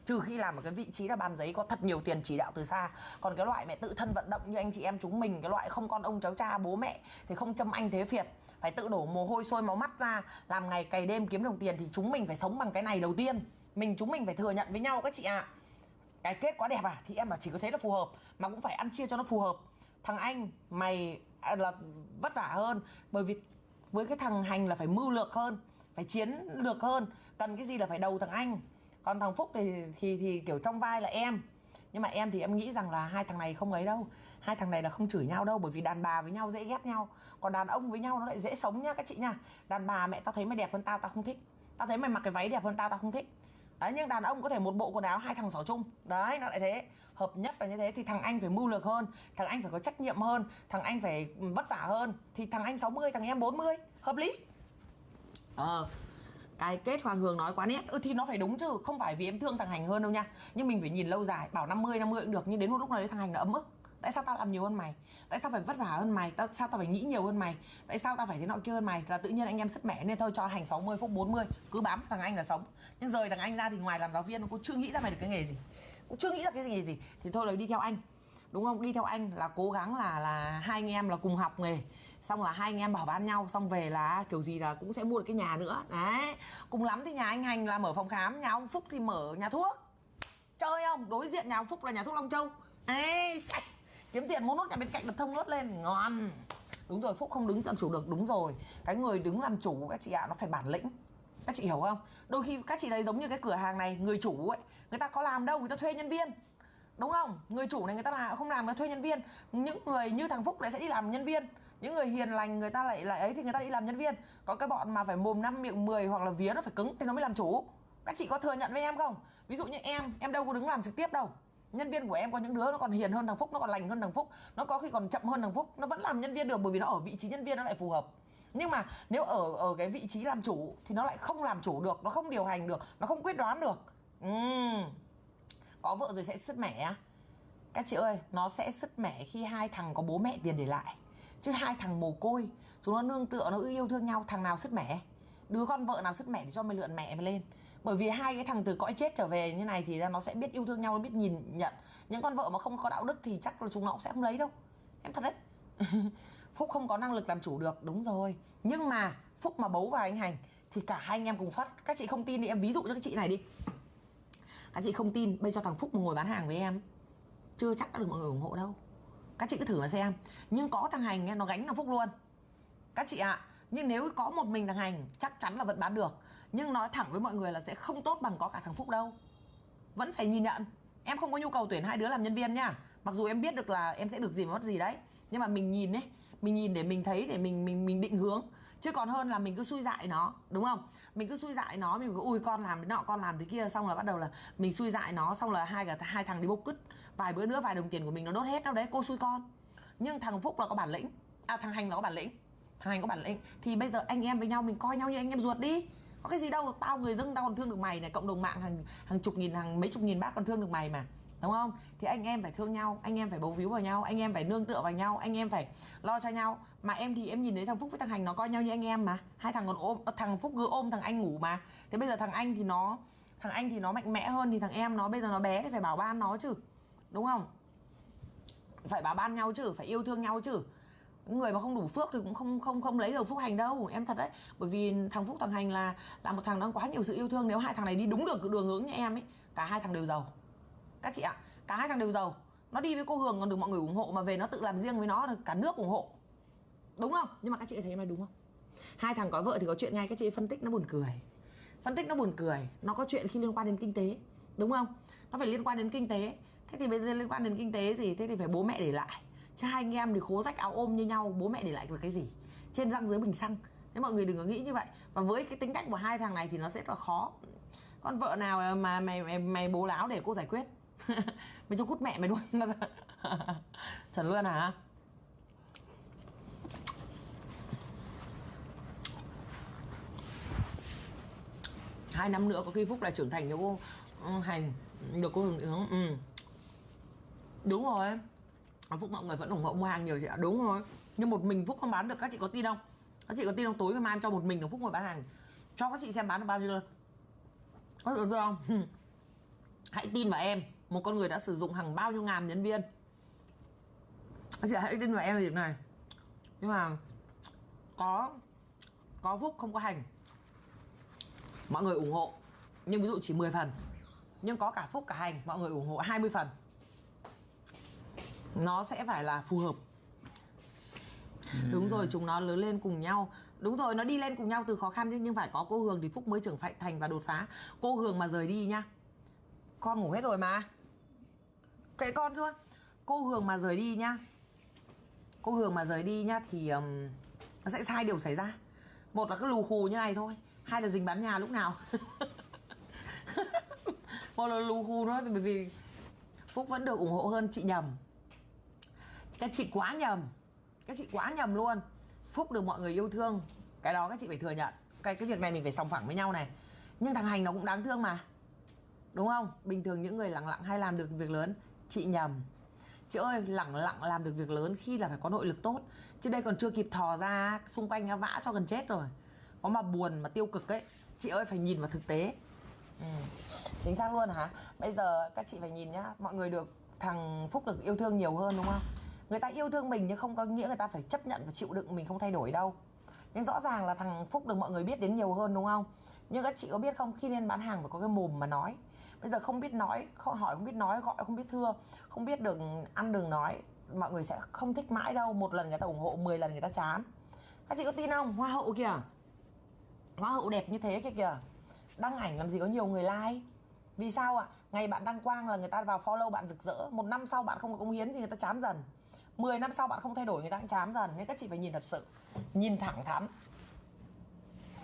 Trừ khi làm ở cái vị trí là bàn giấy có thật nhiều tiền chỉ đạo từ xa. Còn cái loại mẹ tự thân vận động như anh chị em chúng mình, cái loại không con ông cháu cha bố mẹ thì không châm anh thế Việt, phải tự đổ mồ hôi sôi máu mắt ra, làm ngày cày đêm kiếm đồng tiền, thì chúng mình phải sống bằng cái này đầu tiên. Chúng mình phải thừa nhận với nhau các chị ạ. Cái kết quá đẹp à? Thì em bảo chỉ có thế là phù hợp, mà cũng phải ăn chia cho nó phù hợp. Thằng anh mày là vất vả hơn, bởi vì với cái thằng Hành là phải mưu lược hơn, phải chiến lược hơn, cần cái gì là phải đầu thằng anh. Còn thằng Phúc thì kiểu trong vai là em. Nhưng mà em thì em nghĩ rằng là hai thằng này không ấy đâu. Hai thằng này là không chửi nhau đâu, bởi vì đàn bà với nhau dễ ghét nhau, còn đàn ông với nhau nó lại dễ sống nhá các chị nha. Đàn bà mẹ tao thấy mày đẹp hơn tao, tao không thích. Tao thấy mày mặc cái váy đẹp hơn tao, tao không thích. Đấy, nhưng đàn ông có thể một bộ quần áo hai thằng xỏ chung. Đấy, nó lại thế. Hợp nhất là như thế. Thì thằng anh phải mưu lược hơn, thằng anh phải có trách nhiệm hơn, thằng anh phải vất vả hơn. Thì thằng anh 60, thằng em 40. Hợp lý. Cái kết Hoàng Hường nói quá nét. Thì nó phải đúng chứ, không phải vì em thương thằng Hành hơn đâu nha. Nhưng mình phải nhìn lâu dài. Bảo 50 cũng được, nhưng đến một lúc này thằng Hành nó ấm ức. Tại sao tao làm nhiều hơn mày? Tại sao phải vất vả hơn mày? Sao tao phải nghĩ nhiều hơn mày? Tại sao tao phải thế nọ kia hơn mày? Là tự nhiên anh em sứt mẻ nên thôi cho Hành 60, Phúc 40, cứ bám thằng anh là sống. Nhưng rời thằng anh ra thì ngoài làm giáo viên nó cũng chưa nghĩ ra mày được cái nghề gì, cũng chưa nghĩ ra cái nghề gì, thì thôi là đi theo anh. Đúng không? Đi theo anh là cố gắng là hai anh em là cùng học nghề, xong là hai anh em bảo ban nhau, xong về là kiểu gì là cũng sẽ mua được cái nhà nữa. Đấy, cùng lắm thì nhà anh Hành là mở phòng khám, nhà ông Phúc thì mở nhà thuốc. Chơi không? Đối diện nhà ông Phúc là nhà thuốc Long Châu. Ê, sạch, kiếm tiền mua nốt nhà bên cạnh đập thông nốt lên, ngon. Đúng rồi, Phúc không đứng làm chủ được. Đúng rồi, cái người đứng làm chủ các chị ạ, nó phải bản lĩnh. Các chị hiểu không? Đôi khi các chị thấy giống như cái cửa hàng này, người chủ ấy, người ta có làm đâu, người ta thuê nhân viên. Đúng không? Người chủ này người ta là không làm, người ta thuê nhân viên. Những người như thằng Phúc lại sẽ đi làm nhân viên. Những người hiền lành người ta lại ấy thì người ta đi làm nhân viên. Có cái bọn mà phải mồm 5 miệng 10 hoặc là vía nó phải cứng thì nó mới làm chủ. Các chị có thừa nhận với em không? Ví dụ như em đâu có đứng làm trực tiếp đâu. Nhân viên của em có những đứa nó còn hiền hơn thằng Phúc, nó còn lành hơn thằng Phúc, nó có khi còn chậm hơn thằng Phúc, nó vẫn làm nhân viên được, bởi vì nó ở vị trí nhân viên nó lại phù hợp. Nhưng mà nếu ở cái vị trí làm chủ thì nó lại không làm chủ được, nó không điều hành được, nó không quyết đoán được. Có vợ rồi sẽ sứt mẻ. Các chị ơi, nó sẽ sứt mẻ khi hai thằng có bố mẹ tiền để lại. Chứ hai thằng mồ côi, chúng nó nương tựa, nó yêu thương nhau, thằng nào sứt mẻ? Đứa con vợ nào sứt mẻ thì cho mày lượn mẹ mày lên. Bởi vì hai cái thằng từ cõi chết trở về như này thì nó sẽ biết yêu thương nhau, nó biết nhìn nhận. Những con vợ mà không có đạo đức thì chắc là chúng nó cũng sẽ không lấy đâu. Em thật đấy. Phúc không có năng lực làm chủ được, đúng rồi. Nhưng mà Phúc mà bấu vào anh Hành thì cả hai anh em cùng phát. Các chị không tin thì em ví dụ cho các chị này đi. Các chị không tin, bây cho thằng Phúc mà ngồi bán hàng với em, chưa chắc đã được mọi người ủng hộ đâu. Các chị cứ thử mà xem. Nhưng có thằng Hành nó gánh thằng Phúc luôn. Các chị ạ, nhưng nếu có một mình thằng Hành chắc chắn là vẫn bán được. Nhưng nói thẳng với mọi người là sẽ không tốt bằng có cả thằng Phúc đâu. Vẫn phải nhìn nhận. Em không có nhu cầu tuyển hai đứa làm nhân viên nhá. Mặc dù em biết được là em sẽ được gì mà mất gì đấy. Nhưng mà mình nhìn ấy, mình nhìn để mình thấy, để mình định hướng. Chứ còn hơn là mình cứ xui dại nó, đúng không? Mình cứ xui dại nó, mình cứ ui con làm thế nọ, con làm thế kia, xong là bắt đầu là mình xui dại nó, xong là hai thằng đi bốc cứt. Vài bữa nữa vài đồng tiền của mình nó đốt hết đâu đấy, cô xui con. Nhưng thằng Phúc là có bản lĩnh. À, thằng Hành là có bản lĩnh. Thằng Hành có bản lĩnh thì bây giờ anh em với nhau mình coi nhau như anh em ruột đi. Có cái gì đâu, tao người dưng tao còn thương được mày này, cộng đồng mạng hàng chục nghìn, hàng mấy chục nghìn bác còn thương được mày mà. Đúng không? Thì anh em phải thương nhau, anh em phải bấu víu vào nhau, anh em phải nương tựa vào nhau, anh em phải lo cho nhau. Mà em thì em nhìn thấy thằng Phúc với thằng Hành nó coi nhau như anh em mà. Hai thằng còn ôm, thằng Phúc cứ ôm thằng anh ngủ mà. Thế bây giờ thằng anh thì nó mạnh mẽ hơn, thì thằng em nó bây giờ nó bé thì phải bảo ban nó chứ. Đúng không? Phải bảo ban nhau chứ, phải yêu thương nhau chứ. Người mà không đủ phước thì cũng không lấy được Phúc Hành đâu, em thật đấy. Bởi vì thằng Phúc thằng Hành là một thằng nó quá nhiều sự yêu thương. Nếu hai thằng này đi đúng được đường hướng như em ấy, cả hai thằng đều giàu. Các chị ạ, cả hai thằng đều giàu. Nó đi với cô Hường còn được mọi người ủng hộ, mà về nó tự làm riêng với nó là cả nước ủng hộ. Đúng không? Nhưng mà các chị thấy mà đúng không? Hai thằng có vợ thì có chuyện ngay. Các chị phân tích nó buồn cười. Phân tích nó buồn cười. Nó có chuyện khi liên quan đến kinh tế, đúng không? Nó phải liên quan đến kinh tế. Thế thì bây giờ liên quan đến kinh tế gì? Thế thì phải bố mẹ để lại. Chứ hai anh em thì khố rách áo ôm như nhau, bố mẹ để lại là cái gì? Trên răng dưới bình xăng. Thế mọi người đừng có nghĩ như vậy. Và với cái tính cách của hai thằng này thì nó sẽ là khó. Con vợ nào mà mày bố láo để cô giải quyết. Mày cho cút mẹ mày luôn. Chuẩn luôn hả? Hai năm nữa có khi Phúc lại trưởng thành cho cô Hành, được cô Hường. Đúng rồi. Phúc mọi người vẫn ủng hộ mua hàng nhiều chị ạ. Đúng rồi, nhưng một mình Phúc không bán được, các chị có tin không? Các chị có tin không? Tối ngày mai em cho một mình Phúc ngồi bán hàng cho các chị xem bán được bao nhiêu đơn. Có được không? Hãy tin vào em, một con người đã sử dụng hàng bao nhiêu ngàn nhân viên. Các chị hãy tin vào em về việc này. Nhưng mà có Phúc không có hành, mọi người ủng hộ, nhưng ví dụ chỉ 10 phần. Nhưng có cả Phúc cả hành, mọi người ủng hộ 20 phần. Nó sẽ phải là phù hợp. Đúng rồi, chúng nó lớn lên cùng nhau. Đúng rồi, nó đi lên cùng nhau từ khó khăn chứ. Nhưng phải có cô Hường thì Phúc mới trưởng thành và đột phá. Cô Hường mà rời đi nhá, con ngủ hết rồi mà, kệ con thôi. Cô Hường mà rời đi nhá, cô Hường mà rời đi nhá thì nó sẽ hai điều xảy ra. Một là cái lù khù như này thôi, hai là dình bán nhà lúc nào. Một là lù khù nữa, bởi vì Phúc vẫn được ủng hộ hơn. Chị nhầm, các chị quá nhầm, các chị quá nhầm luôn. Phúc được mọi người yêu thương, cái đó các chị phải thừa nhận. Cái việc này mình phải sòng phẳng với nhau này. Nhưng thằng Hành nó cũng đáng thương mà, đúng không? Bình thường những người lẳng lặng hay làm được việc lớn. Chị nhầm. Chị ơi, lẳng lặng làm được việc lớn khi là phải có nội lực tốt. Chứ đây còn chưa kịp thò ra, xung quanh vã cho gần chết rồi. Có mà buồn mà tiêu cực ấy, chị ơi phải nhìn vào thực tế. Chính xác luôn hả? Bây giờ các chị phải nhìn nhá. Mọi người được, thằng Phúc được yêu thương nhiều hơn đúng không? Người ta yêu thương mình nhưng không có nghĩa người ta phải chấp nhận và chịu đựng mình không thay đổi đâu. Nhưng rõ ràng là thằng Phúc được mọi người biết đến nhiều hơn đúng không? Nhưng các chị có biết không, khi lên bán hàng phải có cái mồm mà nói. Bây giờ không biết nói, không hỏi, không biết nói, gọi không biết thưa, không biết được ăn đừng nói, mọi người sẽ không thích mãi đâu. Một lần người ta ủng hộ, 10 lần người ta chán. Các chị có tin không? Hoa hậu kìa, hoa hậu đẹp như thế kìa kìa, đăng ảnh làm gì có nhiều người like. Vì sao ạ? Ngày bạn đăng quang là người ta vào follow bạn rực rỡ. Một năm sau bạn không có cống hiến gì người ta chán dần. 10 năm sau bạn không thay đổi người ta cũng chán dần. Nên các chị phải nhìn thật sự, nhìn thẳng thắn.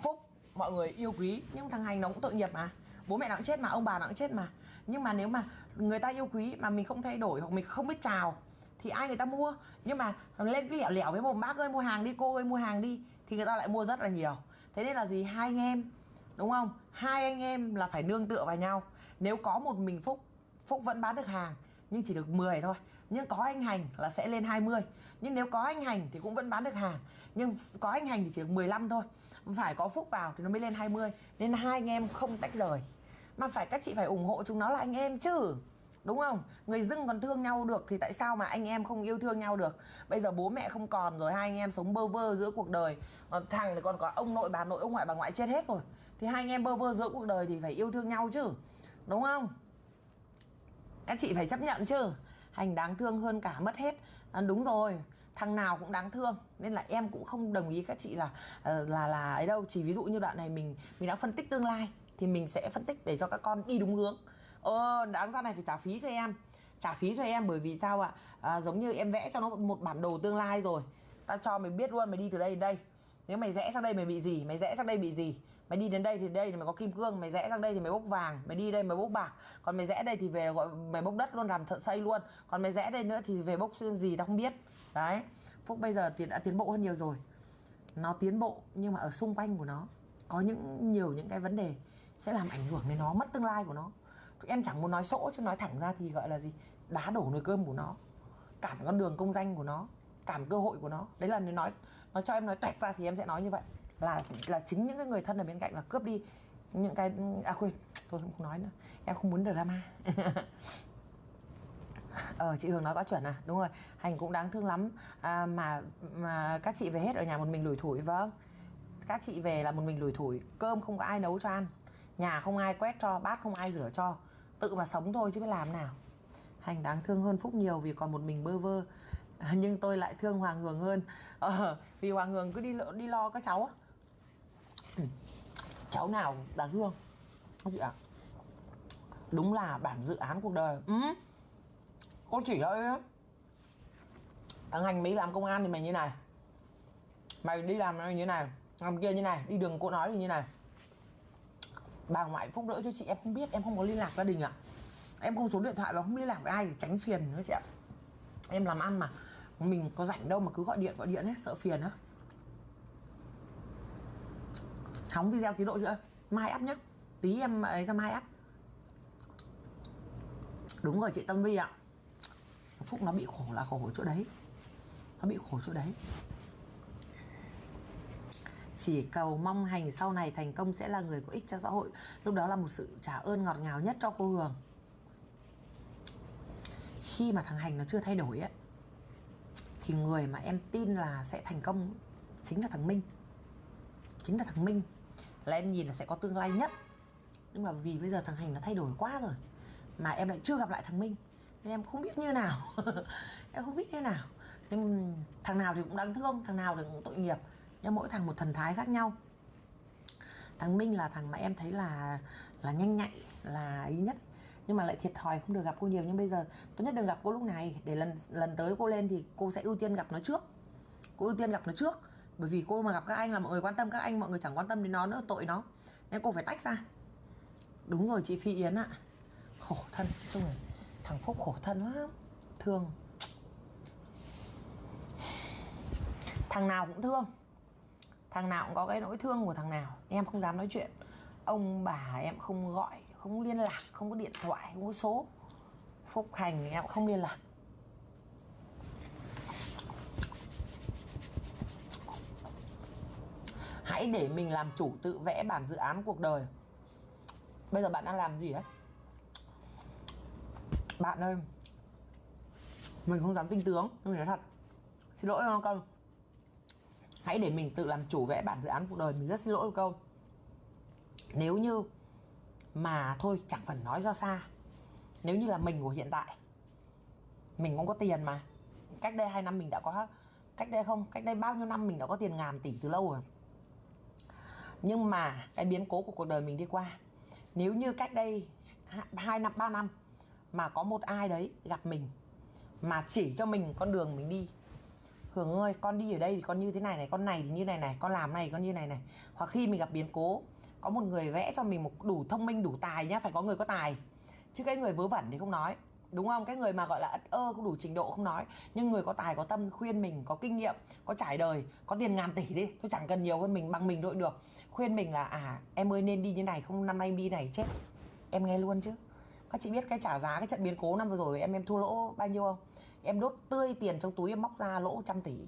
Phúc mọi người yêu quý, nhưng thằng Hành nó cũng tội nghiệp mà. Bố mẹ nó cũng chết mà, ông bà nó cũng chết mà. Nhưng mà nếu mà người ta yêu quý mà mình không thay đổi, hoặc mình không biết chào, thì ai người ta mua. Nhưng mà lên cái lẻo lẻo với mồm, bác ơi mua hàng đi, cô ơi mua hàng đi, thì người ta lại mua rất là nhiều. Thế nên là gì? Hai anh em, đúng không? Hai anh em là phải nương tựa vào nhau. Nếu có một mình Phúc, Phúc vẫn bán được hàng nhưng chỉ được 10 thôi. Nhưng có anh Hành là sẽ lên 20. Nhưng nếu có anh Hành thì cũng vẫn bán được hàng, nhưng có anh Hành thì chỉ được 15 thôi. Phải có Phúc vào thì nó mới lên 20. Nên hai anh em không tách rời. Mà phải, các chị phải ủng hộ chúng nó là anh em chứ, đúng không? Người dưng còn thương nhau được thì tại sao mà anh em không yêu thương nhau được? Bây giờ bố mẹ không còn rồi, hai anh em sống bơ vơ giữa cuộc đời. Thằng thì còn có ông nội, bà nội, ông ngoại, bà ngoại chết hết rồi. Thì hai anh em bơ vơ giữa cuộc đời thì phải yêu thương nhau chứ, đúng không? Các chị phải chấp nhận chứ. Hành đáng thương hơn cả mất hết. Đúng rồi, thằng nào cũng đáng thương. Nên là em cũng không đồng ý các chị là ấy đâu. Chỉ ví dụ như đoạn này mình đã phân tích tương lai thì mình sẽ phân tích để cho các con đi đúng hướng. Đáng ra này phải trả phí cho em. Trả phí cho em bởi vì sao ạ? Giống như em vẽ cho nó một bản đồ tương lai rồi, ta cho mày biết luôn mày đi từ đây đến đây. Nếu mày rẽ sang đây mày bị gì, mày rẽ sang đây bị gì. Mày đi đến đây thì đây thì mày có kim cương, mày rẽ sang đây thì mày bốc vàng, mày đi đây mày bốc bạc, còn mày rẽ đây thì về gọi mày bốc đất luôn, làm thợ xây luôn, còn mày rẽ đây nữa thì về bốc gì tao không biết. Đấy, Phúc bây giờ đã tiến bộ hơn nhiều rồi. Nó tiến bộ nhưng mà ở xung quanh của nó có nhiều những cái vấn đề sẽ làm ảnh hưởng đến nó, mất tương lai của nó. Em chẳng muốn nói sỗ chứ nói thẳng ra thì gọi là gì, đá đổ nồi cơm của nó, cản con đường công danh của nó, cản cơ hội của nó. Đấy là nếu nói cho em nói toẹt ra thì em sẽ nói như vậy, là chính những cái người thân ở bên cạnh là cướp đi những cái quên, tôi không nói nữa, em không muốn drama. Chị Hường nói quá chuẩn à, đúng rồi, Hành cũng đáng thương lắm. Mà các chị về hết ở nhà một mình lủi thủi. Vâng, các chị về là một mình lủi thủi, cơm không có ai nấu cho ăn, nhà không ai quét cho, bát không ai rửa cho, tự mà sống thôi chứ biết làm nào. Hành đáng thương hơn Phúc nhiều vì còn một mình bơ vơ. Nhưng tôi lại thương Hoàng Hường hơn. Vì Hoàng Hường cứ đi lo các cháu. Cháu nào đáng thương không chị ạ? Đúng là bản dự án cuộc đời. Cô chỉ thôi. Thằng Hành mới làm công an thì mày như này, mày đi làm như này, làm kia như này, đi đường cô nói thì như này. Bà ngoại Phúc đỡ cho chị, em không biết, em không có liên lạc gia đình ạ. Em không số điện thoại và không liên lạc với ai, tránh phiền nữa chị ạ. Em làm ăn mà, mình có rảnh đâu mà cứ gọi điện ấy, sợ phiền á. Hóng video tiến độ chưa? Mai up nhá. Tí em ấy cho mai up. Đúng rồi chị Tâm Vi ạ. Phúc nó bị khổ là khổ ở chỗ đấy. Nó bị khổ chỗ đấy. Chỉ cầu mong Hành sau này thành công sẽ là người có ích cho xã hội. Lúc đó là một sự trả ơn ngọt ngào nhất cho cô Hường. Khi mà thằng Hành nó chưa thay đổi ấy, thì người mà em tin là sẽ thành công chính là thằng Minh. Chính là thằng Minh là em nhìn là sẽ có tương lai nhất. Nhưng mà vì bây giờ thằng Hành nó thay đổi quá rồi, mà em lại chưa gặp lại thằng Minh, nên em không biết như nào. Em không biết như nào. Nhưng thằng nào thì cũng đáng thương, thằng nào thì cũng tội nghiệp, nhưng mỗi thằng một thần thái khác nhau. Thằng Minh là thằng mà em thấy là nhanh nhạy, là ý nhất. Nhưng mà lại thiệt thòi không được gặp cô nhiều. Nhưng bây giờ tốt nhất đừng gặp cô lúc này, để lần tới cô lên thì cô sẽ ưu tiên gặp nó trước. Cô ưu tiên gặp nó trước. Bởi vì cô mà gặp các anh là mọi người quan tâm các anh, mọi người chẳng quan tâm đến nó nữa, tội nó. Nên cô phải tách ra. Đúng rồi chị Phi Yến ạ. Khổ thân, chung rồi thằng Phúc khổ thân lắm. Thương. Thằng nào cũng thương. Thằng nào cũng có cái nỗi thương của thằng nào. Em không dám nói chuyện. Ông bà em không gọi, không liên lạc, không có điện thoại, không có số. Phúc Hành thì em cũng không liên lạc. Hãy để mình làm chủ, tự vẽ bản dự án cuộc đời. Bây giờ bạn đang làm gì đấy? Bạn ơi, mình không dám tinh tướng, nhưng mình nói thật. Xin lỗi không câu. Hãy để mình tự làm chủ vẽ bản dự án cuộc đời. Mình rất xin lỗi một câu. Nếu như mà thôi chẳng phần nói do xa. Nếu như là mình của hiện tại, mình cũng có tiền mà. Cách đây 2 năm mình đã có. Cách đây bao nhiêu năm mình đã có tiền ngàn tỷ từ lâu rồi. Nhưng mà cái biến cố của cuộc đời mình đi qua, nếu như cách đây 2 năm, 3 năm mà có một ai đấy gặp mình mà chỉ cho mình con đường mình đi. Hường ơi, con đi ở đây thì con như thế này này, con này thì như này này, con làm này con như này này. Hoặc khi mình gặp biến cố, có một người vẽ cho mình một đủ thông minh, đủ tài nhá. Phải có người có tài, chứ cái người vớ vẩn thì không nói, đúng không? Cái người mà gọi là ất ơ, không đủ trình độ không nói. Nhưng người có tài, có tâm, khuyên mình, có kinh nghiệm, có trải đời, có tiền ngàn tỷ đi, tôi chẳng cần nhiều hơn mình, bằng mình đội được. Khuyên mình là em ơi nên đi như này, không năm nay đi này chết. Em nghe luôn chứ. Các chị biết cái trả giá cái trận biến cố năm vừa rồi em thua lỗ bao nhiêu không? Em đốt tươi tiền trong túi, em móc ra lỗ 100 tỷ.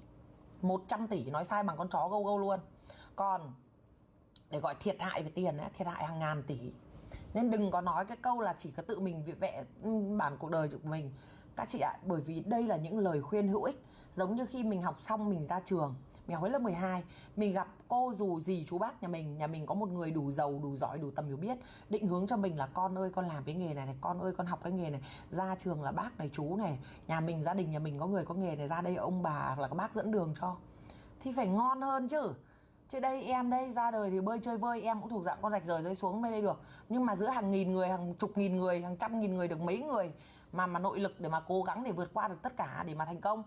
100 tỷ nói sai bằng con chó gâu gâu luôn. Còn để gọi thiệt hại về tiền ấy, thiệt hại hàng ngàn tỷ. Nên đừng có nói cái câu là chỉ có tự mình vẽ bản cuộc đời của mình. Các chị ạ, bởi vì đây là những lời khuyên hữu ích. Giống như khi mình học xong, mình ra trường, mình học hết lớp 12, mình gặp cô dù gì chú bác nhà mình có một người đủ giàu, đủ giỏi, đủ tầm hiểu biết, định hướng cho mình là con ơi con làm cái nghề này này, con ơi con học cái nghề này. Ra trường là bác này, chú này, gia đình nhà mình có người có nghề này, ra đây ông bà hoặc là các bác dẫn đường cho, thì phải ngon hơn chứ. Chứ đây em đây ra đời thì bơi chơi vơi, em cũng thuộc dạng con rạch rời rơi xuống mới đây được. Nhưng mà giữa hàng nghìn người, hàng chục nghìn người, hàng trăm nghìn người, được mấy người mà nội lực để mà cố gắng để vượt qua được tất cả để mà thành công.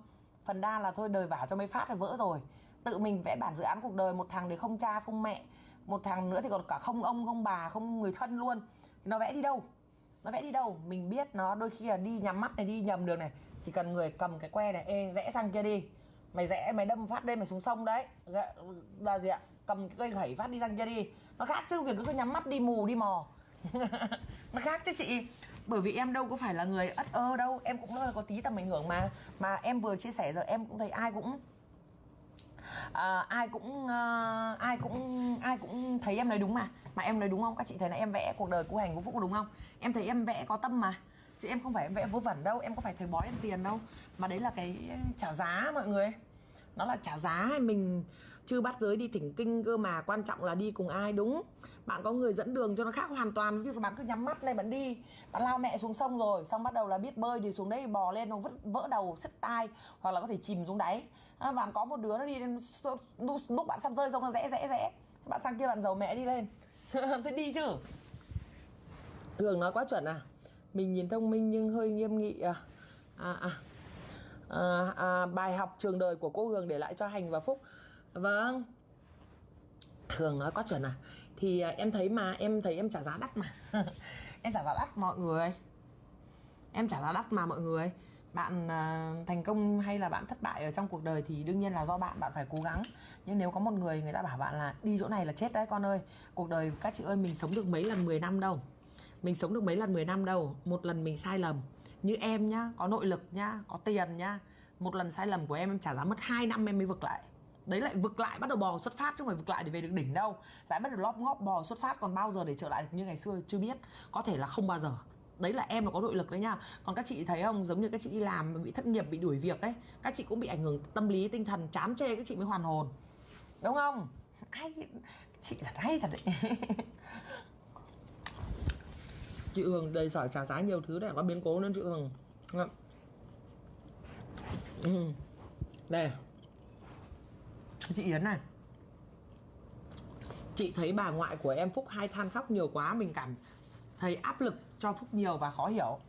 Phần đa là thôi đời vả cho mấy phát là vỡ rồi. Tự mình vẽ bản dự án cuộc đời. Một thằng thì không cha không mẹ, một thằng nữa thì còn cả không ông không bà, không người thân luôn. Thì nó vẽ đi đâu? Nó vẽ đi đâu? Mình biết nó đôi khi là đi nhắm mắt này, đi nhầm đường này. Chỉ cần người cầm cái que này, ê rẽ sang kia đi, mày rẽ mày đâm phát đây mày xuống sông đấy, là gì ạ, cầm cái cây gẩy phát đi sang kia đi. Nó khác chứ việc cứ nhắm mắt đi mù đi mò. Nó khác chứ chị. Bởi vì em đâu có phải là người ất ơ đâu, em cũng có tí tầm ảnh hưởng mà em vừa chia sẻ giờ em cũng thấy ai cũng thấy em nói đúng mà em nói đúng không? Các chị thấy là em vẽ cuộc đời của Hành của Phúc đúng không? Em thấy em vẽ có tâm mà, chứ em không phải em vẽ vớ vẩn đâu, em có phải thầy bói em tiền đâu, mà đấy là cái trả giá mọi người. Nó là trả giá. Mình chưa bắt giới đi thỉnh kinh cơ mà, quan trọng là đi cùng ai. Đúng, bạn có người dẫn đường cho nó khác hoàn toàn. Ví dụ bạn cứ nhắm mắt này, bạn đi, bạn lao mẹ xuống sông rồi, xong bắt đầu là biết bơi thì xuống đấy bò lên nó vỡ đầu sứt tai, hoặc là có thể chìm xuống đáy. Bạn có một đứa nó đi đến lúc bạn sắp rơi xong nó rẽ bạn sang kia bạn giàu mẹ đi lên. Thế đi chứ. Hường nói quá chuẩn à. Mình nhìn thông minh nhưng hơi nghiêm nghị bài học trường đời của cô Hường để lại cho Hành và Phúc. Vâng, Hường nói quá chuẩn à. Thì em thấy em trả giá đắt mà. Em trả giá đắt mọi người. Em trả giá đắt mà mọi người. Bạn thành công hay là bạn thất bại ở trong cuộc đời thì đương nhiên là do bạn phải cố gắng. Nhưng nếu có một người ta bảo bạn là đi chỗ này là chết đấy con ơi. Cuộc đời các chị ơi, mình sống được mấy lần 10 năm đâu. Mình sống được mấy lần 10 năm đâu. Một lần mình sai lầm, Như em nhá, có nội lực nhá, có tiền nhá, một lần sai lầm của em trả giá mất 2 năm em mới vực lại. Đấy lại vực lại, bắt đầu bò xuất phát, chứ không phải vực lại để về được đỉnh đâu. Lại bắt đầu lóp ngóp bò xuất phát, còn bao giờ để trở lại được như ngày xưa chưa biết. Có thể là không bao giờ. Đấy là em là có nội lực đấy nha. Còn các chị thấy không, giống như các chị đi làm mà bị thất nghiệp, bị đuổi việc ấy, các chị cũng bị ảnh hưởng tâm lý, tinh thần, chán chê, các chị mới hoàn hồn, đúng không? Chị thật hay thật đấy. Chị Hường đầy sỏi trả giá nhiều thứ để có biến cố nên chị Hường. Đây, chị Yến này, chị thấy bà ngoại của em Phúc hay than khóc nhiều quá, mình cảm thấy áp lực cho Phúc nhiều và khó hiểu.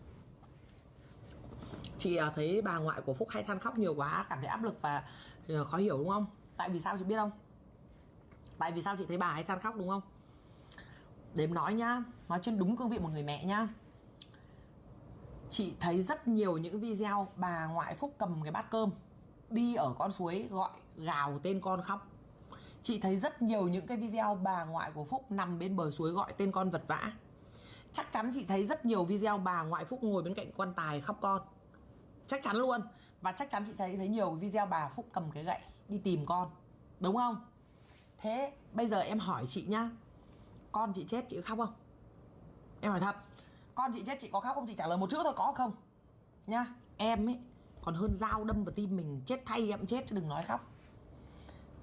Chị thấy bà ngoại của Phúc hay than khóc nhiều quá, cảm thấy áp lực và khó hiểu đúng không? Tại vì sao chị biết không? Tại vì sao chị thấy bà hay than khóc đúng không? Để em nói nhá, nói trên đúng cương vị một người mẹ nhá. Chị thấy rất nhiều những video bà ngoại Phúc cầm cái bát cơm đi ở con suối gọi gào tên con khóc. Chị thấy rất nhiều những cái video bà ngoại của Phúc nằm bên bờ suối gọi tên con vật vã. Chắc chắn chị thấy rất nhiều video bà ngoại Phúc ngồi bên cạnh quan tài khóc con. Chắc chắn luôn. Và chắc chắn chị thấy nhiều video bà Phúc cầm cái gậy đi tìm con, đúng không? Thế bây giờ em hỏi chị nhá, con chị chết chị có khóc không? Em hỏi thật, con chị chết chị có khóc không? Chị trả lời một chữ thôi, có không? Nhá, em ấy còn hơn dao đâm vào tim mình, chết thay em chết chứ đừng nói khóc.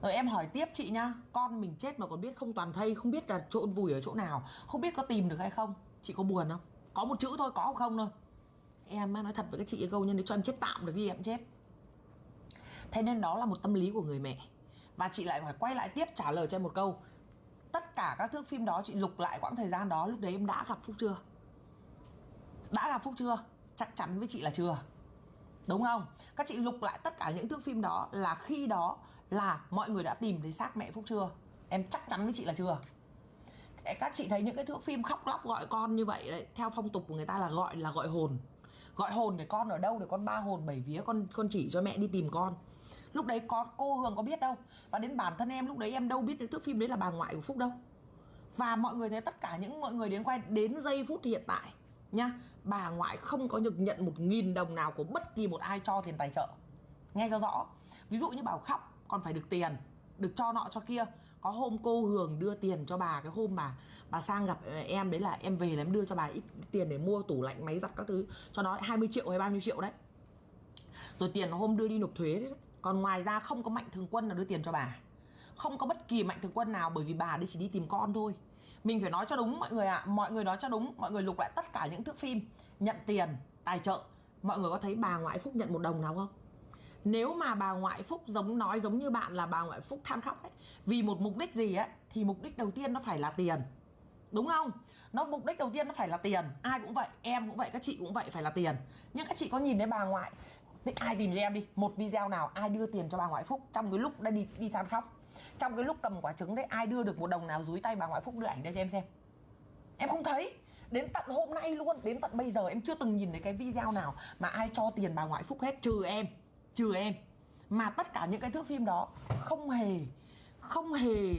Rồi em hỏi tiếp chị nhá, con mình chết mà còn biết không toàn thây, không biết là chôn vùi ở chỗ nào, không biết có tìm được hay không, chị có buồn không? Có một chữ thôi, có không thôi. Em nói thật với các chị câu, nhân nếu cho em chết tạm được đi em chết. Thế nên đó là một tâm lý của người mẹ. Và chị lại phải quay lại tiếp trả lời cho em một câu, tất cả các thước phim đó chị lục lại quãng thời gian đó, lúc đấy em đã gặp Phúc chưa? Đã gặp Phúc chưa? Chắc chắn với chị là chưa, đúng không? Các chị lục lại tất cả những thước phim đó là khi đó là mọi người đã tìm thấy xác mẹ Phúc chưa? Em chắc chắn với chị là chưa. Các chị thấy những cái thước phim khóc lóc gọi con như vậy đấy, theo phong tục của người ta là gọi hồn. Gọi hồn để con ở đâu, để con ba hồn bảy vía, con chỉ cho mẹ đi tìm con. Lúc đấy cô Hường có biết đâu. Và đến bản thân em lúc đấy em đâu biết cái thước phim đấy là bà ngoại của Phúc đâu. Và mọi người thấy tất cả những mọi người đến quay đến giây phút hiện tại nhá, bà ngoại không có được nhận 1.000 đồng nào của bất kỳ một ai cho tiền tài trợ. Nghe cho rõ. Ví dụ như bảo khóc còn phải được tiền, được cho nọ cho kia. Có hôm cô Hường đưa tiền cho bà, cái hôm mà bà sang gặp em đấy là em về là em đưa cho bà ít tiền để mua tủ lạnh, máy giặt các thứ, cho nó 20 triệu hay bao nhiêu triệu đấy. Rồi tiền hôm đưa đi nộp thuế đấy. Còn ngoài ra không có mạnh thường quân nào đưa tiền cho bà. Không có bất kỳ mạnh thường quân nào, bởi vì bà đi chỉ đi tìm con thôi. Mình phải nói cho đúng mọi người ạ. Mọi người nói cho đúng. Mọi người lục lại tất cả những thước phim nhận tiền, tài trợ. Mọi người có thấy bà ngoại Phúc nhận 1 đồng nào không? Nếu mà bà ngoại Phúc nói giống như bạn là bà ngoại Phúc than khóc ấy, vì một mục đích gì ấy, thì mục đích đầu tiên nó phải là tiền, đúng không? Mục đích đầu tiên nó phải là tiền. Ai cũng vậy, em cũng vậy, các chị cũng vậy, phải là tiền. Nhưng các chị có nhìn thấy bà ngoại, ai tìm cho em đi một video nào ai đưa tiền cho bà ngoại Phúc trong cái lúc đã đi than khóc, trong cái lúc cầm quả trứng đấy, ai đưa được 1 đồng nào dúi tay bà ngoại Phúc? Đưa ảnh đây cho em xem. Em không thấy. Đến tận hôm nay luôn, đến tận bây giờ em chưa từng nhìn thấy cái video nào mà ai cho tiền bà ngoại Phúc hết, trừ em. Mà tất cả những cái thước phim đó không hề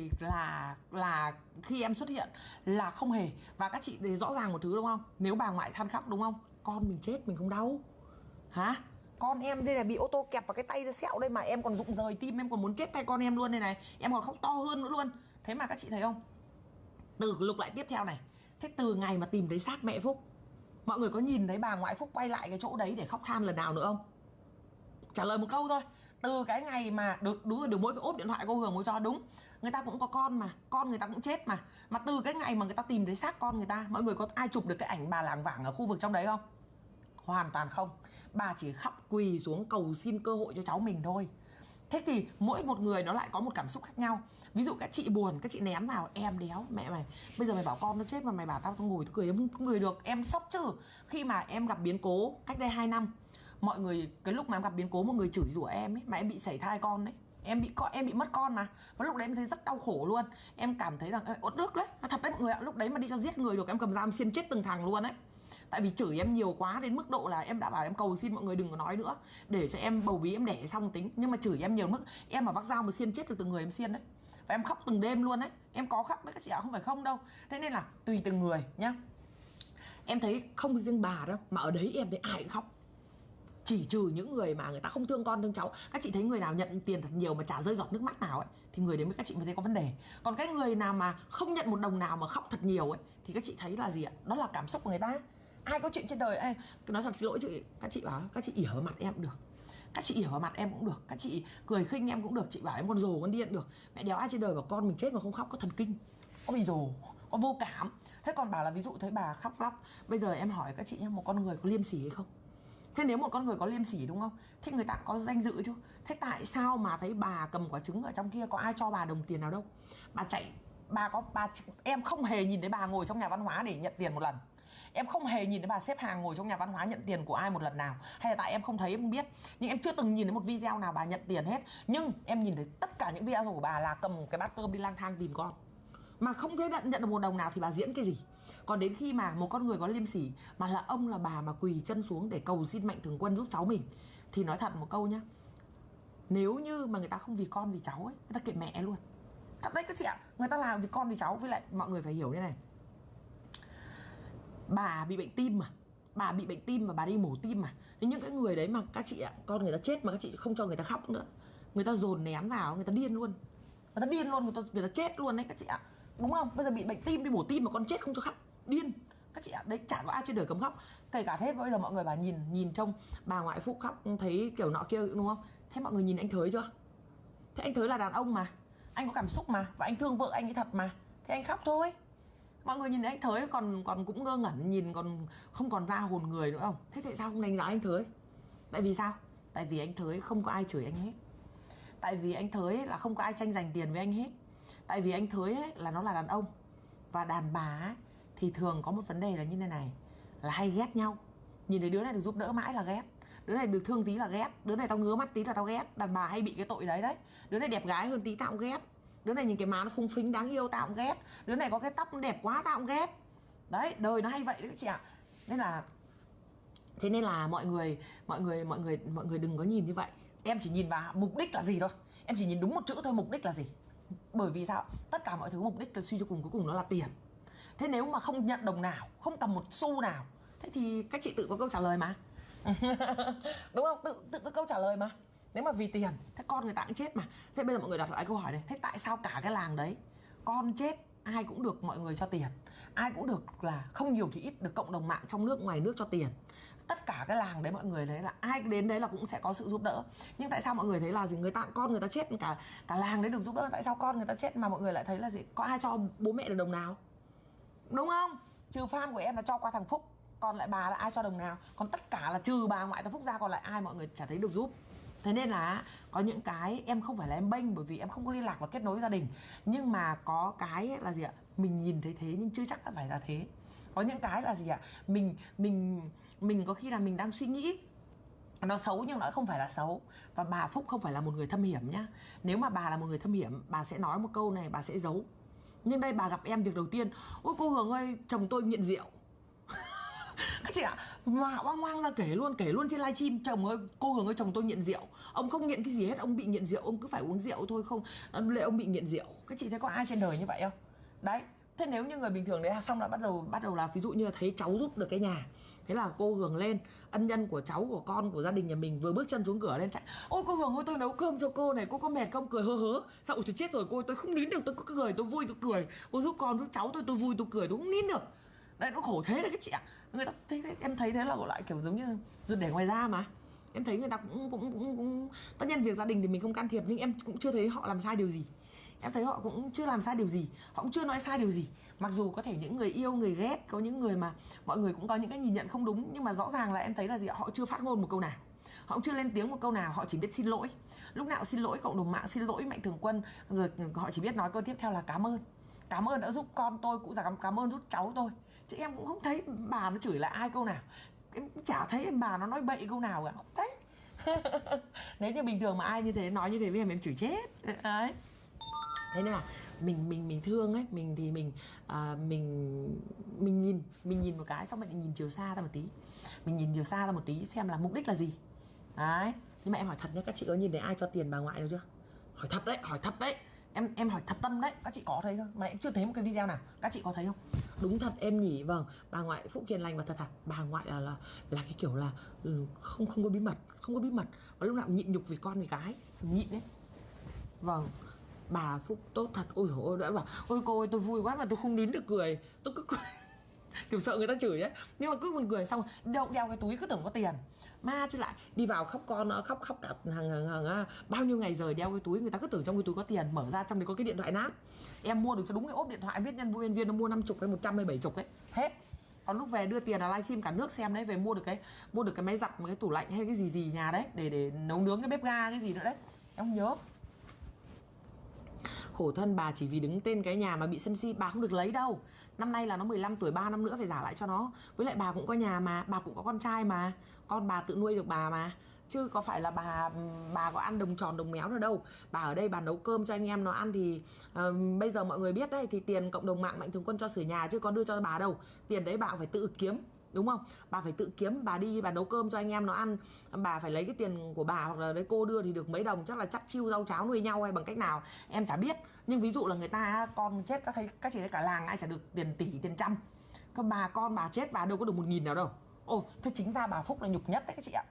là khi em xuất hiện là không hề. Và các chị thấy rõ ràng một thứ đúng không? Nếu bà ngoại than khóc đúng không? Con mình chết mình không đau hả? Con em đây là bị ô tô kẹp vào cái tay nó sẹo đây mà em còn rụng rời tim, em còn muốn chết tay con em luôn đây này, em còn khóc to hơn nữa luôn. Thế mà các chị thấy không? Từ lục lại tiếp theo này, thế từ ngày mà tìm thấy xác mẹ Phúc, mọi người có nhìn thấy bà ngoại Phúc quay lại cái chỗ đấy để khóc than lần nào nữa không? Trả lời một câu thôi. Từ cái ngày mà đúng rồi, được mỗi cái ốp điện thoại cô Hường mới cho đúng. Người ta cũng có con mà, con người ta cũng chết mà. Mà từ cái ngày mà người ta tìm thấy xác con người ta, mọi người có ai chụp được cái ảnh bà lảng vảng ở khu vực trong đấy không? Hoàn toàn không. Bà chỉ khóc quỳ xuống cầu xin cơ hội cho cháu mình thôi. Thế thì mỗi một người nó lại có một cảm xúc khác nhau. Ví dụ các chị buồn, các chị nén vào, em đéo, mẹ mày bây giờ mày bảo con nó chết mà mày bảo tao ngồi tôi cười, em không cười được, em sốc chứ. Khi mà em gặp biến cố cách đây 2 năm, mọi người cái lúc mà em gặp biến cố, một người chửi rủa em ấy, mà em bị sảy thai con đấy, em bị mất con mà. Và lúc đấy em thấy rất đau khổ luôn. Em cảm thấy rằng uất ức đấy, nó thật đấy mọi người ạ. Lúc đấy mà đi cho giết người được, em cầm dao em xiên chết từng thằng luôn đấy. Tại vì chửi em nhiều quá đến mức độ là em đã bảo em cầu xin mọi người đừng có nói nữa, để cho em bầu bí em đẻ xong tính. Nhưng mà chửi em nhiều mức em mà vác dao mà xiên chết được từng người em xiên đấy. Và em khóc từng đêm luôn đấy. Em có khóc đấy các chị ạ, không phải không đâu. Thế nên là tùy từng người nhá. Em thấy không riêng bà đâu, mà ở đấy em thấy ai cũng khóc. Chỉ trừ những người mà người ta không thương con thương cháu. Các chị thấy người nào nhận tiền thật nhiều mà chả rơi giọt nước mắt nào ấy, thì người đấy các chị mới thấy có vấn đề. Còn cái người nào mà không nhận một đồng nào mà khóc thật nhiều ấy, thì các chị thấy là gì ạ? Đó là cảm xúc của người ta. Ai có chuyện trên đời ấy, tôi nói thật xin lỗi chị, các chị bảo các chị ỉa vào mặt em cũng được, các chị ỉa vào mặt em cũng được, các chị cười khinh em cũng được, chị bảo em con rồ con điên được. Mẹ đéo ai trên đời bảo con mình chết mà không khóc, có thần kinh, có bị rồ, có vô cảm. Thế còn bảo là ví dụ thấy bà khóc lóc, bây giờ em hỏi các chị nhé, một con người có liêm sỉ hay không? Thế nếu một con người có liêm sỉ đúng không, thế người ta có danh dự chứ. Thế tại sao mà thấy bà cầm quả trứng ở trong kia, có ai cho bà đồng tiền nào đâu? Bà chạy, em không hề nhìn thấy bà ngồi trong nhà văn hóa để nhận tiền một lần. Em không hề nhìn thấy bà xếp hàng ngồi trong nhà văn hóa nhận tiền của ai một lần nào. Hay là tại em không thấy em không biết, nhưng em chưa từng nhìn thấy một video nào bà nhận tiền hết. Nhưng em nhìn thấy tất cả những video của bà là cầm cái bát cơm đi lang thang tìm con, mà không thấy nhận được một đồng nào thì bà diễn cái gì. Còn đến khi mà một con người có liêm sỉ mà là ông là bà mà quỳ chân xuống để cầu xin Mạnh Thường Quân giúp cháu mình, thì nói thật một câu nhá, nếu như mà người ta không vì con vì cháu ấy, người ta kệ mẹ luôn. Thật đấy các chị ạ, người ta làm vì con vì cháu. Với lại mọi người phải hiểu như này, bà bị bệnh tim mà, bà bị bệnh tim và bà đi mổ tim mà. Nên những cái người đấy mà các chị ạ, con người ta chết mà các chị không cho người ta khóc nữa, người ta dồn nén vào, người ta điên luôn, người ta chết luôn đấy các chị ạ. Đúng không? Bây giờ bị bệnh tim đi mổ tim mà con chết không cho khóc, điên các chị ạ. Đấy, chả có ai trên đời cấm khóc. Kể cả thế bây giờ mọi người bảo nhìn trông bà ngoại Phúc khóc thấy kiểu nọ kia đúng không? Thế mọi người nhìn anh Thới chưa? Thế anh Thới là đàn ông mà, anh có cảm xúc mà, và anh thương vợ anh ấy thật mà, thế anh khóc thôi. Mọi người nhìn thấy anh Thới còn cũng ngơ ngẩn, nhìn còn không còn ra hồn người nữa không? Thế tại sao không đánh giá anh Thới? Tại vì sao? Tại vì anh Thới không có ai chửi anh hết. Tại vì anh Thới ấy là không có ai tranh giành tiền với anh hết. Tại vì anh Thới ấy là nó là đàn ông. Và đàn bà ấy, thì thường có một vấn đề là như thế này, là hay ghét nhau. Nhìn thấy đứa này được giúp đỡ mãi là ghét, đứa này được thương tí là ghét, đứa này tao ngứa mắt tí là tao ghét. Đàn bà hay bị cái tội đấy đấy. Đứa này đẹp gái hơn tí tao cũng ghét, đứa này nhìn cái má nó phung phính đáng yêu tao cũng ghét, đứa này có cái tóc nó đẹp quá tao cũng ghét. Đấy, đời nó hay vậy đấy các chị ạ. Thế nên là mọi người đừng có nhìn như vậy. Em chỉ nhìn vào mục đích là gì thôi. Em chỉ nhìn đúng một chữ thôi, mục đích là gì. Bởi vì sao? Tất cả mọi thứ mục đích là suy cho cùng cuối cùng nó là tiền. Thế nếu mà không nhận đồng nào, không cầm một xu nào, thế thì các chị tự có câu trả lời mà. Đúng không? Tự có câu trả lời mà. Nếu mà vì tiền, thế con người ta cũng chết mà. Thế bây giờ mọi người đặt lại câu hỏi này, thế tại sao cả cái làng đấy con chết ai cũng được mọi người cho tiền, ai cũng được, là không nhiều thì ít, được cộng đồng mạng trong nước ngoài nước cho tiền. Tất cả cái làng đấy mọi người thấy là ai đến đấy là cũng sẽ có sự giúp đỡ. Nhưng tại sao mọi người thấy là gì, con người ta chết cả làng đấy được giúp đỡ, tại sao con người ta chết mà mọi người lại thấy là gì, có ai cho bố mẹ được đồng nào? Đúng không? Trừ fan của em là cho qua thằng Phúc, còn lại bà là ai cho đồng nào? Còn tất cả là trừ bà ngoại thằng Phúc ra, còn lại ai mọi người chả thấy được giúp. Thế nên là có những cái em không phải là em bênh, bởi vì em không có liên lạc và kết nối với gia đình. Nhưng mà có cái là gì ạ, mình nhìn thấy thế nhưng chưa chắc đã phải là thế. Có những cái là gì ạ, mình có khi là mình đang suy nghĩ nó xấu nhưng nó không phải là xấu. Và bà Phúc không phải là một người thâm hiểm nhá. Nếu mà bà là một người thâm hiểm, bà sẽ nói một câu này, bà sẽ giấu. Nhưng đây bà gặp em việc đầu tiên, ôi cô Hường ơi, chồng tôi nghiện rượu. Các chị ạ, mà oang ra kể luôn trên livestream, chồng ơi, cô Hường ơi, chồng tôi nghiện rượu. Ông không nghiện cái gì hết, ông bị nghiện rượu, ông cứ phải uống rượu thôi, không lệ ông bị nghiện rượu. Các chị thấy có ai trên đời như vậy không? Đấy. Thế nếu như người bình thường đấy, xong là bắt đầu là ví dụ như là thấy cháu giúp được cái nhà, thế là cô Hường lên, ân nhân của cháu, của con, của gia đình nhà mình, vừa bước chân xuống cửa lên chạy, ôi cô Hường ơi, tôi nấu cơm cho cô này, cô có mệt không? Cười hớ hớ. Sao ôi tôi chết rồi cô, tôi không nín được, tôi cứ cười, tôi vui tôi cười, cô giúp con giúp cháu tôi vui tôi cười, tôi không nín được. Đấy, nó khổ thế đấy các chị ạ. Người ta thấy, em thấy thế là gọi lại kiểu giống như ruột để ngoài da mà. Em thấy người ta cũng tất nhiên việc gia đình thì mình không can thiệp, nhưng em cũng chưa thấy họ làm sai điều gì. Em thấy họ cũng chưa làm sai điều gì, họ cũng chưa nói sai điều gì. Mặc dù có thể những người yêu, người ghét, có những người mà mọi người cũng có những cái nhìn nhận không đúng, nhưng mà rõ ràng là em thấy là gì, họ chưa phát ngôn một câu nào, họ cũng chưa lên tiếng một câu nào, họ chỉ biết xin lỗi. Lúc nào xin lỗi cộng đồng mạng, xin lỗi Mạnh Thường Quân, rồi họ chỉ biết nói câu tiếp theo là cảm ơn đã giúp con tôi, cũng là cảm ơn giúp cháu tôi. Chứ em cũng không thấy bà nó chửi lại ai câu nào, em chả thấy bà nó nói bậy câu nào cả, không thấy. Nếu như bình thường mà ai như thế nói như thế với em chửi chết đấy. Thế nên là mình thương ấy, mình thì mình nhìn một cái, xong mình nhìn chiều xa ra một tí, mình nhìn chiều xa ra một tí xem là mục đích là gì đấy. Nhưng mà em hỏi thật nhé, các chị có nhìn thấy ai cho tiền bà ngoại đâu chưa? Hỏi thật đấy, em hỏi thật tâm đấy. Các chị có thấy không? Mà em chưa thấy một cái video nào, các chị có thấy không? Đúng thật em nhỉ. Vâng, bà ngoại Phúc hiền lành và thật. Bà ngoại là cái kiểu là không không có bí mật, không có bí mật, và lúc nào cũng nhịn nhục vì con vì cái, nhịn đấy. Vâng, bà Phúc tốt thật. Ôi dồi ôi, đã bảo ôi cô ơi tôi vui quá mà tôi không nín được cười, tôi cứ cười kiểu sợ người ta chửi ấy, nhưng mà cứ buồn cười. Xong đeo cái túi cứ tưởng có tiền, ma chứ lại đi vào khóc con nữa, khóc cả hàng bao nhiêu ngày rồi đeo cái túi, người ta cứ tưởng trong cái túi có tiền, mở ra trong đấy có cái điện thoại nát. Em mua được cho đúng cái ốp điện thoại, biết nhân viên nó mua 50 hay 100 hay 70 ấy hết. Còn lúc về đưa tiền là livestream cả nước xem đấy, về mua được cái máy giặt, một cái tủ lạnh hay cái gì nhà đấy để nấu nướng, cái bếp ga cái gì nữa đấy em không nhớ. Khổ thân bà chỉ vì đứng tên cái nhà mà bị sân si. Bà không được lấy đâu, năm nay là nó 15 tuổi, 3 năm nữa phải trả lại cho nó. Với lại bà cũng có nhà mà, bà cũng có con trai mà, con bà tự nuôi được bà mà, chứ có phải là bà có ăn đồng tròn đồng méo nữa đâu. Bà ở đây bà nấu cơm cho anh em nó ăn thì bây giờ mọi người biết đấy, thì tiền cộng đồng mạng Mạnh Thường Quân cho sửa nhà chứ có đưa cho bà đâu. Tiền đấy bà cũng phải tự kiếm, đúng không? Bà phải tự kiếm, bà đi bà nấu cơm cho anh em nó ăn, bà phải lấy cái tiền của bà, hoặc là đấy cô đưa thì được mấy đồng, chắc là chắt chiu rau cháo nuôi nhau hay bằng cách nào em chả biết. Nhưng ví dụ là người ta con chết, các chị thấy cả làng ai chả được tiền tỷ tiền trăm, còn bà con bà chết bà đâu có được 1.000 nào đâu. Ồ, thế chính ra bà Phúc là nhục nhất đấy các chị ạ.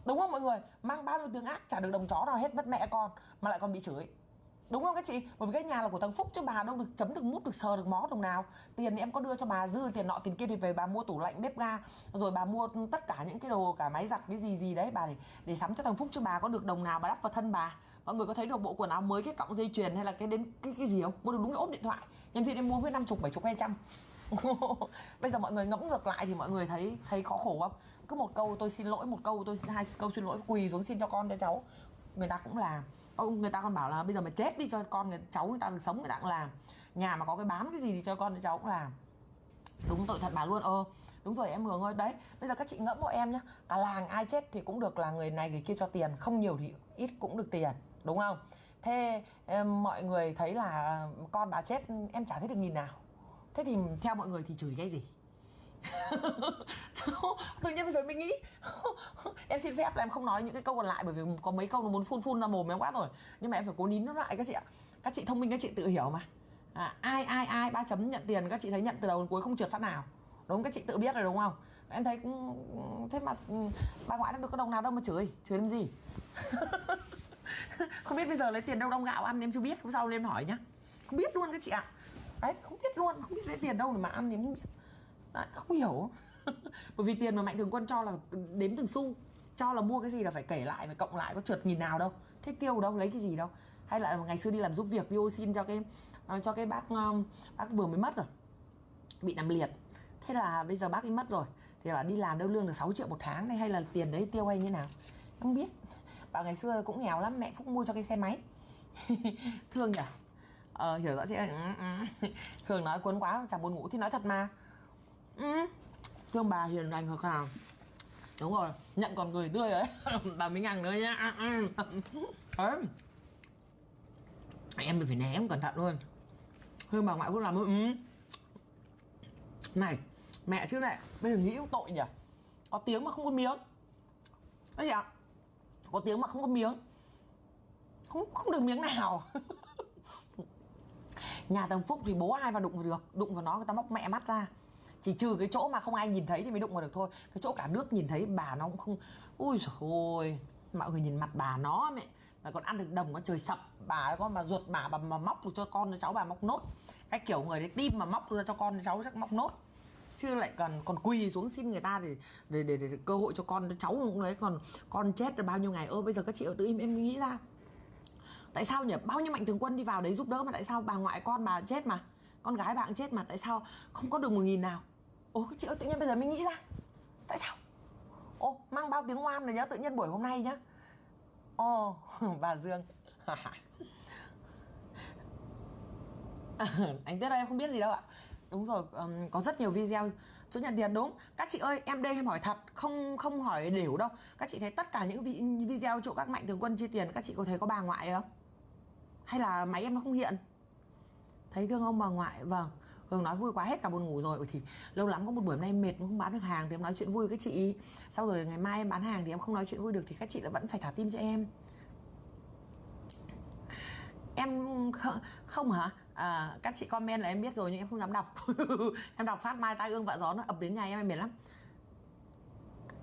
Đúng không mọi người? Mang bao nhiêu tiếng ác chả được đồng chó nào hết, mất mẹ con mà lại còn bị chửi. Đúng không các chị? Bởi vì cái nhà là của thằng Phúc chứ bà đâu được chấm được mút được sờ được mó đồng nào. Tiền thì em có đưa cho bà, dư tiền nọ tiền kia thì về bà mua tủ lạnh bếp ga, rồi bà mua tất cả những cái đồ, cả máy giặt cái gì đấy bà để sắm cho thằng Phúc, chứ bà có được đồng nào bà đắp vào thân bà. Mọi người có thấy được bộ quần áo mới, cái cọng dây chuyền hay là cái đến cái gì không? Mua được đúng cái ốp điện thoại. Nhân viên em mua với 50, 70, 200. Bây giờ mọi người ngẫm ngược lại thì mọi người thấy khó khổ không? Cứ một câu tôi xin lỗi, một câu tôi xin, hai câu xin lỗi, quỳ xuống xin cho con cho cháu, người ta cũng làm. Người ta còn bảo là bây giờ mà chết đi cho con cháu người ta được sống, người ta cũng làm. Nhà mà có cái bán cái gì thì cho con cho cháu cũng làm. Đúng tội thật bà luôn. Đúng rồi em Hường ơi. Đấy, bây giờ các chị ngẫm hộ em nhá, cả làng ai chết thì cũng được là người này người kia cho tiền, không nhiều thì ít cũng được tiền, đúng không? Thế mọi người thấy là con bà chết em chả thấy được 1.000 nào. Thế thì theo mọi người thì chửi cái gì? Tự nhiên bây giờ mình nghĩ em xin phép là em không nói những cái câu còn lại, bởi vì có mấy câu nó muốn phun ra mồm em quá rồi, nhưng mà em phải cố nín nó lại các chị ạ. Các chị thông minh, các chị tự hiểu mà. Ai 3 chấm nhận tiền, các chị thấy nhận từ đầu đến cuối không trượt phát nào, đúng, các chị tự biết rồi đúng không? Em thấy thế mà bà ngoại nó được có đồng nào đâu mà chửi làm gì. Không biết bây giờ lấy tiền đâu đong gạo ăn em chưa biết, hôm sau lên hỏi nhá, không biết luôn các chị ạ. Đấy, không biết luôn, không biết lấy tiền đâu mà ăn thì không biết. Đấy, không hiểu. Bởi vì tiền mà Mạnh Thường Quân cho là đếm từng xu, cho là mua cái gì là phải kể lại, phải cộng lại, có trượt 1.000 nào đâu. Thế tiêu đâu, lấy cái gì đâu. Hay là ngày xưa đi làm giúp việc đi ô xin cho cái bác vừa mới mất rồi, bị nằm liệt. Thế là bây giờ bác ấy mất rồi thì bảo đi làm đâu lương được 6 triệu một tháng này, hay là tiền đấy tiêu hay như nào không biết. Bảo ngày xưa cũng nghèo lắm, mẹ Phúc mua cho cái xe máy. Thương nhỉ. Hiểu rõ chị ơi. Thường nói cuốn quá chẳng buồn ngủ thì nói thật mà. Thương bà hiền lành hợp hào. Đúng rồi, nhận còn cười tươi đấy. Bà mới ngằng nữa nhá. Em phải né em cẩn thận luôn. Thương bà ngoại Phúc làm này, mẹ chứ này, bây giờ nghĩ cũng tội nhỉ. Có tiếng mà không có miếng. Đấy ạ. Có tiếng mà không có miếng, không được miếng nào. Nhà thằng Phúc thì bố ai vào đụng vào được, đụng vào nó người ta móc mẹ mắt ra. Chỉ trừ cái chỗ mà không ai nhìn thấy thì mới đụng vào được thôi. Cái chỗ cả nước nhìn thấy bà nó cũng không. Ui dồi ôi, mọi người nhìn mặt bà nó mẹ, mà còn ăn được đồng nó trời sập. Bà có mà ruột bà mà móc được cho con cho cháu bà móc nốt. Cái kiểu người đấy tim mà móc ra cho con cho cháu chắc móc nốt. Chứ lại còn quỳ xuống xin người ta để cơ hội cho con cho cháu cũng đấy. Còn con chết rồi bao nhiêu ngày. Bây giờ các chị ở tự em nghĩ ra, tại sao nhỉ? Bao nhiêu Mạnh Thường Quân đi vào đấy giúp đỡ mà tại sao bà ngoại con bà chết mà, con gái bà cũng chết mà tại sao không có được 1.000 nào? Các chị ơi, tự nhiên bây giờ mới nghĩ ra. Tại sao? Mang bao tiếng ngoan rồi nhá, tự nhiên buổi hôm nay nhá. Bà Dương. Anh Tết ơi, em không biết gì đâu ạ. Đúng rồi, có rất nhiều video chỗ nhận tiền đúng. Các chị ơi, em đây em hỏi thật, không hỏi đều đâu. Các chị thấy tất cả những video chỗ các Mạnh Thường Quân chia tiền, các chị có thấy có bà ngoại không? Hay là máy em nó không hiện? Thấy thương ông bà ngoại. Vâng, Hương nói vui quá hết cả buồn ngủ rồi. Thì lâu lắm có một buổi hôm nay em mệt mà không bán được hàng thì em nói chuyện vui với các chị. Sau rồi ngày mai em bán hàng thì em không nói chuyện vui được thì các chị lại vẫn phải thả tim cho em. Em không hả? Các chị comment là em biết rồi nhưng em không dám đọc. Em đọc phát mai tai ương vạ gió nó ập đến nhà em mệt lắm.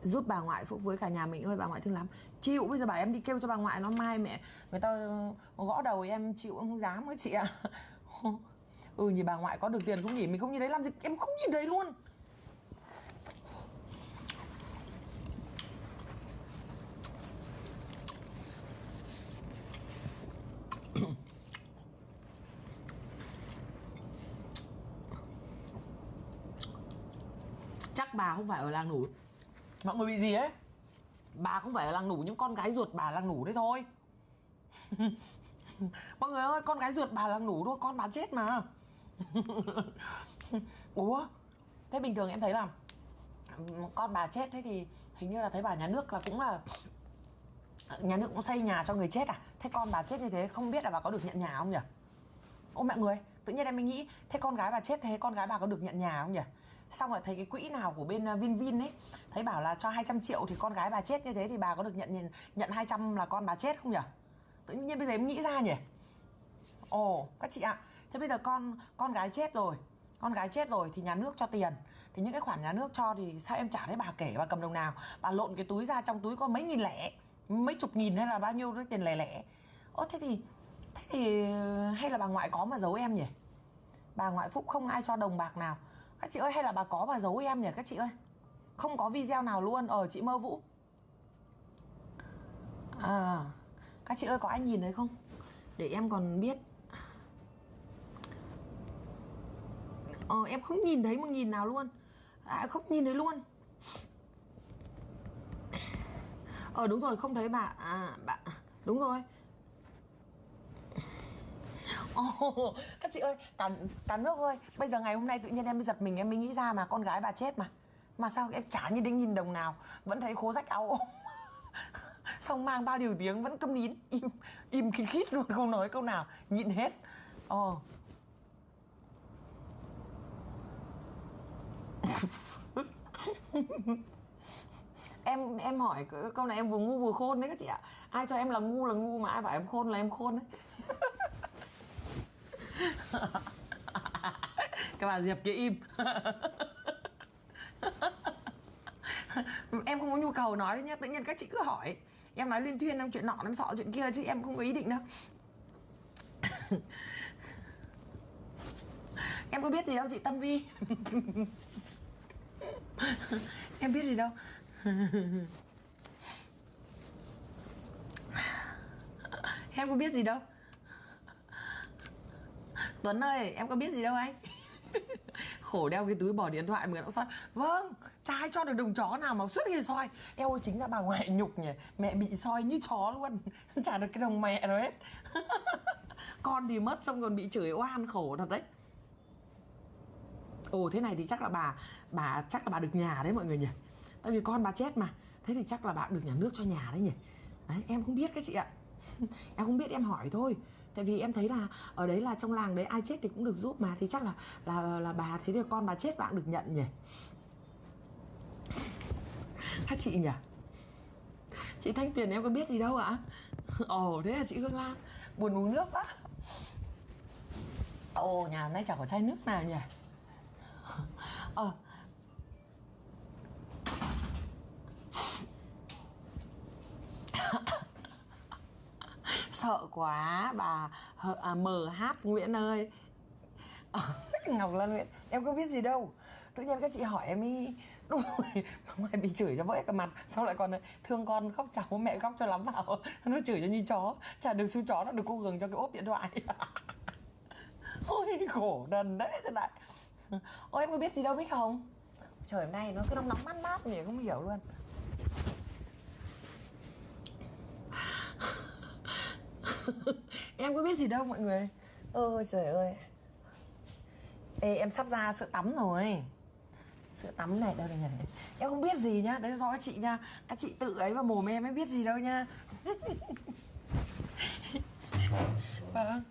Giúp bà ngoại Phúc với cả nhà mình ơi, bà ngoại thương lắm. Chịu, bây giờ bảo em đi kêu cho bà ngoại nó mai mẹ người ta gõ đầu em chịu không dám các chị ạ. Nhìn bà ngoại có được tiền không nhỉ? Mình không nhìn thấy làm gì, em không nhìn thấy luôn. Chắc bà không phải ở làng Nủ. Mọi người bị gì ấy? Bà không phải ở làng Nủ, những con gái ruột bà làng Nủ đấy thôi. Mọi người ơi, con gái ruột bà làng Nủ thôi, con bà chết mà. Ủa, thế bình thường em thấy là con bà chết, thế thì hình như là thấy bà nhà nước là cũng là nhà nước cũng xây nhà cho người chết à? Thế con bà chết như thế không biết là bà có được nhận nhà không nhỉ? Ô mọi người, tự nhiên em mới nghĩ thế con gái bà chết, thế con gái bà có được nhận nhà không nhỉ? Xong lại thấy cái quỹ nào của bên Vinvin ấy, thấy bảo là cho 200 triệu thì con gái bà chết như thế thì bà có được nhận 200 là con bà chết không nhỉ? Tự nhiên bây giờ em nghĩ ra nhỉ. Ồ, các chị ạ, thế bây giờ con gái chết rồi, con gái chết rồi thì nhà nước cho tiền, thì những cái khoản nhà nước cho thì sao em chả thấy bà kể bà cầm đồng nào? Bà lộn cái túi ra, trong túi có mấy nghìn lẻ, mấy chục nghìn hay là bao nhiêu đấy tiền lẻ lẻ. Ồ, thế thì hay là bà ngoại có mà giấu em nhỉ? Bà ngoại Phúc không ai cho đồng bạc nào. Các chị ơi, hay là bà có mà giấu em nhỉ các chị ơi? Không có video nào luôn. Chị Mơ Vũ. Các chị ơi, có ai nhìn thấy không? Để em còn biết. Em không nhìn thấy một nghìn nào luôn. Không nhìn thấy luôn. Đúng rồi, không thấy bà. Đúng rồi. Các chị ơi, cả nước ơi, bây giờ ngày hôm nay tự nhiên em mới giật mình, em mới nghĩ ra mà con gái bà chết mà sao em chả nhìn đến nghìn đồng nào, vẫn thấy khố rách áo ôm. Xong mang bao điều tiếng vẫn câm nín, im khít khít luôn, không nói câu nào, nhịn hết. Em hỏi câu này em vừa ngu vừa khôn đấy các chị ạ. Ai cho em là ngu mà ai bảo em khôn là em khôn đấy. Các bà Diệp kia im. Em không có nhu cầu nói đấy nhá, tự nhiên các chị cứ hỏi. Em nói liên thuyên em chuyện nọ em sọ chuyện kia chứ em không có ý định đâu. Em có biết gì đâu chị Tâm Vi. Em biết gì đâu. Em có biết gì đâu. Tuấn ơi, em có biết gì đâu anh. Khổ đeo cái túi bỏ điện thoại mà người ta soi. Vâng, chả ai cho được đồng chó nào mà suốt ngày soi. Eo ơi, chính ra bà ngoại nhục nhỉ. Mẹ bị soi như chó luôn. Chả được cái đồng mẹ đâu hết. Con thì mất xong còn bị chửi oan, khổ thật đấy. Thế này thì chắc là bà chắc là bà được nhà đấy mọi người nhỉ. Tại vì con bà chết mà. Thế thì chắc là bà được nhà nước cho nhà đấy nhỉ. Đấy, em không biết các chị ạ. Em không biết, em hỏi thôi. Tại vì em thấy là ở đấy là trong làng đấy ai chết thì cũng được giúp mà, thì chắc là bà, thế thì con bà chết bà cũng được nhận nhỉ. Các chị nhỉ. Chị Thanh Tuyền em có biết gì đâu ạ? Thế là chị Hương Lan buồn uống nước quá. Nhà nay chẳng có chai nước nào nhỉ. Sợ quá bà MH Nguyễn ơi. Ngọc Lan Nguyễn, em có biết gì đâu. Tự nhiên các chị hỏi em ý. Đúng rồi, ngoài bị chửi cho vỡ cả mặt. Xong lại còn thương con khóc cháu, mẹ khóc cho lắm vào. Nó chửi cho như chó. Chả được xu chó, nó được cô Gường cho cái ốp điện thoại. Ôi khổ đần đấy chứ lại. Em có biết gì đâu biết không. Trời hôm nay nó cứ nóng nóng mát mát nhỉ, không hiểu luôn. Em có biết gì đâu mọi người. Trời ơi. Em sắp ra sữa tắm rồi. Sữa tắm này đâu đây nhỉ. Em không biết gì nhá. Đấy là do các chị nha. Các chị tự ấy vào mồm em biết gì đâu nha. Vâng.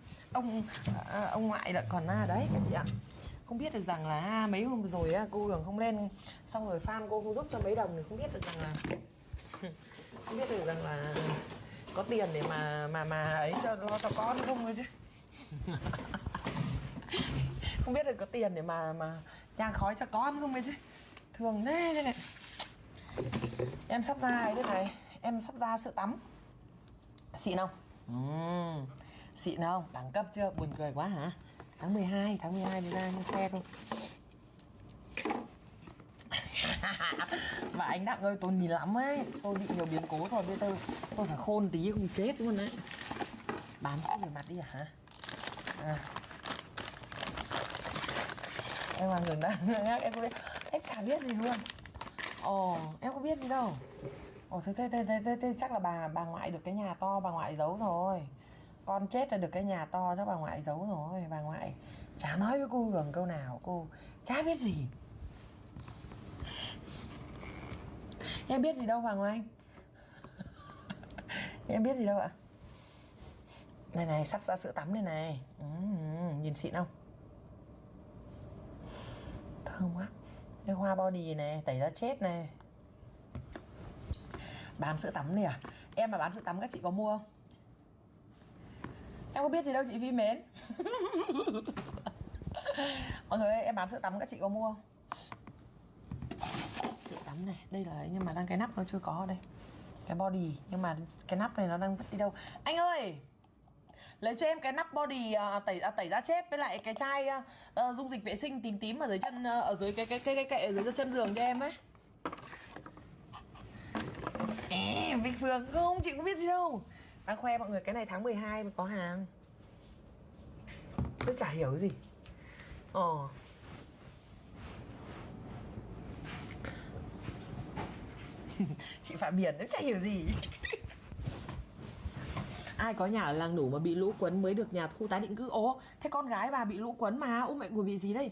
Ông ngoại lại còn đấy các chị ạ. Không biết được rằng là mấy hôm rồi cô Hường không lên, xong rồi fan cô không giúp cho mấy đồng thì không biết được rằng là không biết được rằng là có tiền để mà ấy cho lo cho con không ấy chứ. không biết được có tiền để mà nhang khói cho con không ấy chứ. Thường thế này. Em sắp ra ấy đây này. Em sắp ra sữa tắm. Xịn không? Xịn không? Đẳng cấp chưa? Buồn cười quá hả? Tháng 12 mới ra như khoe thôi. Và anh Đặng ơi, tôi nhìn lắm ấy. Tôi bị nhiều biến cố rồi, bây giờ tôi phải khôn tí không chết luôn đấy. Bám cái về mặt đi hả? Em mà ngừng đã ngác, em chả biết gì luôn. Em có biết gì đâu. Thế chắc là bà ngoại được cái nhà to, bà ngoại giấu rồi. Con chết là được cái nhà to, chắc bà ngoại giấu rồi. Bà ngoại chả nói với cô Hường câu nào, cô chả biết gì. Em biết gì đâu Hoàng Anh. Em biết gì đâu ạ. Này này, sắp ra sữa tắm đây này. Nhìn xịn không? Thơm quá. Cái hoa body này, tẩy da chết này. Bán sữa tắm này à? Em mà bán sữa tắm các chị có mua không? Em có biết gì đâu chị Vi mến. Mọi người ơi, em bán sữa tắm các chị có mua không? Sữa tắm này, đây là nhưng mà đang cái nắp nó chưa có ở đây. Cái body, nhưng mà cái nắp này nó đang vứt đi đâu. Anh ơi, lấy cho em cái nắp body tẩy da chết với lại cái chai dung dịch vệ sinh tím tím ở dưới chân, ở dưới cái kệ ở dưới chân giường cho em ấy. Vinh Phương không, chị có biết gì đâu. Đang khoe mọi người cái này tháng 12 mới có hàng. Tôi chả hiểu cái gì. Chị Phạm Miền em chả hiểu gì. Ai có nhà ở làng Nủ mà bị lũ quấn mới được nhà khu tái định cư. Thế con gái bà bị lũ quấn mà. Mẹ của bị gì đây?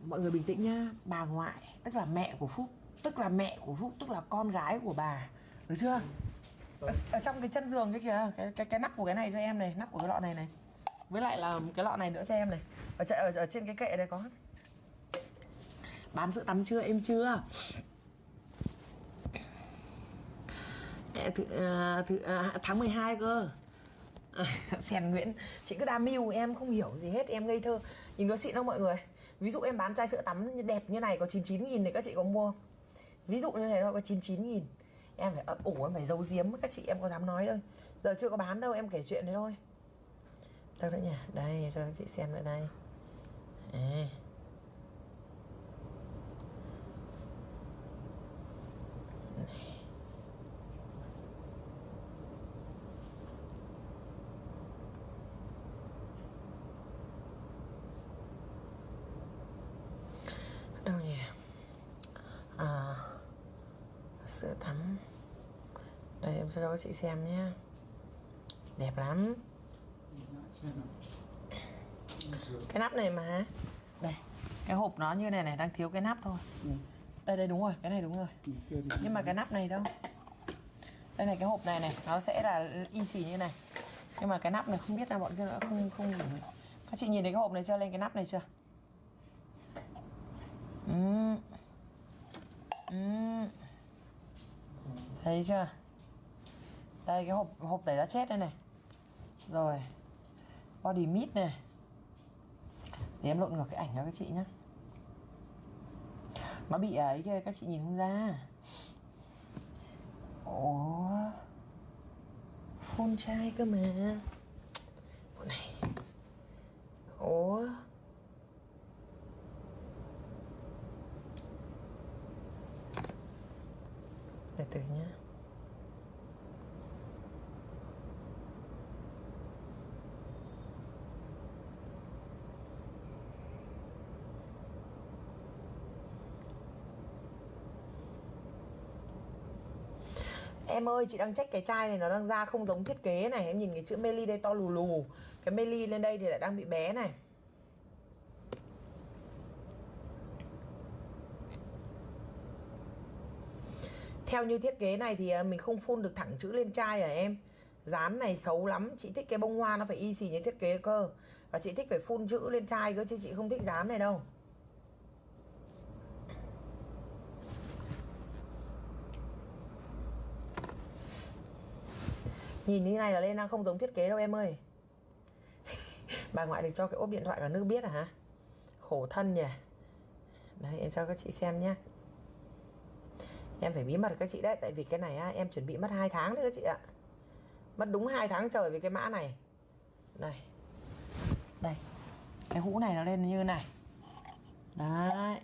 Mọi người bình tĩnh nhá. Bà ngoại tức là mẹ của Phúc, tức là con gái của bà, được chưa? Ở trong cái chân giường kia kìa, cái nắp của cái này cho em này, nắp của cái lọ này này, với lại là cái lọ này nữa cho em này. Ở trên cái kệ đây có. Bán sữa tắm chưa? Em chưa. Tháng 12 cơ. Sèn Nguyễn, chị cứ đam mưu, em không hiểu gì hết, em ngây thơ. Nhìn có xịn không mọi người? Ví dụ em bán chai sữa tắm đẹp như này có 99.000 thì các chị có mua không? Ví dụ như thế thôi, có 99.000. Em phải ấp ủ, em phải giấu giếm các chị, em có dám nói đâu. Giờ chưa có bán đâu, em kể chuyện đấy thôi. Đâu nữa nhỉ? Đây, cho chị xem lại đây. Đâu nhỉ? Sữa tắm. Đây em cho các chị xem nhé. Đẹp lắm. Cái nắp này mà. Đây, cái hộp nó như này này, đang thiếu cái nắp thôi. Đây đúng rồi, cái này đúng rồi. Nhưng mà cái nắp này đâu. Đây này, cái hộp này này, nó sẽ là y xì như này. Nhưng mà cái nắp này không biết là bọn kia nữa không. Các chị nhìn thấy cái hộp này chưa, lên cái nắp này chưa? Thấy chưa? Đây cái hộp tẩy da chết đây này. Rồi body mist này. Để em lộn ngược cái ảnh cho các chị nhé. Nó bị ấy kia, các chị nhìn không ra. Phun chai cơ mà. Bộ này. Để từ nhá. Em ơi, chị đang check cái chai này nó đang ra không giống thiết kế này. Em nhìn cái chữ Meli đây to lù lù. Cái Meli lên đây thì lại đang bị bé này. Theo như thiết kế này thì mình không phun được thẳng chữ lên chai à em. Dán này xấu lắm. Chị thích cái bông hoa nó phải y xì như thiết kế cơ. Và chị thích phải phun chữ lên chai cơ, chứ chị không thích dán này đâu. Nhìn như này là lên đang không giống thiết kế đâu em ơi. Bà ngoại được cho cái ốp điện thoại cả nước biết à hả? khổ thân nhỉ. Đấy, em cho các chị xem nhé. Em phải bí mật các chị đấy. Tại vì cái này á, em chuẩn bị mất 2 tháng đấy các chị ạ. Mất đúng 2 tháng trời với cái mã này. Đây. Đây. Cái hũ này nó lên như này. Đấy.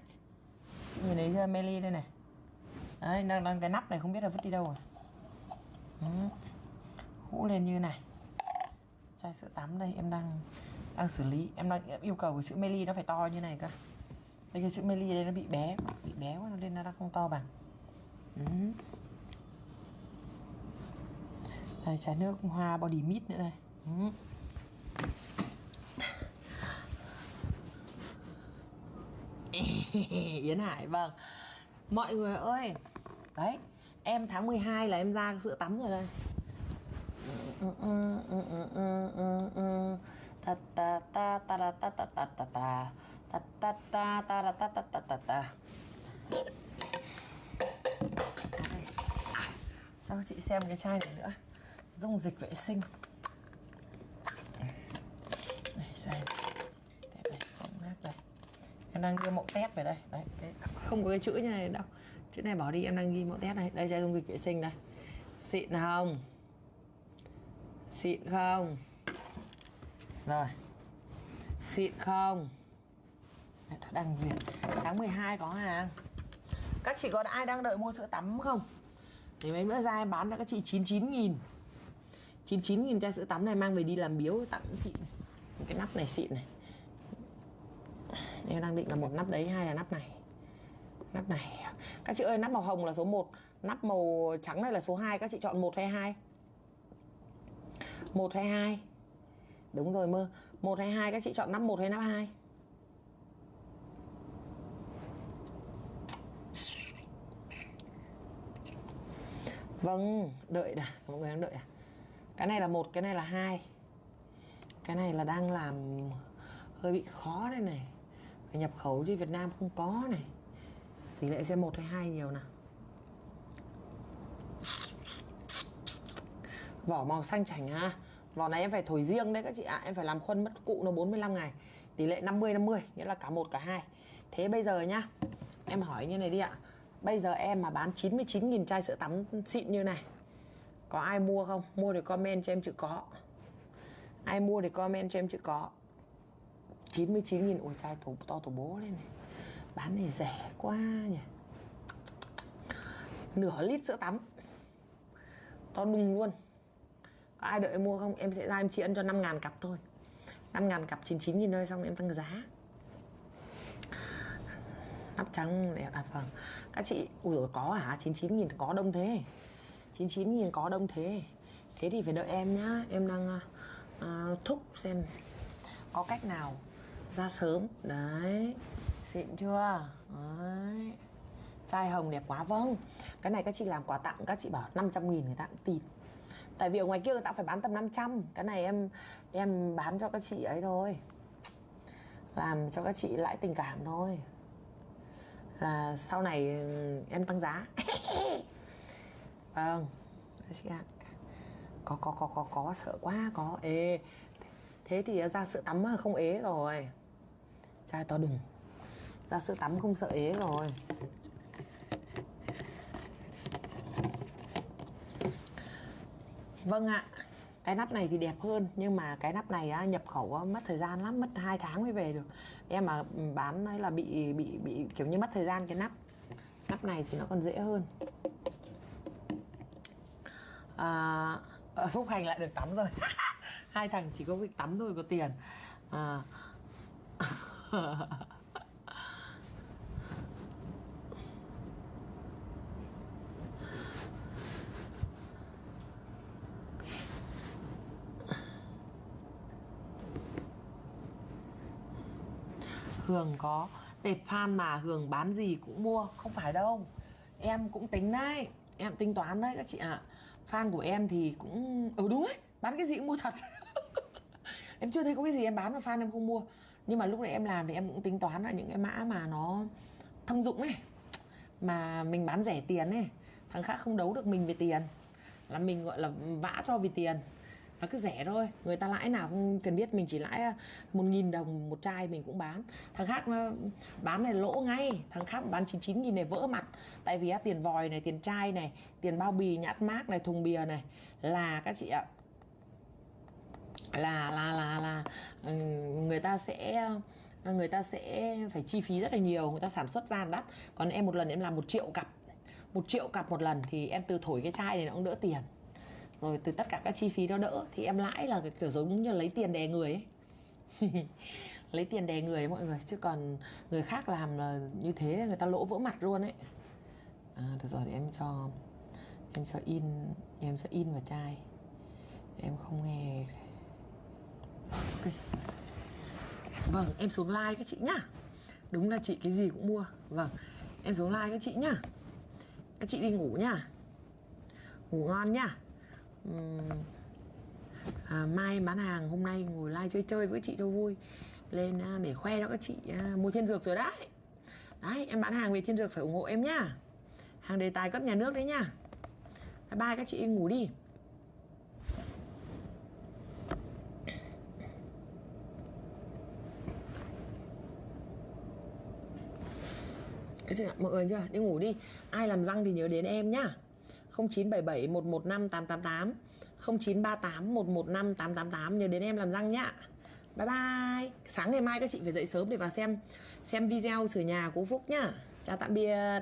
Chị nhìn thấy chưa, Meli đây này. Đấy, đang cái nắp này không biết là vứt đi đâu rồi. Hũ lên như này. Chai sữa tắm đây em đang xử lý. Em đang yêu cầu cái chữ Meli nó phải to như này cơ. Đây cái chữ Meli đây nó bị bé quá nên nó không to bằng. Đây, chai nước hoa body mist nữa đây. Yến Hải, vâng. Mọi người ơi, đấy, em tháng 12 là em ra sữa tắm rồi đây. Cho chị xem cái chai này nữa. Dung dịch vệ sinh. Đây, chai này. Đây. Em đang ghi mẫu test về đây. Đấy, không có cái chữ như này đâu. Chữ này bỏ đi, em đang ghi mẫu test này. Đây, chai dung dịch vệ sinh đây. Xịn không? Xịn không? Rồi. Xịn không? Đấy, đang duyệt. Tháng 12 có hàng. Các chị có ai đang đợi mua sữa tắm không? Để mấy bữa ra em bán cho các chị 99.000. 99.000 chai sữa tắm này mang về đi làm biếu tặng xịn. Cái nắp này xịn này. Em đang định là một nắp đấy, hai là nắp này. Nắp này. Các chị ơi, nắp màu hồng là số 1, nắp màu trắng này là số 2. Các chị chọn 1 hay 2? 1 hay 2? Đúng rồi Mơ. 1 hay 2, các chị chọn nắp 1 hay nắp 2? Vâng, đợi đã. Mọi người đang đợi à? Cái này là 1, cái này là 2. Cái này là đang làm hơi bị khó đây này. Phải nhập khẩu chứ Việt Nam không có này. Tỷ lệ xem 1 hay 2 nhiều nào. Vỏ màu xanh chảnh ha. Vỏ này em phải thổi riêng đấy các chị ạ. Em phải làm khuôn mất cụ nó 45 ngày. Tỷ lệ 50-50, nghĩa là cả 1 cả 2. Thế bây giờ nhá, em hỏi như này đi ạ. Bây giờ em mà bán 99.000 chai sữa tắm xịn như này, có ai mua không? Mua thì comment cho em chữ có. Ai mua thì comment cho em chữ có. 99.000. Ôi chai to tổ bố lên này. Bán này rẻ quá nhỉ. Nửa lít sữa tắm to đùng luôn. Có ai đợi em mua không? Em sẽ ra em chỉ ân cho 5.000 cặp thôi. 5.000 cặp 99.000 thôi, xong em tăng giá. Nắp trắng đẹp. À vâng. Các chị, ui dồi có hả? 99.000 có đông thế. 99.000 có đông thế. Thế thì phải đợi em nhá. Em đang thúc xem có cách nào ra sớm. Đấy. Xịn chưa? Đấy. Chai hồng đẹp quá. Vâng. Cái này các chị làm quà tặng, các chị bảo 500.000 người ta cũng tin. Tại vì ở ngoài kia người ta phải bán tầm 500. Cái này em bán cho các chị ấy thôi. Làm cho các chị lãi tình cảm thôi. Là sau này em tăng giá. Vâng. Có sợ quá. Có. Ê, thế thì ra sữa tắm không ế rồi. Chai to đùng. Ra sữa tắm không sợ ế rồi. Vâng ạ. Cái nắp này thì đẹp hơn. Nhưng mà cái nắp này á, nhập khẩu á, mất thời gian lắm. Mất 2 tháng mới về được. Em mà bán ấy là bị kiểu như mất thời gian cái nắp. Nắp này thì nó còn dễ hơn. Phúc Hành lại được tắm rồi. Hai thằng chỉ có việc tắm thôi, có tiền. Hường có tệp fan mà Hường bán gì cũng mua. Không phải đâu. Em cũng tính đấy. Em tính toán đấy các chị ạ. Fan của em thì cũng... đúng đấy. Bán cái gì cũng mua thật. Em chưa thấy có cái gì em bán mà fan em không mua. Nhưng mà lúc này em làm thì em cũng tính toán là những cái mã mà nó thông dụng ấy, mà mình bán rẻ tiền ấy, thằng khác không đấu được mình về tiền, là mình gọi là vã cho vì tiền. Nó cứ rẻ thôi, người ta lãi nào không cần biết, mình chỉ lãi 1.000 đồng một chai mình cũng bán. Thằng khác nó bán này lỗ ngay, thằng khác bán 99.000 này vỡ mặt. Tại vì tiền vòi này, tiền chai này, tiền bao bì nhãn mác này, thùng bìa này là các chị ạ, là người ta sẽ phải chi phí rất là nhiều, người ta sản xuất ra đắt. Còn em một lần em làm 1 triệu cặp một lần thì em từ thổi cái chai này nó cũng đỡ tiền. Rồi từ tất cả các chi phí đó đỡ thì em lãi là cái kiểu giống như lấy tiền đè người ấy. Lấy tiền đè người ấy mọi người, chứ còn người khác làm là như thế người ta lỗ vỡ mặt luôn ấy. Được rồi, để em cho in vào chai. Em không nghe. Ok. Vâng, em xuống like các chị nhá. Đúng là chị cái gì cũng mua. Vâng, em xuống like các chị nhá. Các chị đi ngủ nhá. Ngủ ngon nhá. Mai em bán hàng, hôm nay ngồi live chơi với chị cho vui. Lên để khoe cho các chị mua thiên dược rồi đấy. Đấy, em bán hàng về thiên dược phải ủng hộ em nhá. Hàng đề tài cấp nhà nước đấy nhá. Bye bye các chị, ngủ đi. Mọi người chưa? Đi ngủ đi. Ai làm răng thì nhớ đến em nhá. 0977 115 888 0938 115 888, nhớ đến em làm răng nhá. Bye bye. Sáng ngày mai các chị phải dậy sớm để vào xem video sửa nhà của Phúc nhá. Chào tạm biệt.